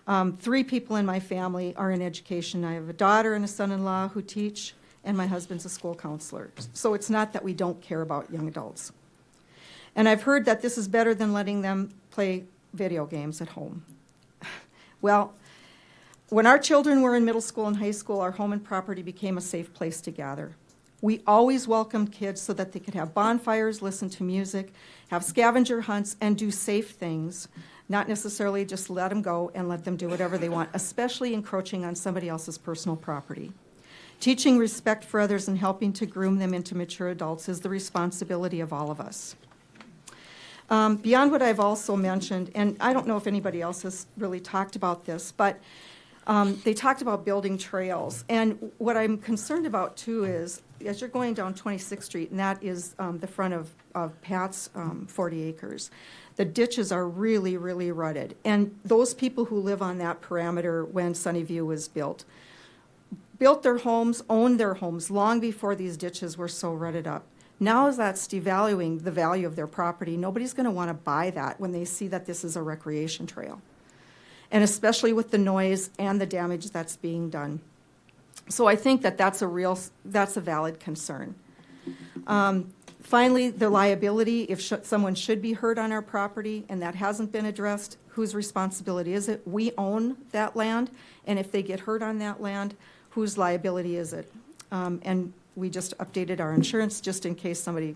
3 people in my family are in education. I have a daughter and a son-in-law who teach, and my husband's a school counselor. So it's not that we don't care about young adults. And I've heard that this is better than letting them play video games at home. Well, when our children were in middle school and high school, our home and property became a safe place to gather. We always welcomed kids so that they could have bonfires, listen to music, have scavenger hunts, and do safe things, not necessarily just let them go and let them do whatever they want, especially encroaching on somebody else's personal property. Teaching respect for others and helping to groom them into mature adults is the responsibility of all of us. Beyond what I've also mentioned, and I don't know if anybody else has really talked about this, but they talked about building trails. And what I'm concerned about, too, is as you're going down 26th Street, and that is the front of Pat's 40 acres, the ditches are really, really rutted. And those people who live on that parameter when Sunnyview was built their homes, owned their homes long before these ditches were so rutted up. Now that's devaluing the value of their property. Nobody's going to want to buy that when they see that this is a recreation trail, and especially with the noise and the damage that's being done. So I think that's a valid concern. Finally, the liability, if someone should be hurt on our property and that hasn't been addressed, whose responsibility is it? We own that land, and if they get hurt on that land, whose liability is it? And we just updated our insurance just in case somebody,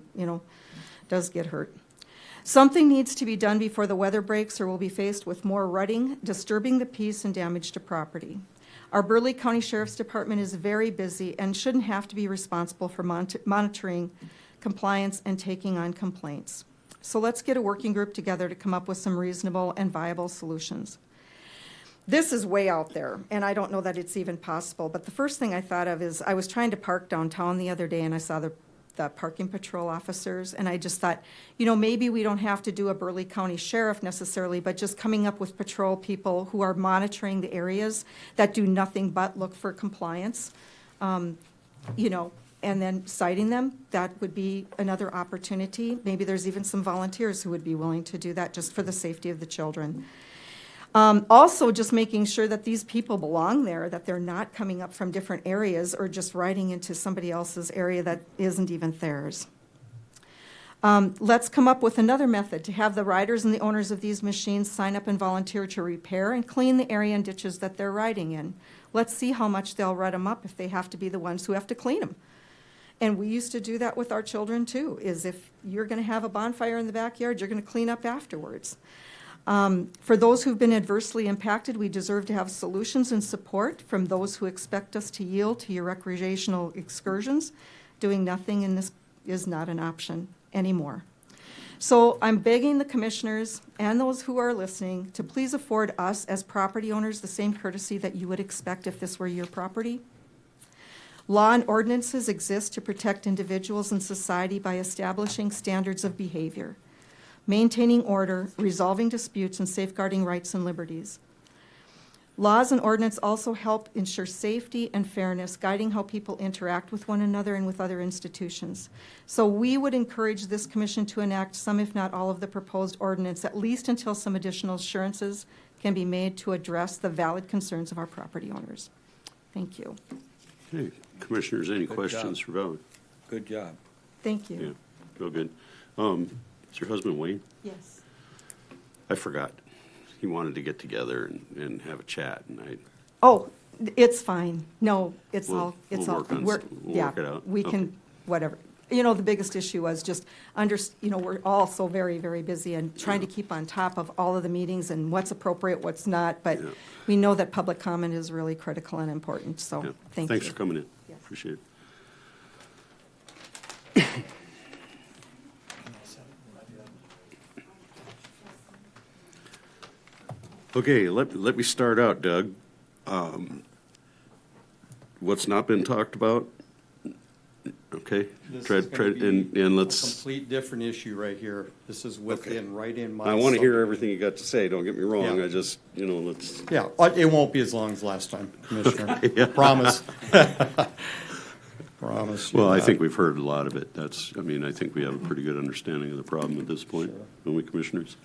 does get hurt. Something needs to be done before the weather breaks, or we'll be faced with more rutting, disturbing the peace, and damage to property. Our Burleigh County Sheriff's Department is very busy and shouldn't have to be responsible for monitoring compliance and taking on complaints. So let's get a working group together to come up with some reasonable and viable solutions. This is way out there, and I don't know that it's even possible, but the first thing I thought of is I was trying to park downtown the other day, and I saw the parking patrol officers, and I just thought, maybe we don't have to do a Burleigh County Sheriff necessarily, but just coming up with patrol people who are monitoring the areas that do nothing but look for compliance, and then citing them. That would be another opportunity. Maybe there's even some volunteers who would be willing to do that just for the safety of the children. Also, just making sure that these people belong there, that they're not coming up from different areas or just riding into somebody else's area that isn't even theirs. Let's come up with another method to have the riders and the owners of these machines sign up and volunteer to repair and clean the area and ditches that they're riding in. Let's see how much they'll rut them up if they have to be the ones who have to clean them. And we used to do that with our children too, is if you're going to have a bonfire in the backyard, you're going to clean up afterwards. For those who've been adversely impacted, we deserve to have solutions and support from those who expect us to yield to your recreational excursions. Doing nothing in this is not an option anymore. So I'm begging the commissioners and those who are listening to please afford us as property owners the same courtesy that you would expect if this were your property. Law and ordinances exist to protect individuals and society by establishing standards of behavior, maintaining order, resolving disputes, and safeguarding rights and liberties. Laws and ordinance also help ensure safety and fairness, guiding how people interact with one another and with other institutions. So we would encourage this commission to enact some, if not all, of the proposed ordinance, at least until some additional assurances can be made to address the valid concerns of our property owners. Thank you. Okay, commissioners, any Good questions job. for Val? Good job. Thank you. Yeah, real good. Is your husband Wayne? Yes. I forgot. He wanted to get together and have a chat, and I. Oh, it's fine. No, it's We'll- all, it's we'll all, work on we're, s- we'll yeah, work it out. we Okay. can, whatever. You know, the biggest issue was just we're all so very, very busy and trying to keep on top of all of the meetings and what's appropriate, what's not. But Yeah. we know that public comment is really critical and important, so Yeah. thank you. Thanks for coming in. Yes. Appreciate it. Okay, let me start out, Doug. What's not been talked about? Okay, This try, is try, gonna be and a let's, complete different issue right here. This is within, right in my. I want to hear subdivision. everything you got to say, don't get me wrong, Yeah. I just, let's. Yeah, it won't be as long as last time, Commissioner. Yeah. Promise. Promise. you Well, I that. think we've heard a lot of it. I think we have a pretty good understanding of the problem at this point, don't we, commissioners?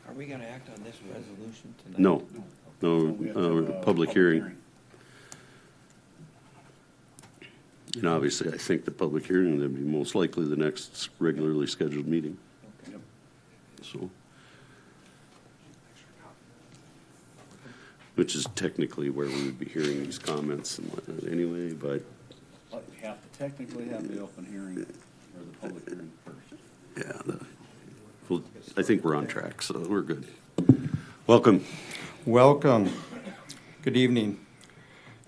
Are we going to act on this resolution tonight? No, We have to have a public hearing. And obviously, I think the public hearing would be most likely the next regularly scheduled meeting. Yep. So. Which is technically where we would be hearing these comments and whatnot anyway, but Well, you have to technically have the open hearing or the public hearing first. yeah, well, I think we're on track, so we're good. Welcome. Welcome. Good evening.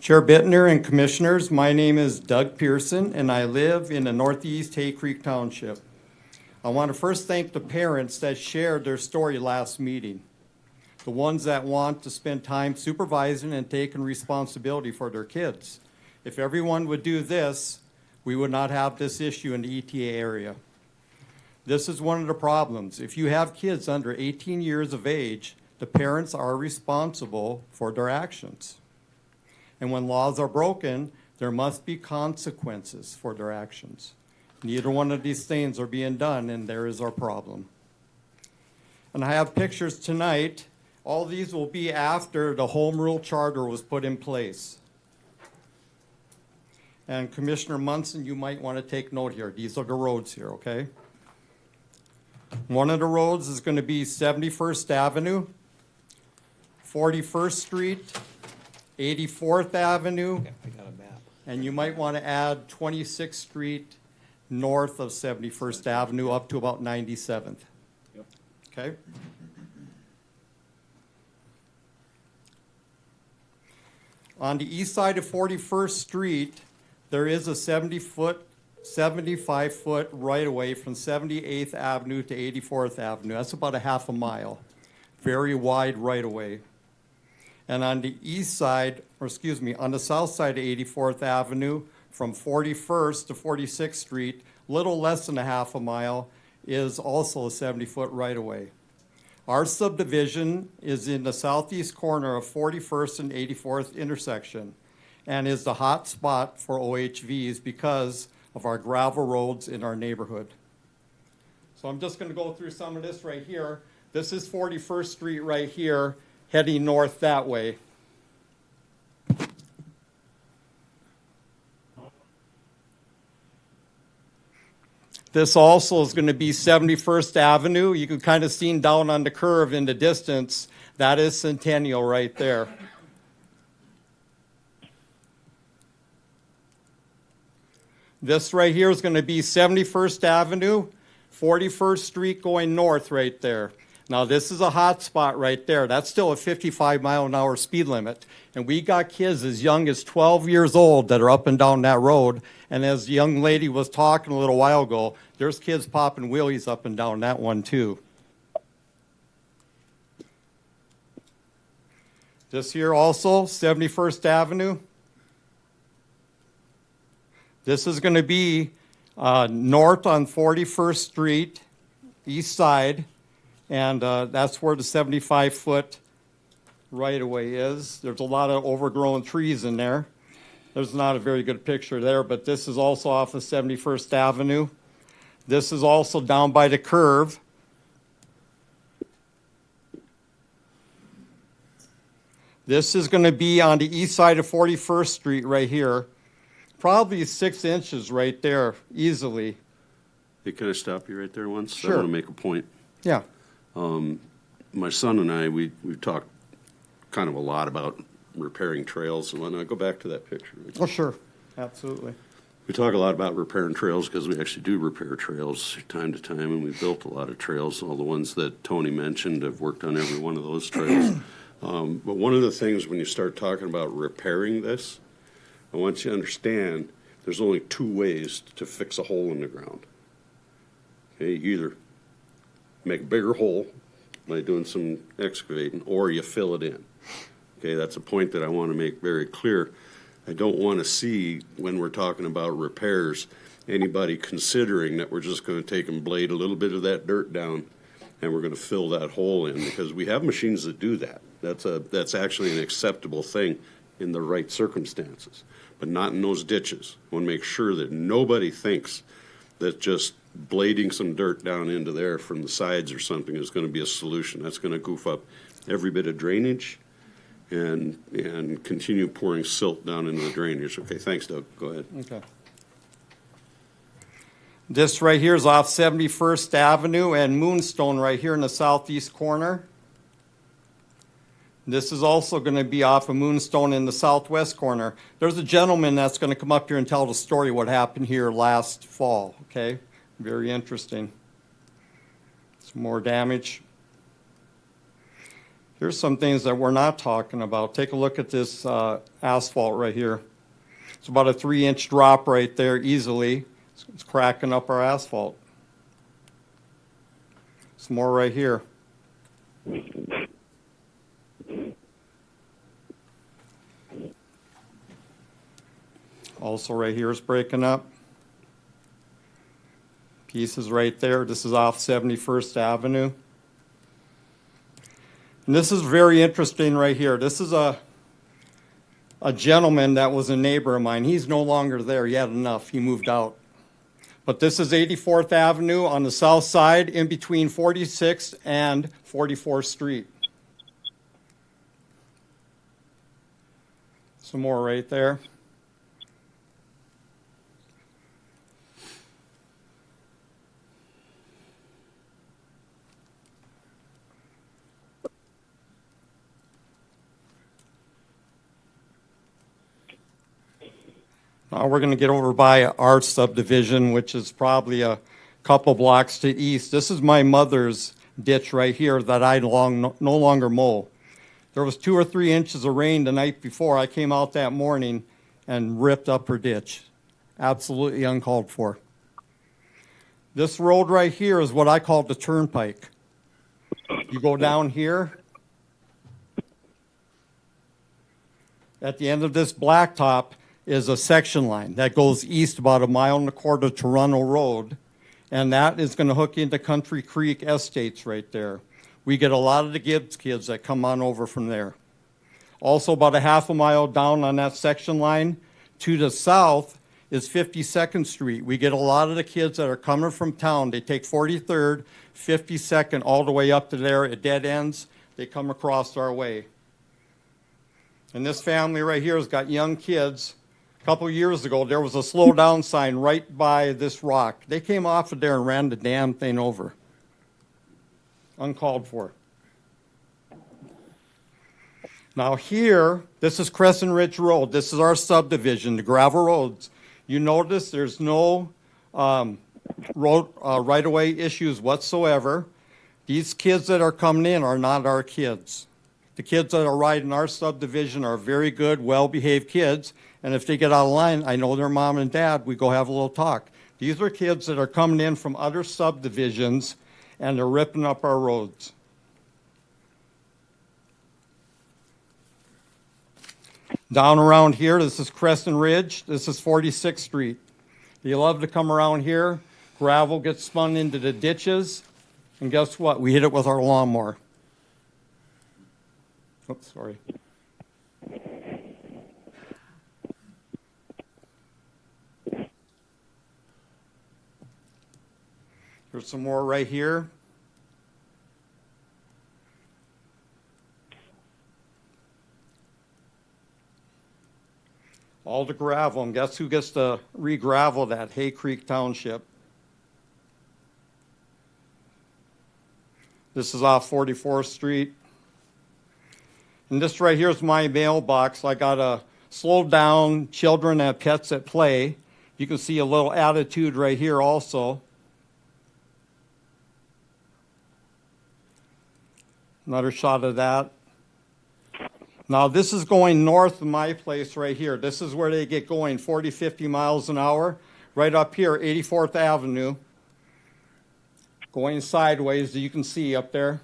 Chair Bittner and Commissioners, my name is Doug Pearson, and I live in the northeast Hay Creek Township. I want to first thank the parents that shared their story last meeting, the ones that want to spend time supervising and taking responsibility for their kids. If everyone would do this, we would not have this issue in the ETA area. This is one of the problems. If you have kids under 18 years of age, the parents are responsible for their actions. And when laws are broken, there must be consequences for their actions. Neither one of these things are being done, and there is our problem. And I have pictures tonight. All these will be after the home rule charter was put in place. And Commissioner Munson, you might want to take note here. These are the roads here, okay? One of the roads is going to be 71st Avenue, 41st Street, 84th Avenue, I got a map. and you might want to add 26th Street north of 71st Avenue up to about 97th. Yep. Okay? On the east side of 41st Street, there is a 75-foot right-of-way from 78th Avenue to 84th Avenue. That's about a half a mile. Very wide right-of-way. And on the east side, on the south side of 84th Avenue, from 41st to 46th Street, little less than a half a mile, is also a 70-foot right-of-way. Our subdivision is in the southeast corner of 41st and 84th intersection and is the hot spot for OHVs because of our gravel roads in our neighborhood. So I'm just going to go through some of this right here. This is 41st Street right here, heading north that way. This also is going to be 71st Avenue. You can kind of see down on the curve in the distance. That is Centennial right there. This right here is going to be 71st Avenue, 41st Street going north right there. Now, this is a hot spot right there. That's still a 55-mile-an-hour speed limit. And we got kids as young as 12 years old that are up and down that road. And as the young lady was talking a little while ago, there's kids popping wheelies up and down that one too. This here also, 71st Avenue. This is going to be north on 41st Street, east side, and that's where the 75-foot right-of-way is. There's a lot of overgrown trees in there. There's not a very good picture there, but this is also off of 71st Avenue. This is also down by the curve. This is going to be on the east side of 41st Street right here. Probably 6 inches right there, easily. Hey, can I stop you right there once? Sure. I want to make a point. Yeah. My son and I, we've talked kind of a lot about repairing trails and whatnot. Go back to that picture. Oh, sure. Absolutely. We talk a lot about repairing trails because we actually do repair trails time to time, and we've built a lot of trails. All the ones that Tony mentioned, I've worked on every one of those trails. But one of the things when you start talking about repairing this, I want you to understand there's only two ways to fix a hole in the ground. Okay, you either make a bigger hole by doing some excavating, or you fill it in. Okay, that's a point that I want to make very clear. I don't want to see, when we're talking about repairs, anybody considering that we're just going to take and blade a little bit of that dirt down and we're going to fill that hole in, because we have machines that do that. That's actually an acceptable thing in the right circumstances, but not in those ditches. I want to make sure that nobody thinks that just blading some dirt down into there from the sides or something is going to be a solution. That's going to goof up every bit of drainage and continue pouring silt down into the drainage. Okay, thanks, Doug. Go ahead. Okay. This right here is off 71st Avenue and Moonstone right here in the southeast corner. This is also going to be off of Moonstone in the southwest corner. There's a gentleman that's going to come up here and tell the story what happened here last fall, okay? Very interesting. Some more damage. Here's some things that we're not talking about. Take a look at this asphalt right here. It's about a 3-inch drop right there easily. It's cracking up our asphalt. Some more right here. Also right here is breaking up. Pieces right there. This is off 71st Avenue. And this is very interesting right here. This is a gentleman that was a neighbor of mine. He's no longer there. He had enough. He moved out. But this is 84th Avenue on the south side in between 46th and 44th Street. Some more right there. Now we're going to get over by our subdivision, which is probably a couple blocks to east. This is my mother's ditch right here that I no longer mow. There was 2 or 3 inches of rain the night before. I came out that morning and ripped up her ditch. Absolutely uncalled for. This road right here is what I call the turnpike. You go down here. At the end of this blacktop is a section line that goes east about 1.25 miles to Toronto Road, and that is going to hook into Country Creek Estates right there. We get a lot of the Gibbs kids that come on over from there. Also about 0.5 mile down on that section line to the south is 52nd Street. We get a lot of the kids that are coming from town. They take 43rd, 52nd, all the way up to there at dead ends. They come across our way. And this family right here has got young kids. A couple years ago, there was a slow down sign right by this rock. They came off of there and ran the damn thing over. Uncalled for. Now here, this is Crescent Ridge Road. This is our subdivision, the gravel roads. You notice there's no road right-of-way issues whatsoever. These kids that are coming in are not our kids. The kids that are riding our subdivision are very good, well-behaved kids, and if they get out of line, I know their mom and dad, we go have a little talk. These are kids that are coming in from other subdivisions, and they're ripping up our roads. Down around here, this is Crescent Ridge, this is 46th Street. They love to come around here, gravel gets spun into the ditches, and guess what? We hit it with our lawnmower. Oops, sorry. There's some more right here. All the gravel, and guess who gets to re-gravel that? Hay Creek Township. This is off 44th Street. And this right here is my mailbox. I got a slow down, children and pets at play. You can see a little attitude right here also. Another shot of that. Now this is going north of my place right here. This is where they get going 40, 50 miles an hour. Right up here, 84th Avenue. Going sideways, you can see up there.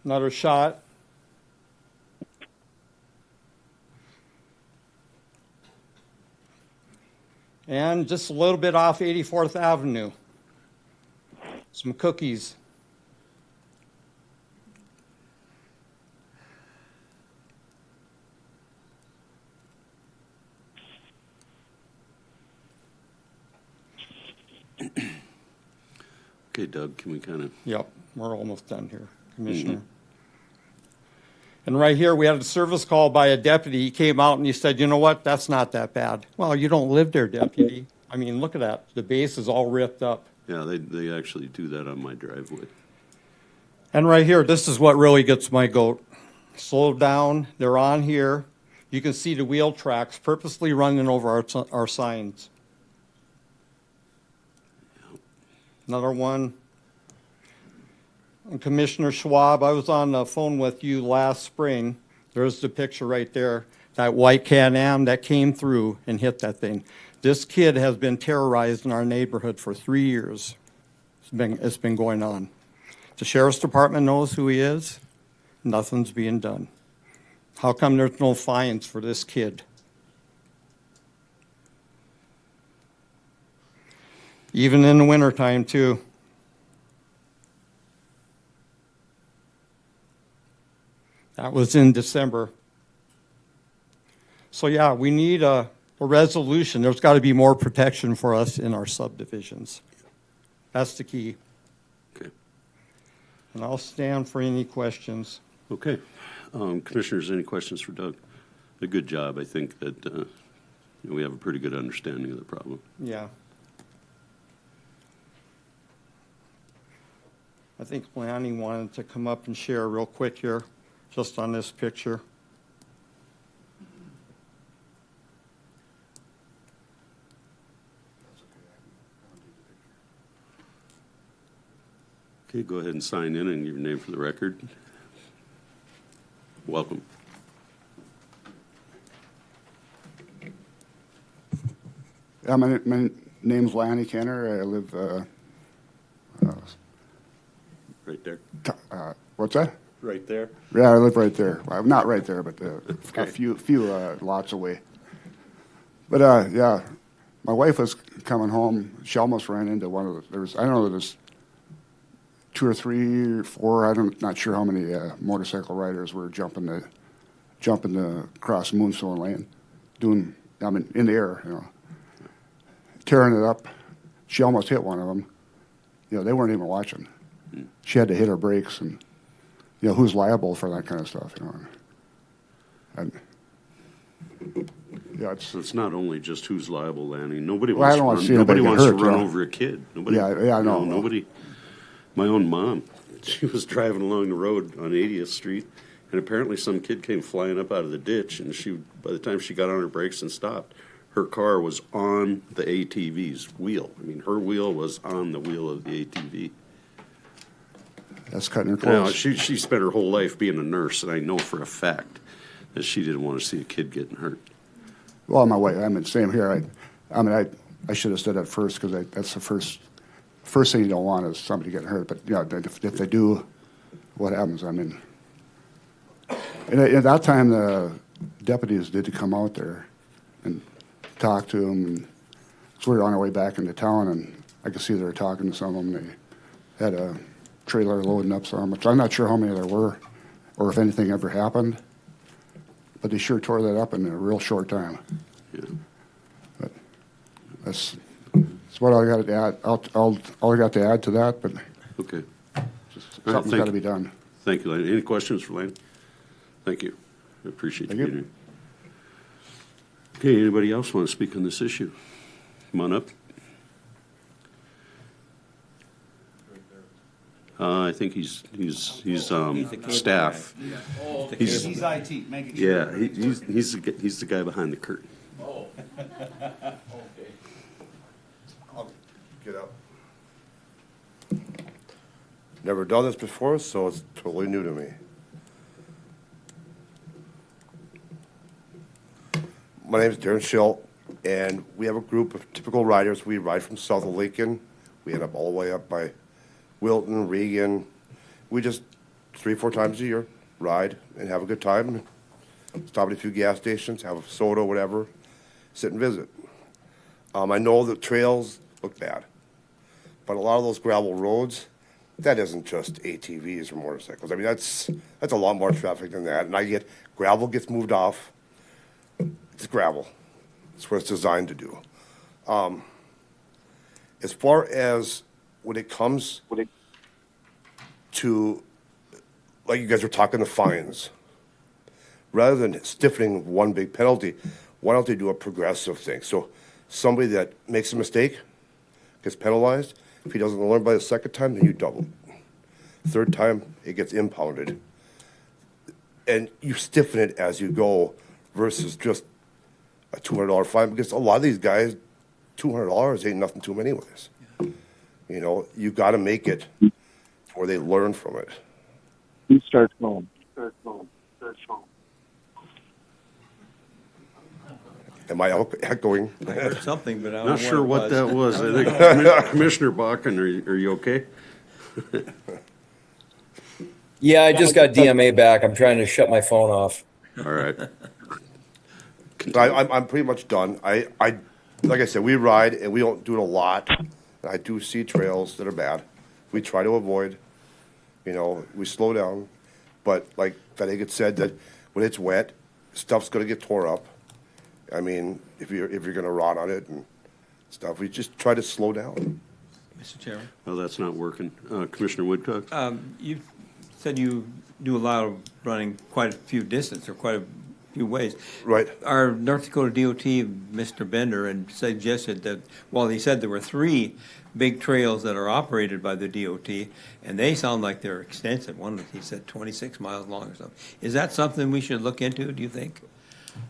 Another shot. And just a little bit off 84th Avenue. Some cookies. Okay, Doug, can we kind of? Yep, we're almost done here, Commissioner. And right here, we had a service call by a deputy. He came out and he said, you know what, that's not that bad. Well, you don't live there, deputy. I mean, look at that. The base is all ripped up. Yeah, they actually do that on my driveway. And right here, this is what really gets my goat. Slow down, they're on here. You can see the wheel tracks purposely running over our signs. Another one. And Commissioner Schwab, I was on the phone with you last spring. There's the picture right there. That white Can-Am that came through and hit that thing. This kid has been terrorized in our neighborhood for 3 years. It's been going on. The sheriff's department knows who he is. Nothing's being done. How come there's no fines for this kid? Even in the wintertime, too. That was in December. So yeah, we need a resolution. There's got to be more protection for us in our subdivisions. That's the key. Okay. And I'll stand for any questions. Okay. Commissioners, any questions for Doug? A good job. I think that we have a pretty good understanding of the problem. Yeah. I think Lanny wanted to come up and share real quick here, just on this picture. Okay, go ahead and sign in and give your name for the record. Welcome. Yeah, my name's Lanny Kenner. I live right there. What's that? Right there. Yeah, I live right there. Well, not right there, but Okay. a few lots away. But yeah, my wife was coming home. She almost ran into one of the. I don't know. There's 2 or 3 or 4. Not sure how many motorcycle riders were jumping across Moonstone Lane, in the air, tearing it up. She almost hit one of them. They weren't even watching. She had to hit her brakes, and who's liable for that kind of stuff, And yeah, it's not only just who's liable, Lanny. Nobody Well, I wants don't want to see to run, nobody anybody wants get to hurt, run yeah. over a kid. Nobody, Yeah, I know. Nobody. My own mom, she was driving along the road on 80th Street, And apparently some kid came flying up out of the ditch, and by the time she got on her brakes and stopped, her car was on the ATV's wheel. I mean, her wheel was on the wheel of the ATV. That's cutting her Now, close. she spent her whole life being a nurse, and I know for a fact that she didn't want to see a kid getting hurt. Well, my wife, I mean, same here. I should have said that first, because that's the first thing you don't want is somebody getting hurt. But, yeah, if they do, what happens? I mean, and at that time, the deputies did come out there and talk to them. And so we were on our way back into town, and I could see they were talking to some of them. They had a trailer loading up some. So I'm not sure how many there were, or if anything ever happened. But they sure tore that up in a real short time. Yeah. But that's what I got to add. All I got to add to that. But Okay. something's got to be done. Thank you, Lane. Any questions for Lane? Thank you. I appreciate you being here. Okay, anybody else want to speak on this issue? Come on up. I think he's staff. He's IT. Make it Yeah, he's the guy behind the curtain. Oh. Okay. I'll get up. Never done this before, so it's totally new to me. My name is Darren Schill, and we have a group of typical riders. We ride from south of Lincoln. We end up all the way up by Wilton, Regan. We just 3-4 times a year ride and have a good time. Stop at a few gas stations, have a soda, whatever, sit and visit. I know the trails look bad, but a lot of those gravel roads, that isn't just ATVs or motorcycles. I mean, that's a lot more traffic than that. And I get gravel gets moved off. It's gravel. It's what it's designed to do. As far as when it comes to, like you guys were talking, the fines, rather than stiffening one big penalty, why don't they do a progressive thing? So somebody that makes a mistake gets penalized. If he doesn't learn by the second time, then you double it. Third time, it gets impounded. And you stiffen it as you go versus just a $200 fine, because a lot of these guys, $200 ain't nothing to them anyways. You know, you got to make it where they learn from it. You start going. Start going. Start going. Am I echoing? I heard something, but I don't Not know sure what it that was. I think Commissioner Bakken, are you okay? Yeah, I just got DMA back. I'm trying to shut my phone off. All right. I'm pretty much done. I like I said, we ride and we don't do it a lot. I do see trails that are bad. We try to avoid. You know, we slow down. But like Fedeg had said, that when it's wet, stuff's going to get tore up. I mean, if you're going to rot on it and stuff, we just try to slow down. Mr. Chairman. Well, that's not working. Commissioner Woodcock? You said you do a lot of running quite a few distance or quite a few ways. Right. Our North Dakota DOT, Mr. Bender, had suggested that, well, he said there were 3 big trails that are operated by the DOT, and they sound like they're extensive. One, he said 26 miles long or something. Is that something we should look into, do you think?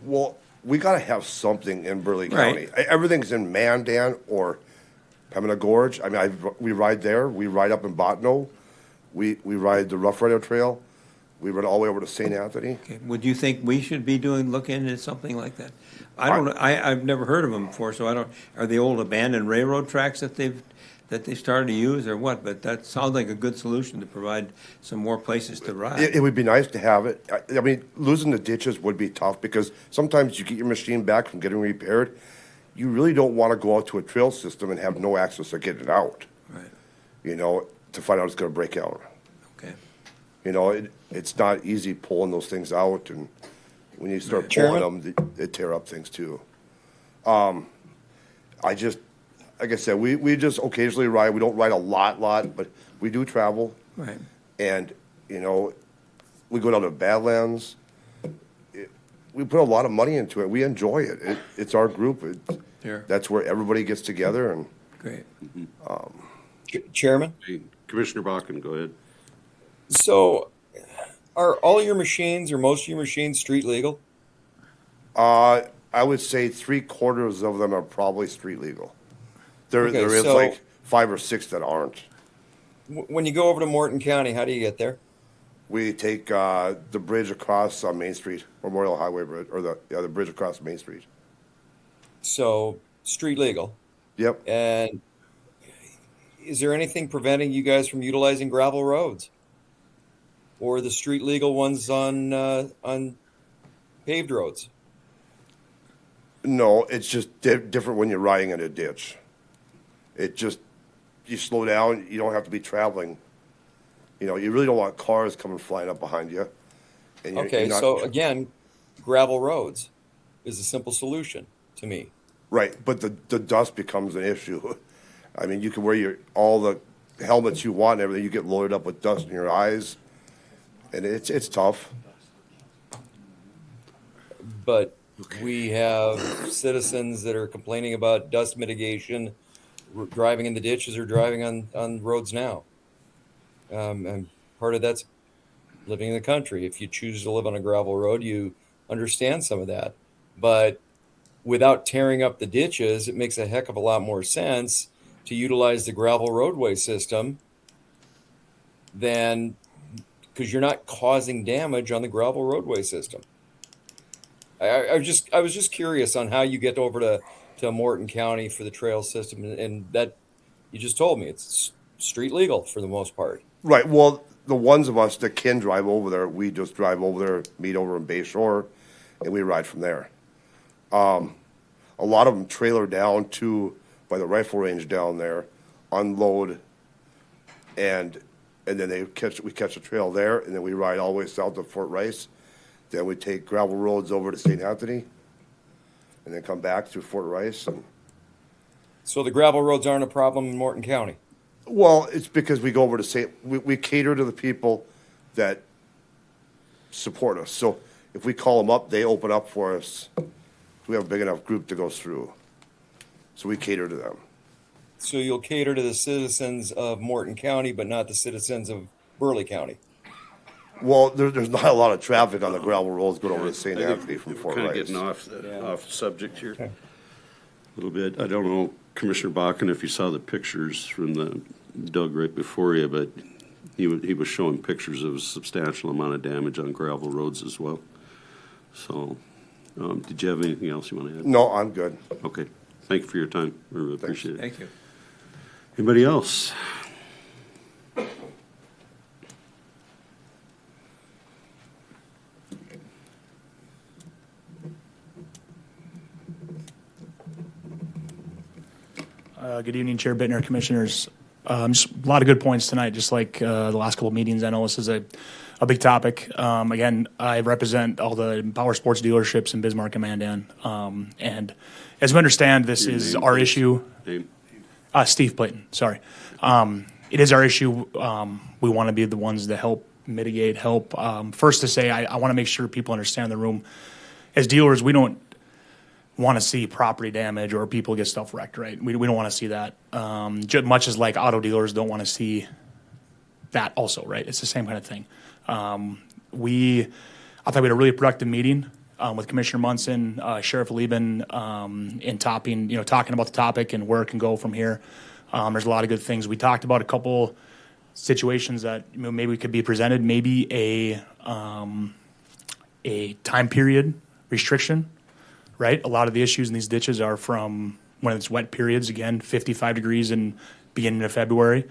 Well, we got to have something in Burleigh County. Right. Everything's in Mandan or Pemina Gorge. I mean, we ride there. We ride up in Bottineau. We ride the Rough Rider Trail. We run all the way over to St. Anthony. Okay. Would you think we should be looking at something like that? I don't know. I've never heard of them before, so I don't. Are they old abandoned railroad tracks that they started to use, or what? But that sounds like a good solution to provide some more places to ride. It would be nice to have it. I mean, losing the ditches would be tough because sometimes you get your machine back from getting repaired. You really don't want to go out to a trail system and have no access to get it out. Right. You know, to find out it's going to break out. Okay. You know, it's not easy pulling those things out, and when you start Chairman? pulling them, they tear up things too. I just, like I said, we just occasionally ride. We don't ride a lot, but we do travel. Right. And, you know, we go down to Badlands. We put a lot of money into it. We enjoy it. It's our group. Sure. That's where everybody gets together. And Great. Chairman? Commissioner Bakken, go ahead. So Are all your machines or most of your machines street legal? I would say 3/4 of them are probably street legal. There Okay, is so- like 5 or 6 that aren't. When you go over to Morton County, how do you get there? We take the bridge across Main Street, Memorial Highway Bridge, or the bridge across Main Street. So street legal. Yep. And is there anything preventing you guys from utilizing gravel roads or the street legal ones on paved roads? No, it's just different when you're riding in a ditch. It just, you slow down, you don't have to be traveling. You know, you really don't want cars coming flying up behind you. And Okay, you're not, so again, gravel roads is a simple solution to me. right, but the dust becomes an issue. I mean, you can wear all the helmets you want and everything, you get loaded up with dust in your eyes, and it's tough. But we have citizens that are complaining about dust mitigation, driving in the ditches or driving on roads now. And part of that's living in the country. If you choose to live on a gravel road, you understand some of that. But without tearing up the ditches, it makes a heck of a lot more sense to utilize the gravel roadway system than, because you're not causing damage on the gravel roadway system. I was just curious on how you get over to Morton County for the trail system, and that you just told me it's street legal for the most part. Right, well, the ones of us that can drive over there, we just drive over there, meet over in Bay Shore, and we ride from there. A lot of them trailer down by the rifle range down there, unload, and then we catch a trail there, and then we ride all the way south to Fort Rice. Then we take gravel roads over to St. Anthony, and then come back through Fort Rice. And So the gravel roads aren't a problem in Morton County. well, it's because we go over to we cater to the people that support us. So if we call them up, they open up for us. We have a big enough group to go through. So we cater to them. So you'll cater to the citizens of Morton County, but not the citizens of Burleigh County. Well, there's not a lot of traffic on the gravel roads going over to St. Anthony from Fort Kind of Rice. getting off the subject here a little bit. I don't know, Commissioner Bakken, if you saw the pictures from the Doug right before you, but he was showing pictures of a substantial amount of damage on gravel roads as well. So, did you have anything else you want to add? No, I'm good. Okay. Thank you for your time. I really appreciate it. Thank you. Anybody else? Good evening, Chair Bittner, Commissioners. Just a lot of good points tonight, just like the last couple of meetings. I know this is a big topic. Again, I represent all the power sports dealerships in Bismarck and Mandan. And as we understand, this Your is name, our please. issue. Name? Steve Clayton, sorry. It is our issue. We want to be the ones that help mitigate, help. First to say, I want to make sure people understand in the room, as dealers, we don't want to see property damage or people get stuff wrecked, right? We don't want to see that. Much as like auto dealers don't want to see that also, right? It's the same kind of thing. I thought we had a really productive meeting with Commissioner Munson, Sheriff Lieben, in talking about the topic and where it can go from here. There's a lot of good things. We talked about a couple situations that maybe could be presented, maybe a time period restriction, right? A lot of the issues in these ditches are from when it's wet periods, again, 55 degrees in beginning of February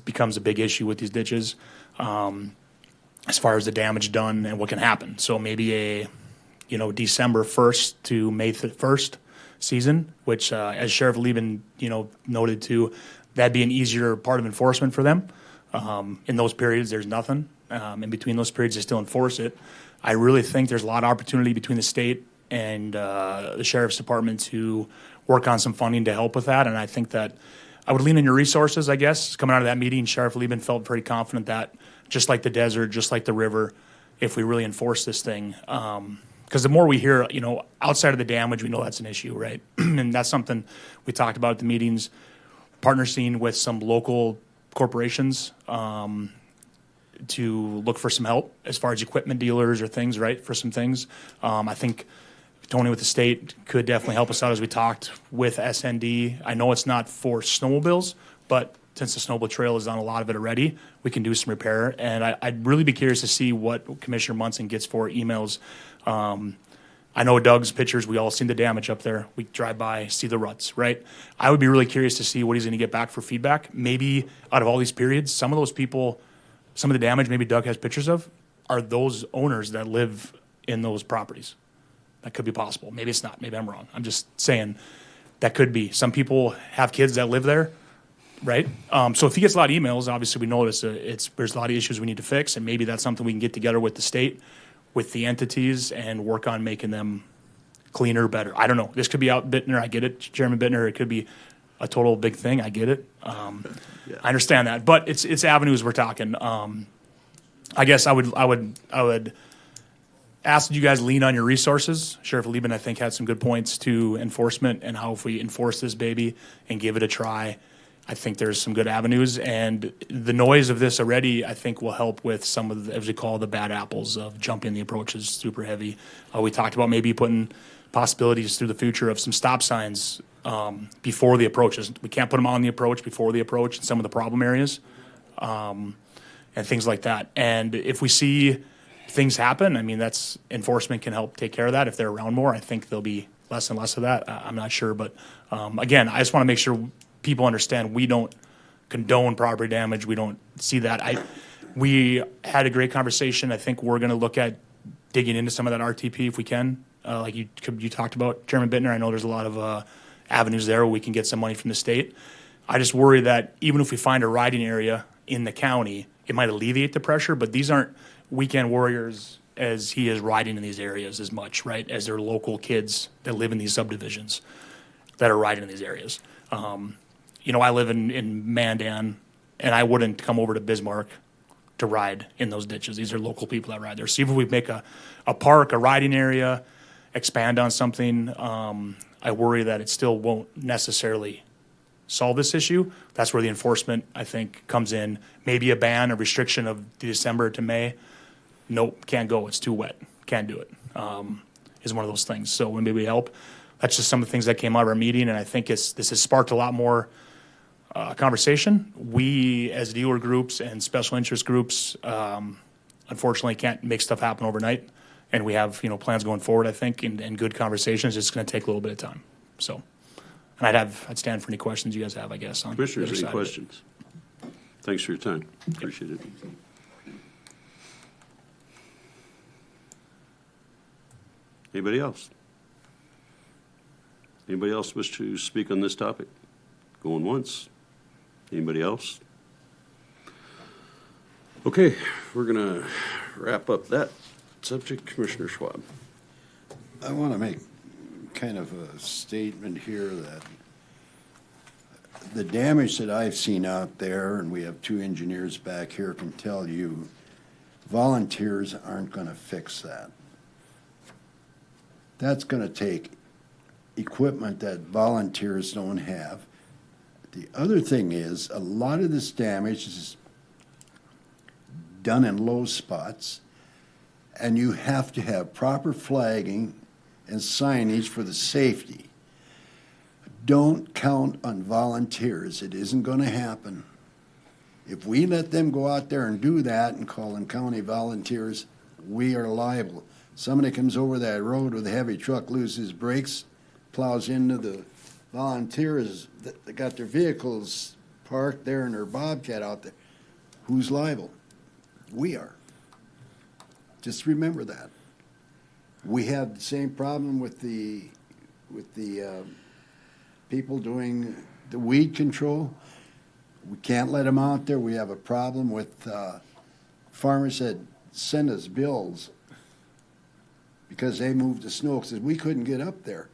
becomes a big issue with these ditches as far as the damage done and what can happen. So maybe a December 1st to May 1st season, which as Sheriff Lieben noted too, that'd be an easier part of enforcement for them. In those periods, there's nothing. In between those periods, they still enforce it. I really think there's a lot of opportunity between the state and the Sheriff's Department to work on some funding to help with that. And I think that I would lean on your resources, I guess. Coming out of that meeting, Sheriff Lieben felt very confident that just like the desert, just like the river, if we really enforce this thing, because the more we hear, outside of the damage, we know that's an issue, right? And that's something we talked about at the meetings, partnering with some local corporations to look for some help as far as equipment dealers or things, right, for some things. I think Tony with the state could definitely help us out as we talked with SND. I know it's not for snowmobiles, but since the snowmobile trail is on a lot of it already, we can do some repair. And I'd really be curious to see what Commissioner Munson gets for emails. I know Doug's pictures, we all seen the damage up there. We drive by, see the ruts, right? I would be really curious to see what he's going to get back for feedback. Maybe out of all these periods, some of those people, some of the damage maybe Doug has pictures of, are those owners that live in those properties. That could be possible. Maybe it's not. Maybe I'm wrong. I'm just saying that could be. Some people have kids that live there, right? So if he gets a lot of emails, obviously we know there's a lot of issues we need to fix, and maybe that's something we can get together with the state, with the entities, and work on making them cleaner, better. I don't know. This could be out Bittner. I get it, Chairman Bittner. It could be a total big thing. I get it. I understand that, but it's avenues we're talking. I guess I would ask that you guys lean on your resources. Sheriff Lieben, I think, had some good points to enforcement and how if we enforce this baby and give it a try, I think there's some good avenues. And the noise of this already, I think, will help with some of the, as we call, the bad apples of jumping the approaches super heavy. We talked about maybe putting possibilities through the future of some stop signs before the approaches. We can't put them on the approach, before the approach in some of the problem areas, and things like that. And if we see things happen, I mean, that's enforcement can help take care of that. If they're around more, I think there'll be less and less of that. I'm not sure, but again, I just want to make sure people understand we don't condone property damage. We don't see that. We had a great conversation. I think we're going to look at digging into some of that RTP if we can, like you talked about, Chairman Bittner. I know there's a lot of avenues there where we can get some money from the state. I just worry that even if we find a riding area in the county, it might alleviate the pressure, but these aren't weekend warriors as he is riding in these areas as much, right, as their local kids that live in these subdivisions that are riding in these areas. I live in Mandan, and I wouldn't come over to Bismarck to ride in those ditches. These are local people that ride there. So even if we make a park, a riding area, expand on something, I worry that it still won't necessarily solve this issue. That's where the enforcement, I think, comes in. Maybe a ban, a restriction of December to May. Nope, can't go. It's too wet. Can't do it. Is one of those things. So when maybe help, that's just some of the things that came out of our meeting, and I think this has sparked a lot more conversation. We, as dealer groups and special interest groups, unfortunately can't make stuff happen overnight, and we have plans going forward, I think, and good conversations. It's going to take a little bit of time. So, and I'd stand for any questions you guys have, I guess. On Commissioners, any questions? Thanks for your time. Appreciate it. Anybody else? Anybody else wish to speak on this topic? Going once. Anybody else? Okay, we're going to wrap up that subject. Commissioner Schwab. I want to make kind of a statement here that the damage that I've seen out there, and we have two engineers back here, can tell you volunteers aren't going to fix that. That's going to take equipment that volunteers don't have. The other thing is, a lot of this damage is done in low spots, and you have to have proper flagging and signage for the safety. Don't count on volunteers. It isn't going to happen. If we let them go out there and do that and call them county volunteers, we are liable. Somebody comes over that road with a heavy truck, loses brakes, plows into the volunteers that got their vehicles parked there and their Bobcat out there. Who's liable? We are. Just remember that. We have the same problem with the people doing the weed control. We can't let them out there. We have a problem with farmers that send us bills because they moved the snow because we couldn't get up there.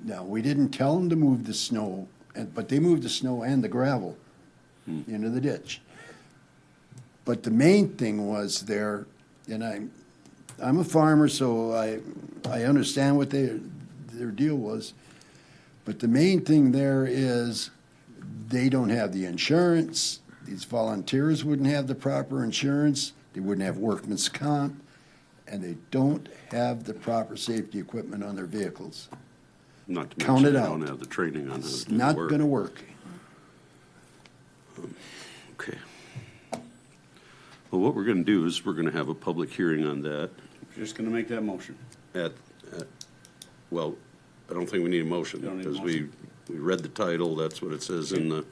Now, we didn't tell them to move the snow, but they moved the snow and the gravel into the ditch. But the main thing was there, and I'm a farmer, so I understand what their deal was. But the main thing there is they don't have the insurance, These volunteers wouldn't have the proper insurance, they wouldn't have workman's comp, and they don't have the proper safety equipment on their vehicles. Not to Count mention it they out. don't have the training on how It's to do the not work. gonna work. Okay. Well, what we're gonna do is we're gonna have a public hearing on that Just gonna make that motion. at, well, I don't think we need a motion, Don't need a because we read the title, that's what it says in the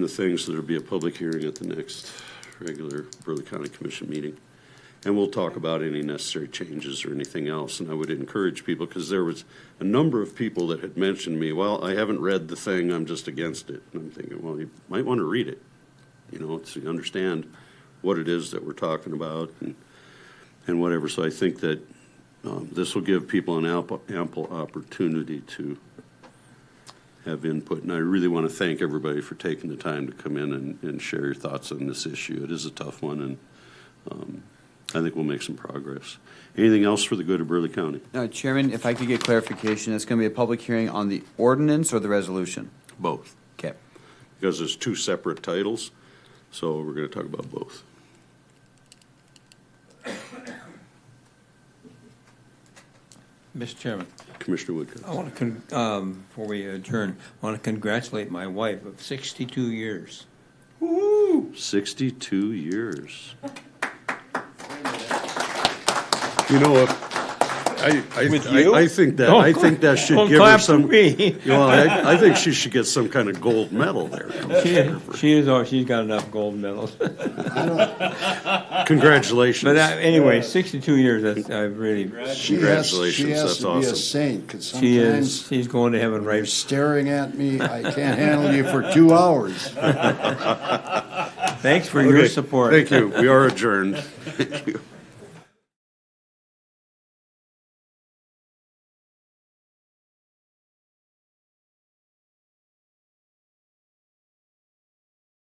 thing, so there'll be a public hearing at the next regular Burleigh County Commission meeting. And we'll talk about any necessary changes or anything else, and I would encourage people, because there was a number of people that had mentioned to me, well, I haven't read the thing, I'm just against it. And I'm thinking, well, you might want to read it, so you understand what it is that we're talking about and whatever. So I think that this will give people an ample opportunity to have input. And I really want to thank everybody for taking the time to come in and share your thoughts on this issue. It is a tough one, and I think we'll make some progress. Anything else for the good of Burleigh County? Chairman, if I could get clarification, it's going to be a public hearing on the ordinance or the resolution? Both. Okay. Because there's two separate titles, so we're going to talk about both. Mr. Chairman. Commissioner Woodcock. I want to, before we adjourn, I want to congratulate my wife of 62 years. Woo! 62 years. You know what? I think that should Don't give her clap for some. me. I think she should get some kind of gold medal there. She's got enough gold medals. Congratulations. But anyway, 62 years. I really. Congratulations. She has That's to awesome. be a saint, because She is. sometimes She's going to heaven you're right. staring at me, I can't handle you for 2 hours. Thanks for your support. Thank you. We are adjourned. Thank you.